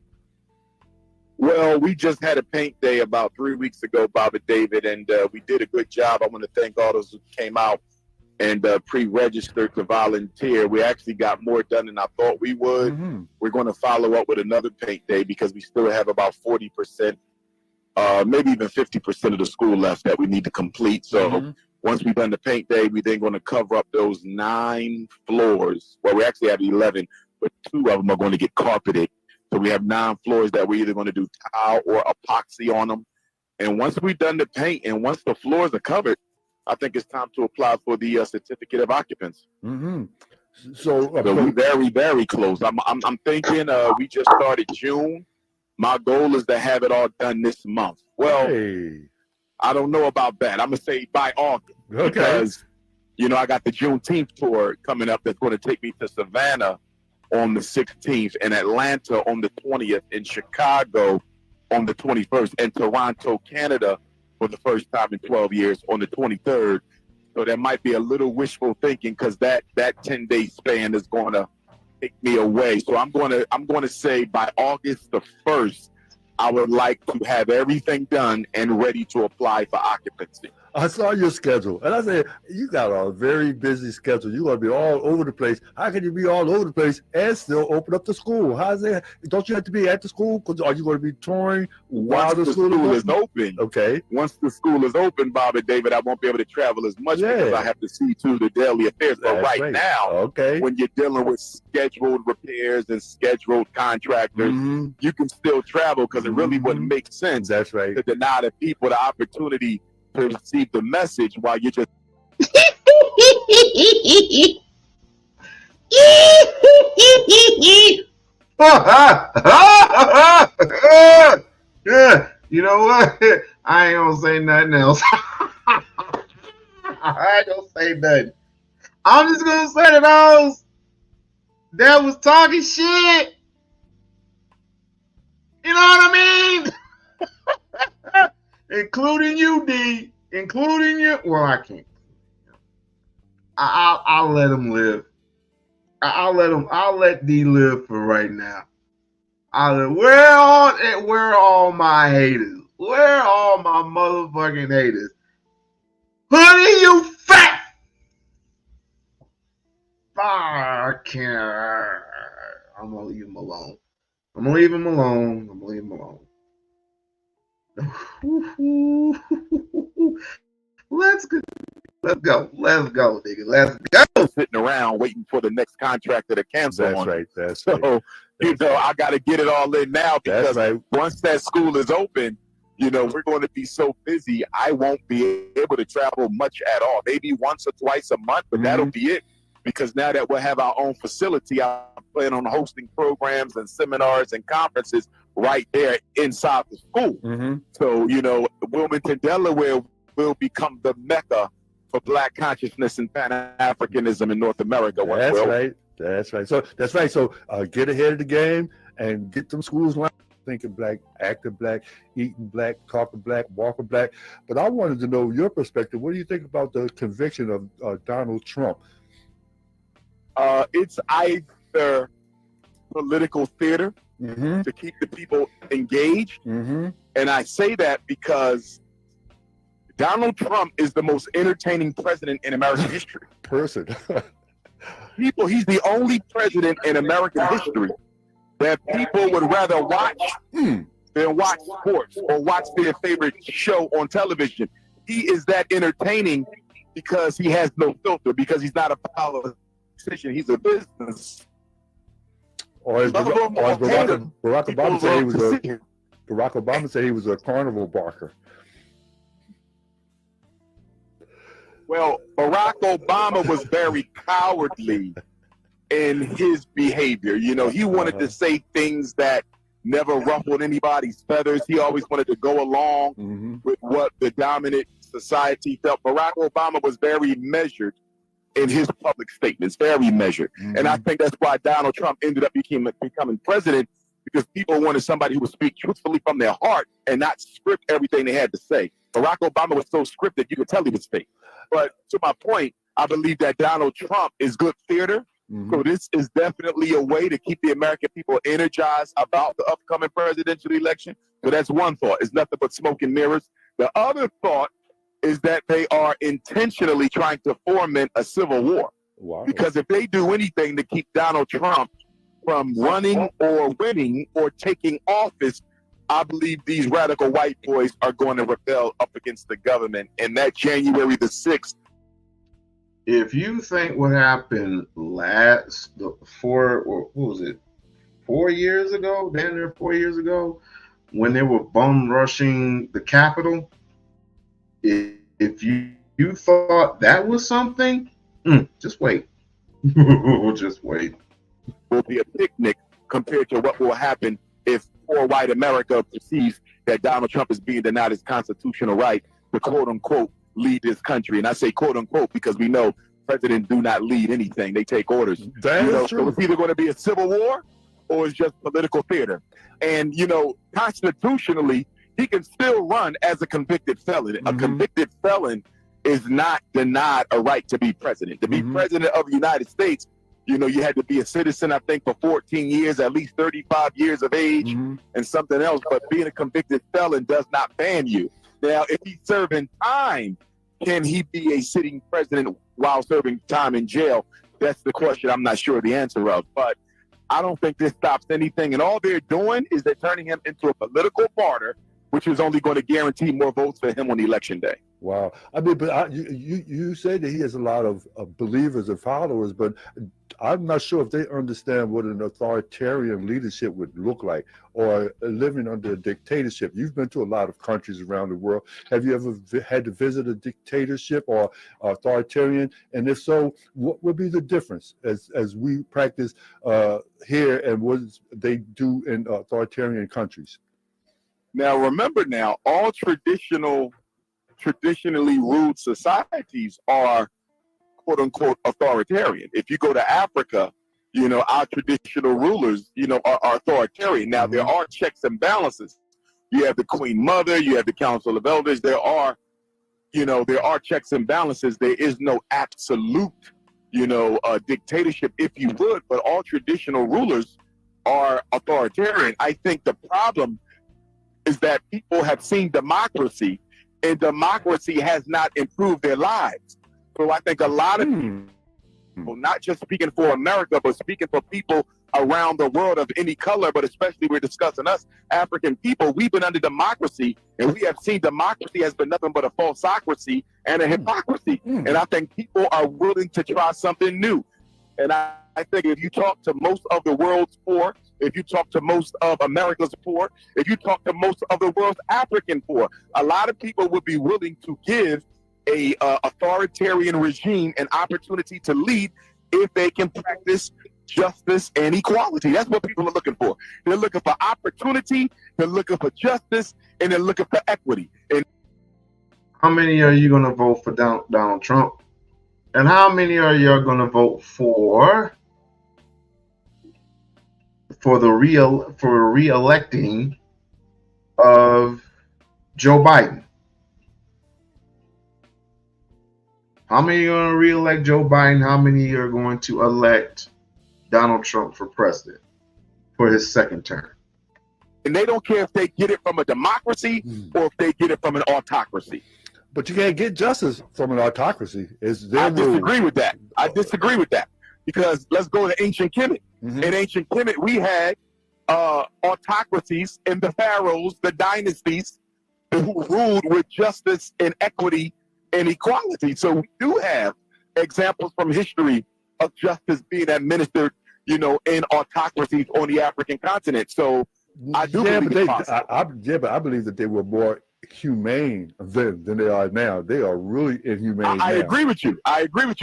Well, we just had a paint day about 3 weeks ago, Bob and David, and we did a good job. I want to thank all those who came out and pre-registered to volunteer. We actually got more done than I thought we would. Mm-hmm. We're going to follow up with another paint day because we still have about 40%, maybe even 50% of the school left that we need to complete. So Once we've done the paint day, we then going to cover up those 9 floors. Well, we actually have 11, but 2 of them are going to get carpeted. So we have 9 floors that we're either going to do tile or epoxy on them. And once we've done the paint and once the floors are covered, I think it's time to apply for the certificate of occupancy. Mm-hmm. So we're very, very close. I'm thinking we just started June. My goal is to have it all done this month. Well, I don't know about that. I'm gonna say by August because I got the Juneteenth tour coming up that's going to take me to Savannah on the 16th, and Atlanta on the 20th, in Chicago on the 21st, and Toronto, Canada, for the first time in 12 years on the 23rd. So that might be a little wishful thinking because that 10-day span is going to take me away. So I'm going to say by August the 1st, I would like to have everything done and ready to apply for occupancy. I saw your schedule, and I said, you got a very busy schedule. You're going to be all over the place. How can you be all over the place and still open up the school? How's that? Don't you have to be at the school? Because are you going to be touring while the school is open? Okay. Once the school is open, Bob and David, I won't be able to travel as much because I have to see to the daily affairs. But right now, when you're dealing with scheduled repairs and scheduled contractors, you can still travel because it really wouldn't make sense to deny the people the opportunity to receive the message while you're just Yeah, you know what? I ain't gonna say nothing else. I ain't gonna say nothing. I'm just gonna say to those that was talking shit. You know what I mean? Including you, D. Including you. Well, I can't. I'll let him live. I'll let D live for right now. Where are all my haters? Where are all my motherfucking haters? Honey, you fat. I can't. I'm gonna leave him alone. Let's go, nigga. Let's go. Sitting around waiting for the next contractor to cancel. That's right. I got to get it all in now because once that school is open, we're going to be so busy. I won't be able to travel much at all. Maybe once or twice a month, but that'll be it. Because now that we'll have our own facility, I'm planning on hosting programs and seminars and conferences right there inside the school. So, Wilmington, Delaware will become the Mecca for Black consciousness and Pan-Africanism in North America. That's right. So get ahead of the game and get them schools lined. Thinking black, acting black, eating black, talking black, walking black. But I wanted to know your perspective. What do you think about the conviction of Donald Trump? It's either political theater to keep the people engaged. And I say that because Donald Trump is the most entertaining president in American history. He's the only president in American history that people would rather watch than watch sports or watch their favorite show on television. He is that entertaining because he has no filter, because he's not a politician. He's a business. Or as Barack Obama said he was a carnival barker. Well, Barack Obama was very cowardly in his behavior. He wanted to say things that never ruffled anybody's feathers. He always wanted to go along with what the dominant society felt. Barack Obama was very measured in his public statements, very measured. And I think that's why Donald Trump ended up becoming president, because people wanted somebody who would speak truthfully from their heart and not script everything they had to say. Barack Obama was so scripted, you could tell he was fake. But to my point, I believe that Donald Trump is good theater. So this is definitely a way to keep the American people energized about the upcoming presidential election. So that's one thought. It's nothing but smoke and mirrors. The other thought is that they are intentionally trying to foment a civil war. Because if they do anything to keep Donald Trump from running or winning or taking office, I believe these radical white boys are going to rebel up against the government. And that January the 6th. If you think what happened what was it, 4 years ago, damn near 4 years ago, when they were bum rushing the Capitol, if you thought that was something, just wait. Just wait. Will be a picnic compared to what will happen if poor white America perceives that Donald Trump is being denied his constitutional right to quote unquote lead this country. And I say quote unquote because we know presidents do not lead anything. They take orders. True. So it's either going to be a civil war or it's just political theater. And, constitutionally, he can still run as a convicted felon. A convicted felon is not denied a right to be president. To be president of the United States, you had to be a citizen, I think, for 14 years, at least 35 years of age, and something else. But being a convicted felon does not ban you. Now, if he's serving time, can he be a sitting president while serving time in jail? That's the question I'm not sure the answer of. But I don't think this stops anything. And all they're doing is they're turning him into a political martyr, which is only going to guarantee more votes for him on election day. Wow. I mean, but you say that he has a lot of believers and followers, but I'm not sure if they understand what an authoritarian leadership would look like, or living under a dictatorship. You've been to a lot of countries around the world. Have you ever had to visit a dictatorship or authoritarian? And if so, what would be the difference as we practice here and what they do in authoritarian countries? Now, remember all traditionally ruled societies are quote unquote authoritarian. If you go to Africa, our traditional rulers, are authoritarian. Now, there are checks and balances. You have the Queen Mother, you have the Council of Elders. There are checks and balances. There is no absolute, dictatorship, if you would, but all traditional rulers are authoritarian. I think the problem is that people have seen democracy, and democracy has not improved their lives. So I think a lot of people, not just speaking for America, but speaking for people around the world of any color, but especially we're discussing us, African people, we've been under democracy, and we have seen democracy has been nothing but a falsocracy and a hypocrisy. And I think people are willing to try something new. And I think if you talk to most of the world's poor, if you talk to most of America's poor, if you talk to most of the world's African poor, a lot of people would be willing to give a authoritarian regime an opportunity to lead if they can practice justice and equality. That's what people are looking for. They're looking for opportunity, they're looking for justice, and they're looking for equity. And how many are you going to vote for Donald Trump? And how many are you going to vote for the re-electing of Joe Biden? How many are going to re-elect Joe Biden? How many are going to elect Donald Trump for president for his second term? And they don't care if they get it from a democracy or if they get it from an autocracy. But you can't get justice from an autocracy. I disagree with that. Because let's go to ancient Kemet. In ancient Kemet, we had autocracies and the pharaohs, the dynasties, who ruled with justice and equity and equality. So we do have examples from history of justice being administered, in autocracies on the African continent. So I do believe it's possible. But I believe that they were more humane than they are now. They are really inhumane. I agree with you.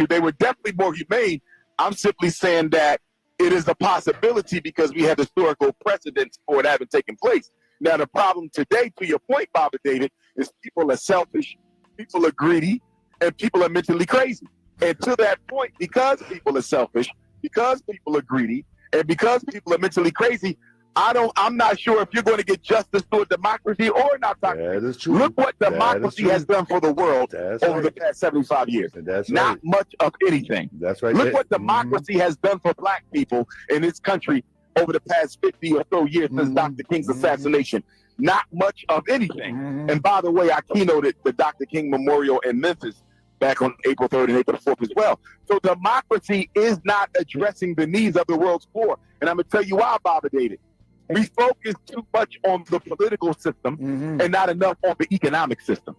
They were definitely more humane. I'm simply saying that it is a possibility because we have historical precedents for it having taken place. Now, the problem today, to your point, Baba David, is people are selfish, people are greedy, and people are mentally crazy. And to that point, because people are selfish, because people are greedy, and because people are mentally crazy, I'm not sure if you're going to get justice through a democracy or an autocracy. That is true. Look what democracy has done for the world over the past 75 years. Not much of anything. That's right. Look what democracy has done for black people in this country over the past 50 or so years since Dr. King's assassination. Not much of anything. And by the way, I keynoted the Dr. King Memorial in Memphis back on April 3rd and April 4th as well. So democracy is not addressing the needs of the world's poor. And I'm going to tell you why, Baba David. We focus too much on the political system and not enough on the economic system.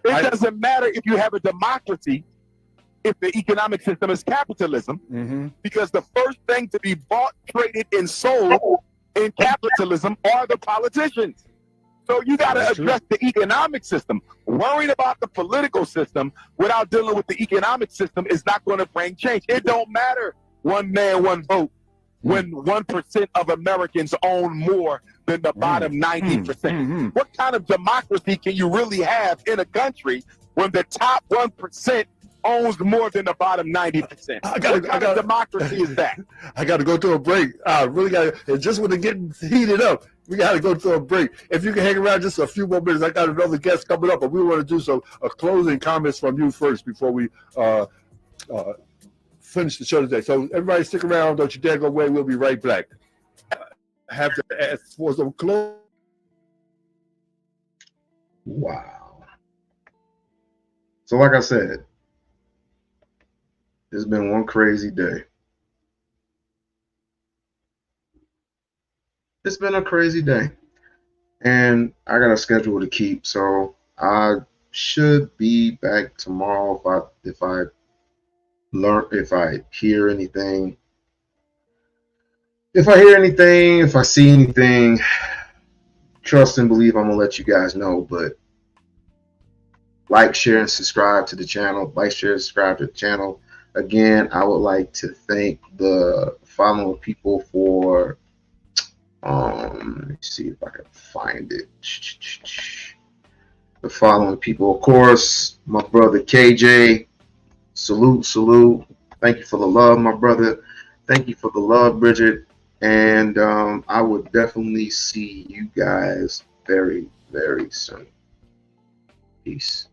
It doesn't matter if you have a democracy if the economic system is capitalism, because the first thing to be bought, traded, and sold in capitalism are the politicians. So you got to address the economic system. Worrying about the political system without dealing with the economic system is not going to bring change. It don't matter one man, one vote when 1% of Americans own more than the bottom 90%. What kind of democracy can you really have in a country when the top 1% owns more than the bottom 90%? What kind of democracy is that? I got to go to a break. I really got to, and just when it's getting heated up, we got to go to a break. If you can hang around just a few more minutes, I got another guest coming up, but we want to do some closing comments from you first before we finish the show today. So everybody stick around. Don't you dare go away. We'll be right back. Have to ask for some close. Wow. So like I said, it's been one crazy day. It's been a crazy day. And I got a schedule to keep. So I should be back tomorrow if I hear anything. If I see anything, trust and believe I'm gonna let you guys know. But like, share, and subscribe to the channel. Like, share, subscribe to the channel. Again, I would like to thank the following people for let me see if I can find it. The following people, of course, my brother KJ. Salute. Thank you for the love, my brother. Thank you for the love, Bridget. And I would definitely see you guys very, very soon. Peace.